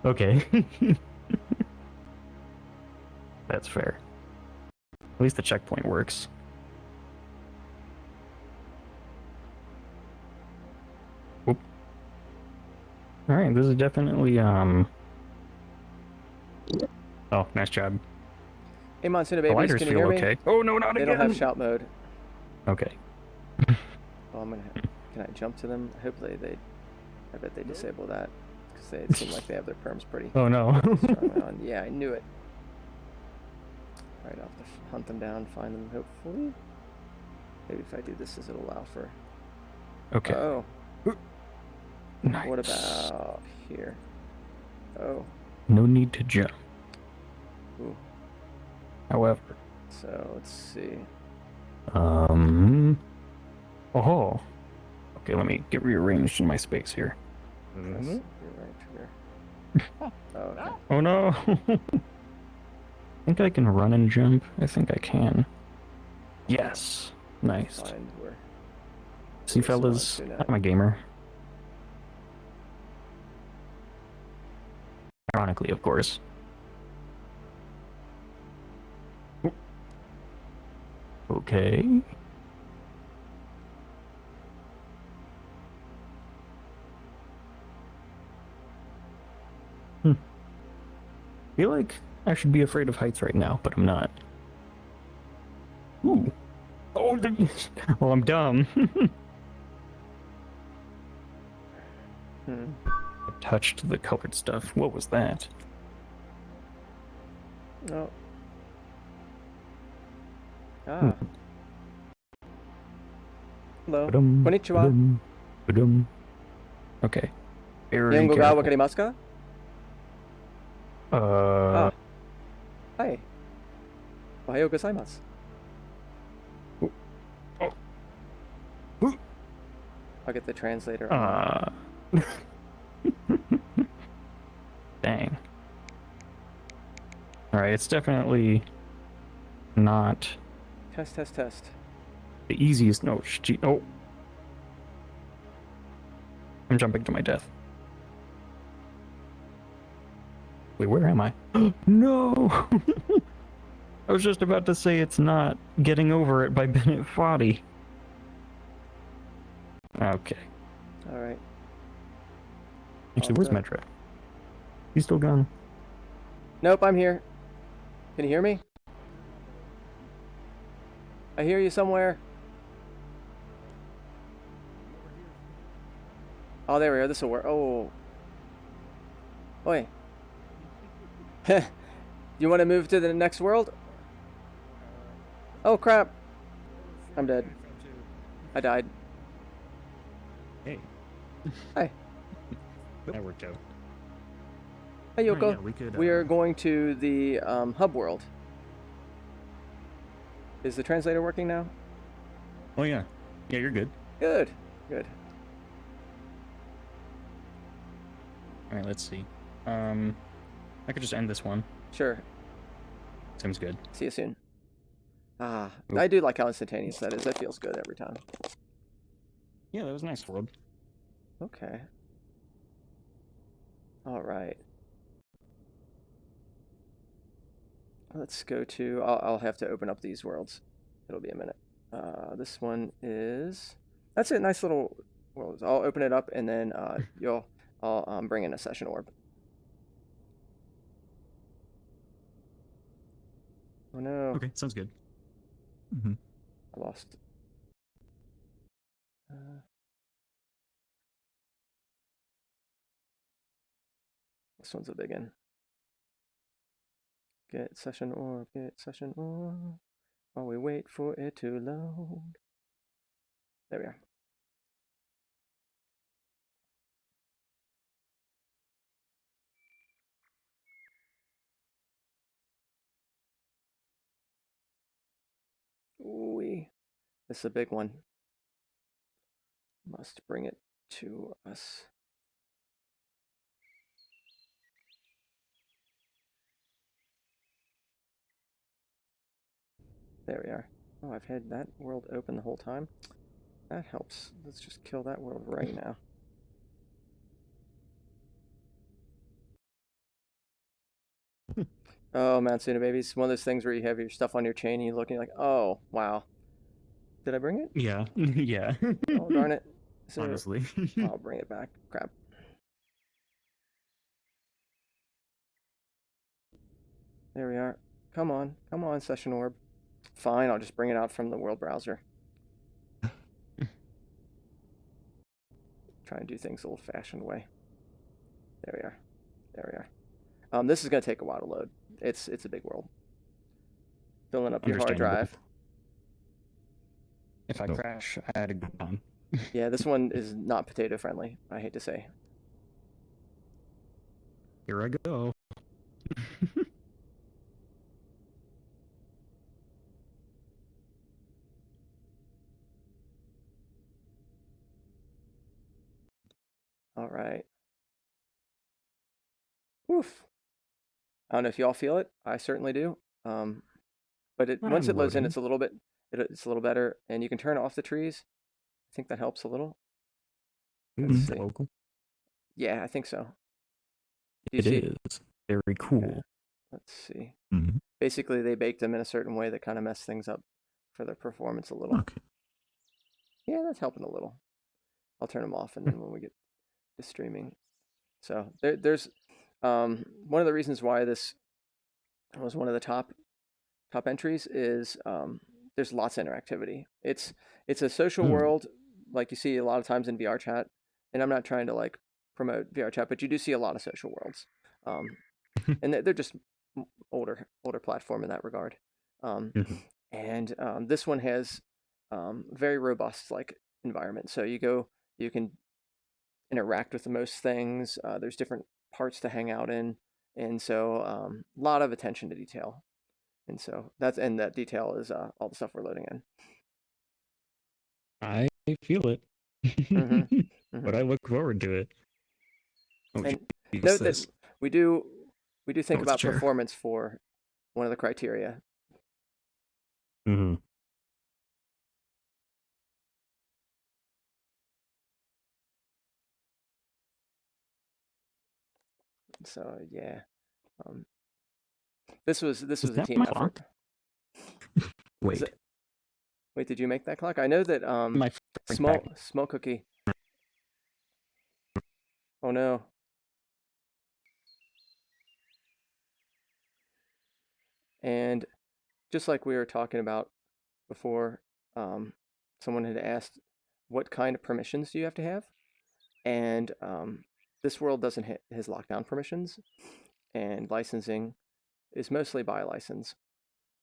Okay. That's fair. At least the checkpoint works. Oop. Alright, this is definitely, Oh, nice job. Hey, Monsoon The Babies, lighters can you feel hear me? okay. Oh no, not They again! don't have shout mode. Okay. Oh, can I jump to them? I bet they disable that because they seem like they have their perms pretty Oh no. strongly on. Yeah, I knew it. Alright, I'll have to hunt them down, find them, hopefully. Maybe if I do this, it'll allow for... Okay. Oh. Nice. What about here? Oh. No need to jump. Ooh. However. So, let's see. Oh. Okay, let me get rearranged in my space here. Here. Oh, okay. Oh no! I think I can run and jump. I think I can. Yes. Nice. Find where... See, fellas, I'm a gamer. Ironically, of course. Okay. I feel like I should be afraid of heights right now, but I'm not. Ooh. Oh, well, I'm dumb. I touched the colored stuff. What was that? Oh. Ah. Hello. Konnichiwa. Okay. Very Nihongo ga careful. wakarimasu ka? Ah. Hi. Ohayou gozaimasu. I'll get the translator. Dang. Alright, it's definitely not Test. the easiest. No, oh. I'm jumping to my death. Wait, where am I? No! I was just about to say it's not Getting Over It by Bennett Foddy. Okay. Alright. Actually, where's Metro? He's still gone. Nope, I'm here. Can you hear me? I hear you somewhere. Oh, there we are. This will work. Oh. Oi. You want to move to the next world? Oh, crap. I'm dead. I died. Hey. Hi. That worked out. Hey, Yoko. yeah, we could, We are going to the hub world. Is the translator working now? Oh, yeah. Yeah, you're good. Good. Alright, let's see. I could just end this one. Sure. Seems good. See you soon. Ah, I do like how instantaneous that is. That feels good every time. Yeah, that was a nice world. Okay. All right. Let's go to... I'll have to open up these worlds. It'll be a minute. This one is... That's it. Nice little world. I'll open it up and then I'll bring in a session orb. Oh no. Okay, sounds good. I lost. This one's a big one. Get session orb, while we wait for it to load. There we are. Ooh, this is a big one. Must bring it to us. There we are. Oh, I've had that world open the whole time. That helps. Let's just kill that world right now. Oh, Matsuna baby, it's one of those things where you have your stuff on your chain and you look and you're like, oh, wow. Did I bring it? Yeah. Yeah. Oh, darn it. Honestly. I'll bring it back. Crap. There we are. Come on, session orb. Fine, I'll just bring it out from the world browser. Try and do things the old-fashioned way. There we are. This is going to take a while to load. It's a big world. filling up your hard Understandable. drive. If I crash, I had a good time. Yeah, this one is not potato friendly, I hate to say. Here I go. All right. Woof. I don't know if y'all feel it. I certainly do. But once it loads in, it's a little bit, it's a little better, and you can turn off the trees. I think that helps a little. Let's see. Yeah, I think so. Do you It see? is very cool. Okay. Let's see. Mhm. Basically, they baked them in a certain way that kind of messed things up for their performance a little. Okay. Yeah, that's helping a little. I'll turn them off, and then when we get to streaming. So there's one of the reasons why this was one of the top entries is there's lots of interactivity. It's a social world like you see a lot of times in VR chat, and I'm not trying to like promote VR chat, but you do see a lot of social worlds, and they're just older platform in that regard. And this one has very robust like environment. So you can interact with the most things. There's different parts to hang out in, and so a lot of attention to detail. And so that detail is all the stuff we're loading in. I feel it. But I look forward to it. Oh, And geez, note that we do think it's about chair. performance for one of the criteria. Mm-hmm. So yeah, this was Is a that team my effort. clock? Wait. Wait, did you make that clock? I know that My small cookie. Oh no. And just like we were talking about before, someone had asked, what kind of permissions do you have to have? And this world doesn't hit his lockdown permissions, and licensing is mostly by license.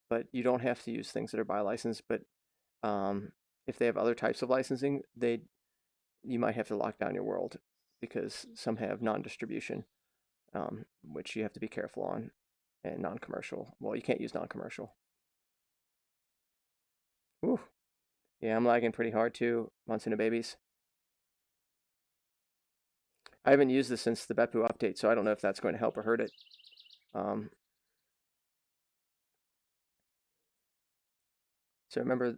But you don't have to use things that are by license. But if they have other types of licensing, you might have to lock down your world because some have non-distribution, which you have to be careful on, and non-commercial. Well, you can't use non-commercial. Ooh. Yeah, I'm lagging pretty hard too, months into babies. I haven't used this since the Beppu update, so I don't know if that's going to help or hurt it. So remember,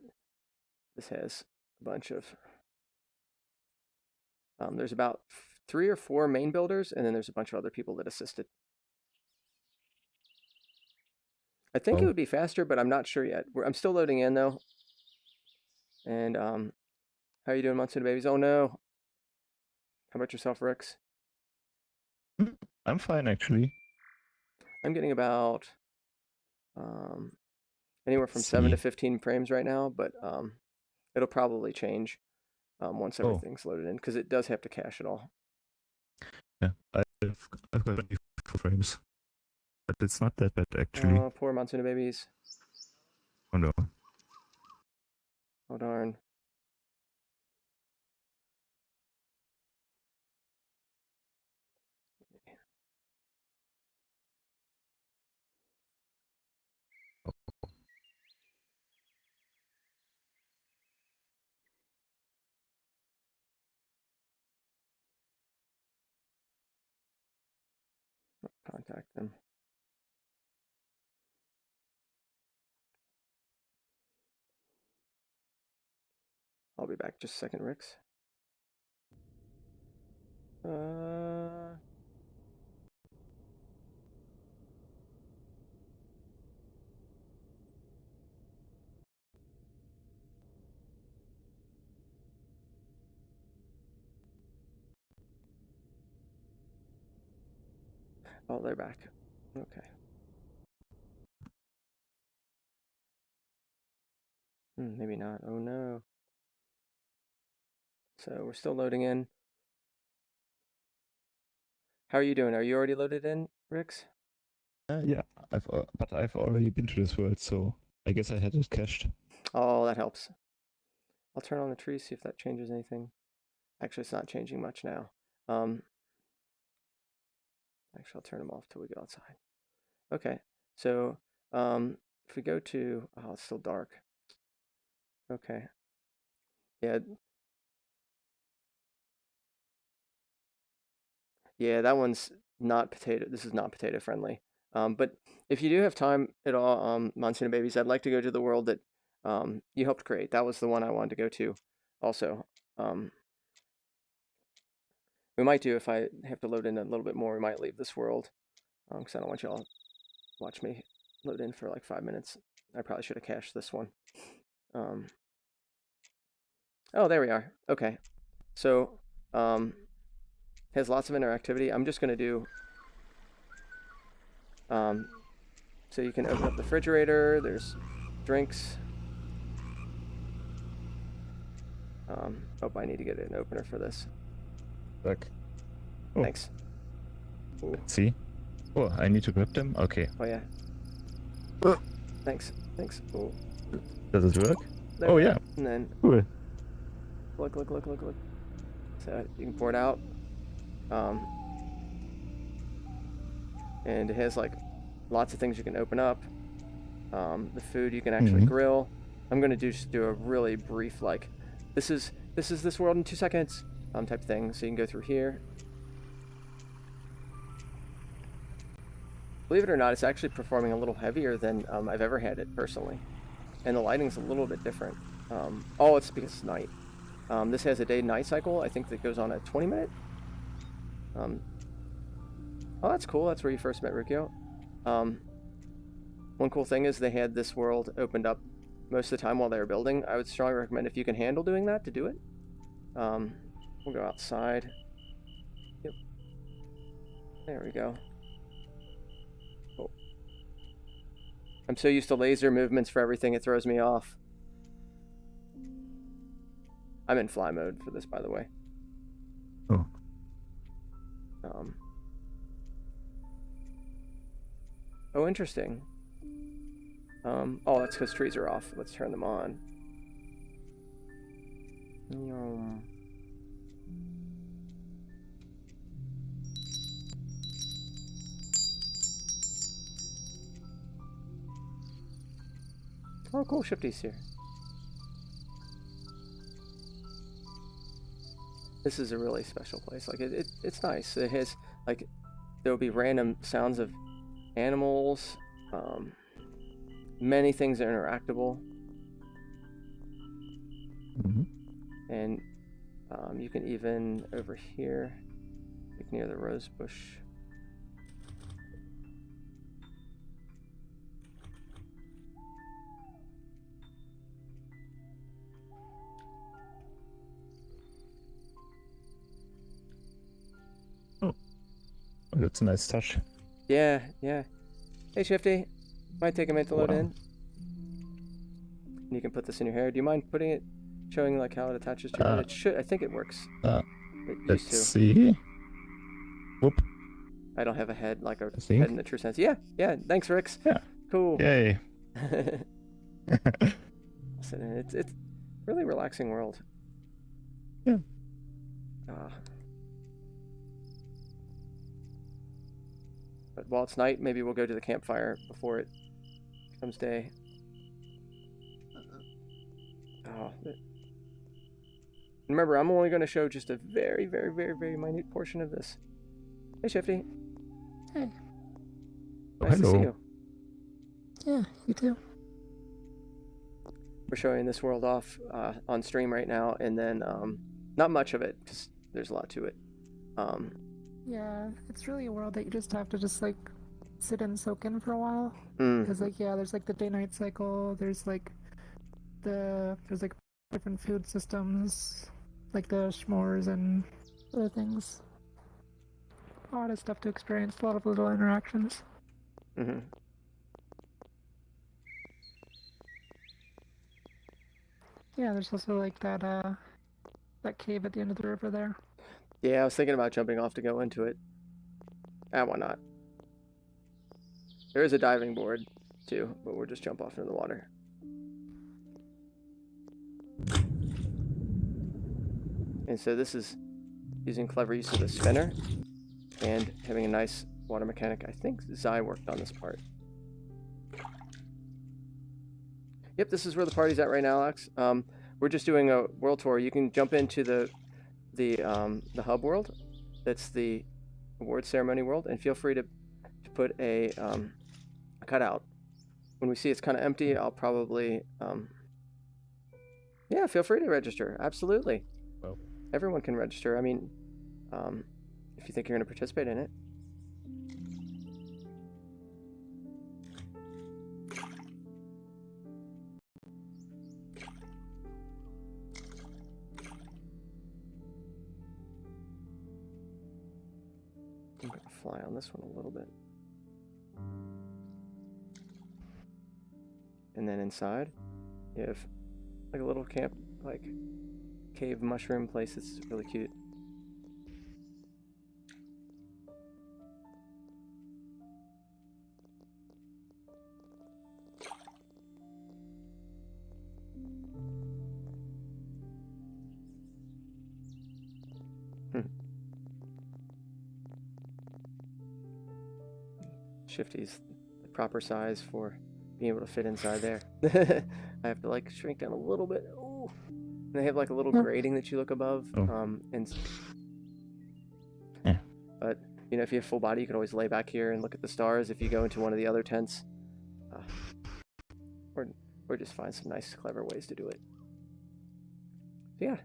this has a bunch of, there's about 3 or 4 main builders, and then there's a bunch of other people that assisted. I think it would be faster, but I'm not sure yet. I'm still loading in though. And how are you doing, months into babies? Oh no. How about yourself, Rix? I'm fine actually. I'm getting about anywhere from 7 to 15 frames right now, but it'll probably change once everything's loaded in, because it does have to cache it all. Yeah, I've got 24 frames, but it's not that bad actually. Oh, poor months into babies. Oh no. Oh darn. Contact them. I'll be back just a second, Rix. Oh, they're back. Okay. Maybe not. Oh no. So we're still loading in. How are you doing? Are you already loaded in, Rix? Yeah, but I've already been to this world, so I guess I had it cached. Oh, that helps. I'll turn on the tree, see if that changes anything. Actually, it's not changing much now. Actually, I'll turn them off till we go outside. Okay, so if we go to, oh, it's still dark. Okay. Yeah. Yeah, that one's not potato. This is not potato friendly. But if you do have time at all, Monsignor Babies, I'd like to go to the world that you helped create. That was the one I wanted to go to also. We might do, if I have to load in a little bit more, we might leave this world. Because I don't want y'all watch me load in for like 5 minutes. I probably should have cached this one. Oh, there we are. Okay. So, has lots of interactivity. I'm just going to do, so you can open up the refrigerator. There's drinks. Oh, I need to get an opener for this. Look. Oh. Thanks. Let's see. Oh, I need to grab them? Okay. Oh, yeah. Thanks. Thanks. Oh. Does it work? There Oh, we go. yeah. And then, Cool. look. So you can pour it out. And it has like lots of things you can open up. The food you can actually grill. I'm gonna just do a really brief, like, this is this world in 2 seconds type thing. So you can go through here. Believe it or not, it's actually performing a little heavier than I've ever had it personally, and the lighting's a little bit different. Oh, it's because it's night. This has a day-night cycle. I think that goes on a 20-minute. Oh, that's cool. That's where you first met Rukio. One cool thing is they had this world opened up most of the time while they were building. I would strongly recommend, if you can handle doing that, to do it. We'll go outside. Yep. There we go. Oh. I'm so used to laser movements for everything, it throws me off. I'm in fly mode for this, by the way. Oh. Oh, interesting. Oh, that's because trees are off. Let's turn them on. Oh, cool. Shifty's here. This is a really special place. Like, it's nice. It has, like, there'll be random sounds of animals. Many things are interactable. And you can even, over here, like near the rose bush. Oh, that's a nice touch. Yeah. Hey, Shifty. Might take a minute to load in. You can put this in your hair. Do you mind putting it, showing like how it attaches to your head? It should. I think it works. Let's see. Whoop. I don't have a head like a think. head in the true sense. Yeah. Thanks, Rix. Yeah. Cool. Yay. Listen, it's really relaxing world. Yeah. But while it's night, maybe we'll go to the campfire before it becomes day. Oh. Remember, I'm only going to show just a very, very, very, very minute portion of this. Hey, Shifty. Hey. Nice to see hello. you. Yeah, you too. We're showing this world off on stream right now, and then not much of it, because there's a lot to it. Yeah, it's really a world that you just have to just like sit and soak in for a while. Mm. Because like, yeah, there's like the day-night cycle. There's like different food systems, like the s'mores and other things. A lot of stuff to experience. A lot of little interactions. Mm-hmm. Yeah, there's also like that cave at the end of the river there. Yeah, I was thinking about jumping off to go into it. Why not? There is a diving board, too, but we'll just jump off into the water. And so this is using clever use of the spinner and having a nice water mechanic. I think Zai worked on this part. Yep, this is where the party's at right now, Alex. We're just doing a world tour. You can jump into the hub world. That's the award ceremony world, and feel free to put a cutout. When we see it's kind of empty, I'll probably yeah, feel free to register. Absolutely. Well, everyone can register. I mean, if you think you're going to participate in it. I'm going to fly on this one a little bit. And then inside, you have like a little camp, like cave mushroom place. It's really cute. Shifty's the proper size for being able to fit inside there. I have to like shrink down a little bit. Ooh. They have like a little grating that you look above. And but you know, if you have full body, you can always lay back here and look at the stars. If you go into one of the other tents, or just find some nice, clever ways to do it. So yeah,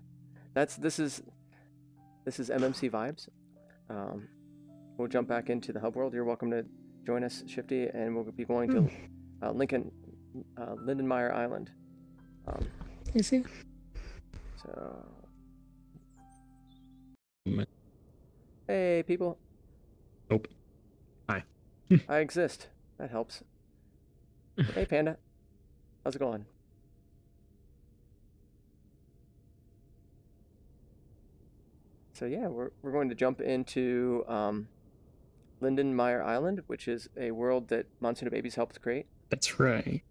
this is MMC vibes. We'll jump back into the hub world. You're welcome to join us, Shifty, and we'll be going to Lindenmeyer Island. You see? So, hey, people. Nope. Hi. I exist. That helps. Hey, Panda. How's it going? So yeah, we're going to jump into Lindenmeyer Island, which is a world that Monsoon Babies helped create. That's right.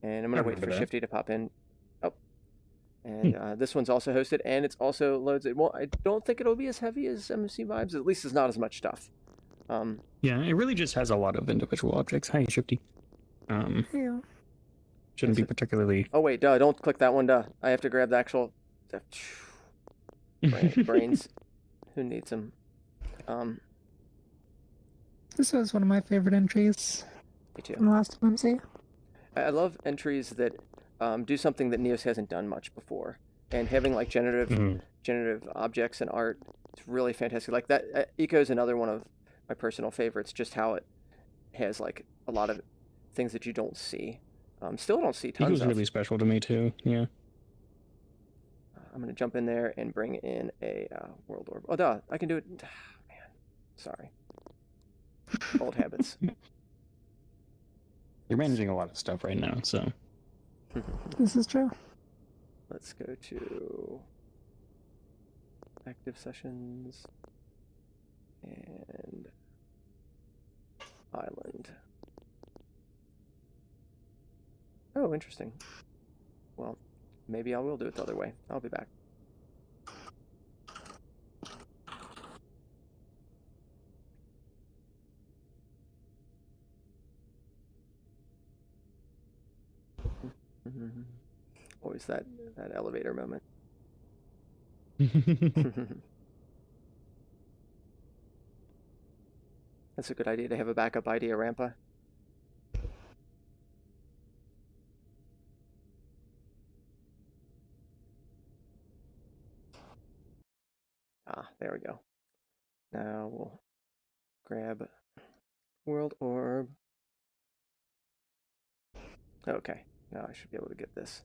And I'm going to wait for remember that. Shifty to pop in. Oh. And this one's also hosted, and it's also loads. Well, I don't think it'll be as heavy as MMC Vibes. At least it's not as much stuff. Yeah, it really just has a lot of individual objects. Hi, Shifty. Yeah. Shouldn't be particularly... Oh, wait, duh. Don't click that one, duh. I have to grab the actual... brains. Who needs them? This was one of my favorite entries. Me too. From the last MMC. I love entries that do something that Neos hasn't done much before, and having like generative objects and art, it's really fantastic. Like that, Eco is another one of my personal favorites. Just how it has like a lot of things that you don't see. Still don't see tons He was of. really special to me too. Yeah. I'm gonna jump in there and bring in a world orb. Oh, duh! I can do it. Man, sorry. Old habits. You're managing a lot of stuff right now, so. This is true. Let's go to active sessions and island. Oh, interesting. Well, maybe I will do it the other way. I'll be back. Always that elevator moment. That's a good idea to have a backup idea, Rampa. Ah, there we go. Now we'll grab World Orb. Okay, now I should be able to get this.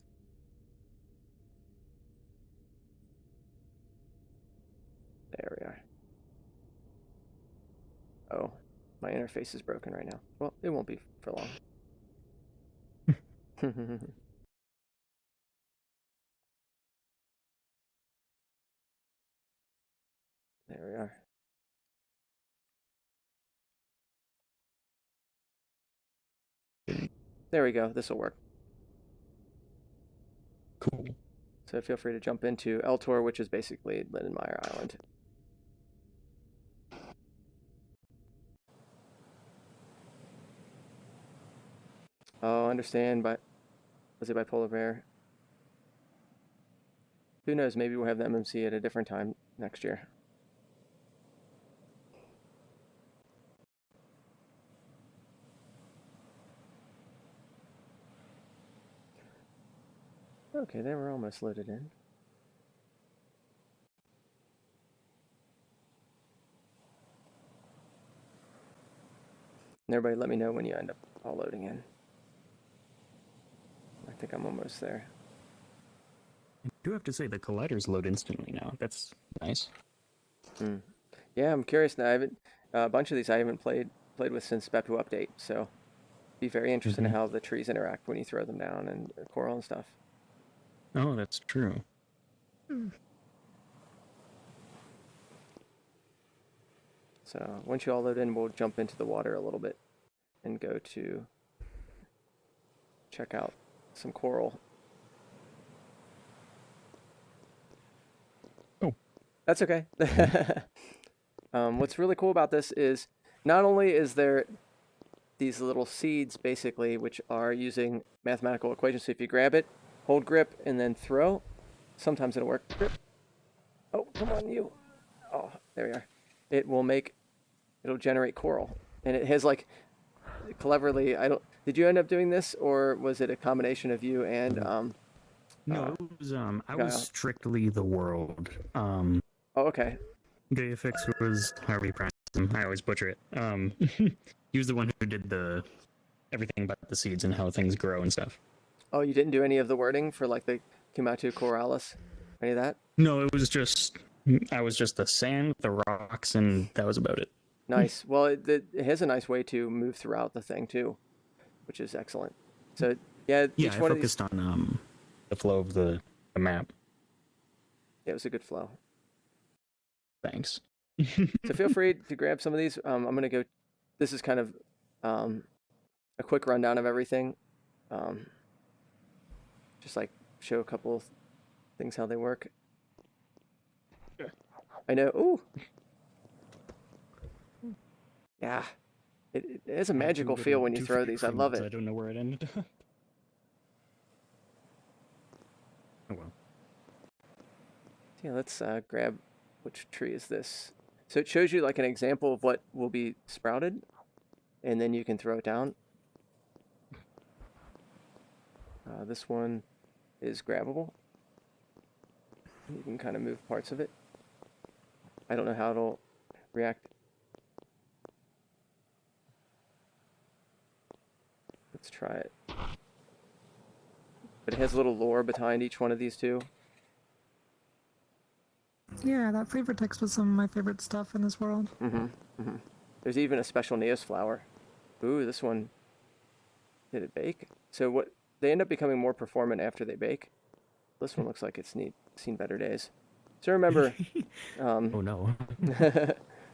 There we are. Oh, my interface is broken right now. Well, it won't be for long. There we are. There we go. This will work. Cool. So feel free to jump into Eltor, which is basically Lindenmeyer Island. Oh, understand, but was it bipolar bear? Who knows? Maybe we'll have the MMC at a different time next year. Okay, they were almost loaded in. And everybody let me know when you end up all loading in. I think I'm almost there. I do have to say the colliders load instantly now. That's nice. Yeah, I'm curious now. I haven't a bunch of these I haven't played with since Beppu update, so be very interested in how the trees interact when you throw them down and coral and stuff. Oh, that's true. So once you all load in, we'll jump into the water a little bit and go to check out some coral. Oh. That's okay. What's really cool about this is not only is there these little seeds, basically, which are using mathematical equations. So if you grab it, hold grip, and then throw, sometimes it'll work. Grip. Oh, come on, you. Oh, there we are. It'll generate coral. And it has, like, cleverly, did you end up doing this, or was it a combination of you and, No, it was, I Guile? was strictly the world. Oh, okay. Gayafix was, however you pronounce him, I always butcher it. He was the one who did everything about the seeds and how things grow and stuff. Oh, you didn't do any of the wording for, like, the Kumatu Coralis? Any of that? No, it was just, I was just the sand, the rocks, and that was about it. Nice. Well, it has a nice way to move throughout the thing, too, which is excellent. So, yeah, each I one of these... focused on the flow of the map. Yeah, it was a good flow. Thanks. So feel free to grab some of these. I'm going to go... This is kind of a quick rundown of everything. Just, like, show a couple of things, how they work. I know... Ooh! Yeah. It has a magical feel when you throw these. I love it. I don't know where it ended up. Oh well. Yeah, let's grab... Which tree is this? So it shows you like an example of what will be sprouted, and then you can throw it down. This one is grabbable. You can kind of move parts of it. I don't know how it'll react. Let's try it. But it has a little lore behind each one of these two. Yeah, that flavor text was some of my favorite stuff in this world. There's even a special Neos flower. Ooh, this one, did it bake? So what? They end up becoming more performant after they bake. This one looks like it's seen better days. So remember, oh no.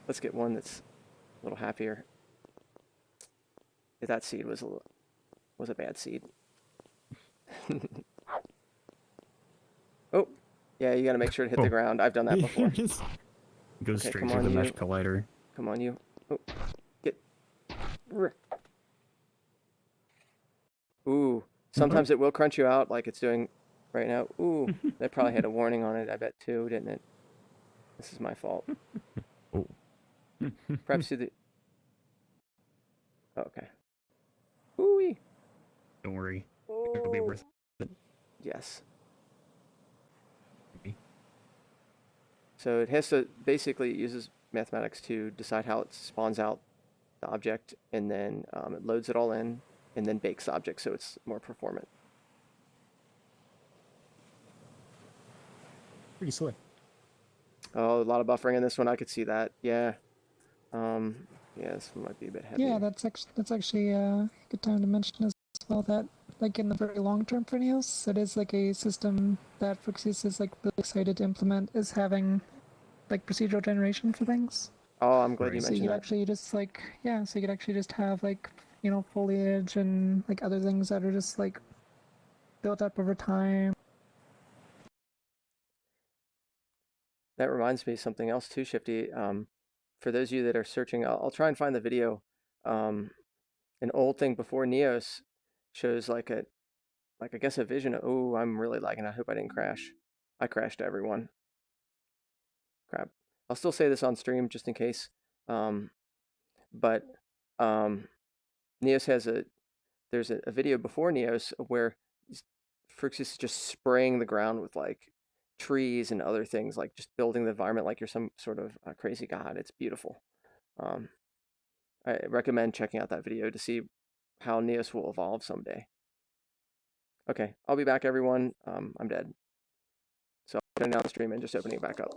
let's get one that's a little happier. That seed was a bad seed. Oh. Yeah, you gotta make sure to hit the ground. I've done that before. Goes straight through the mesh collider. Come on, you. Oh, get. Ooh, sometimes it will crunch you out like it's doing right now. Ooh, that probably had a warning on it, I bet too, didn't it? This is my fault. Oh. Perhaps do the... Oh, okay. Ooh-wee. Don't worry. It'll be worth it. Yes. So it has to, basically, it uses mathematics to decide how it spawns out the object, and then it loads it all in, and then bakes the object so it's more performant. Pretty slick. Oh, a lot of buffering in this one. I could see that. Yeah. Yeah, this one might be a bit heavy. Yeah, that's actually a good time to mention as well that, like, in the very long term for Neos, it is like a system that Fuxis is like really excited to implement, is having like procedural generation for things. Oh, I'm glad you So mentioned you that. could actually just like, yeah, so you could actually just have like you know, foliage and like other things that are just like built up over time. That reminds me of something else too, Shifty. For those of you that are searching, I'll try and find the video. An old thing before Neos shows like I guess a vision of, oh, I'm really lagging. I hope I didn't crash. I crashed everyone. Crap. I'll still say this on stream just in case. But Neos has there's a video before Neos where Phrixus is just spraying the ground with like trees and other things, like just building the environment like you're some sort of crazy god. It's beautiful. I recommend checking out that video to see how Neos will evolve someday. Okay, I'll be back, everyone. I'm dead. So I'm shutting down the stream and just opening it back up.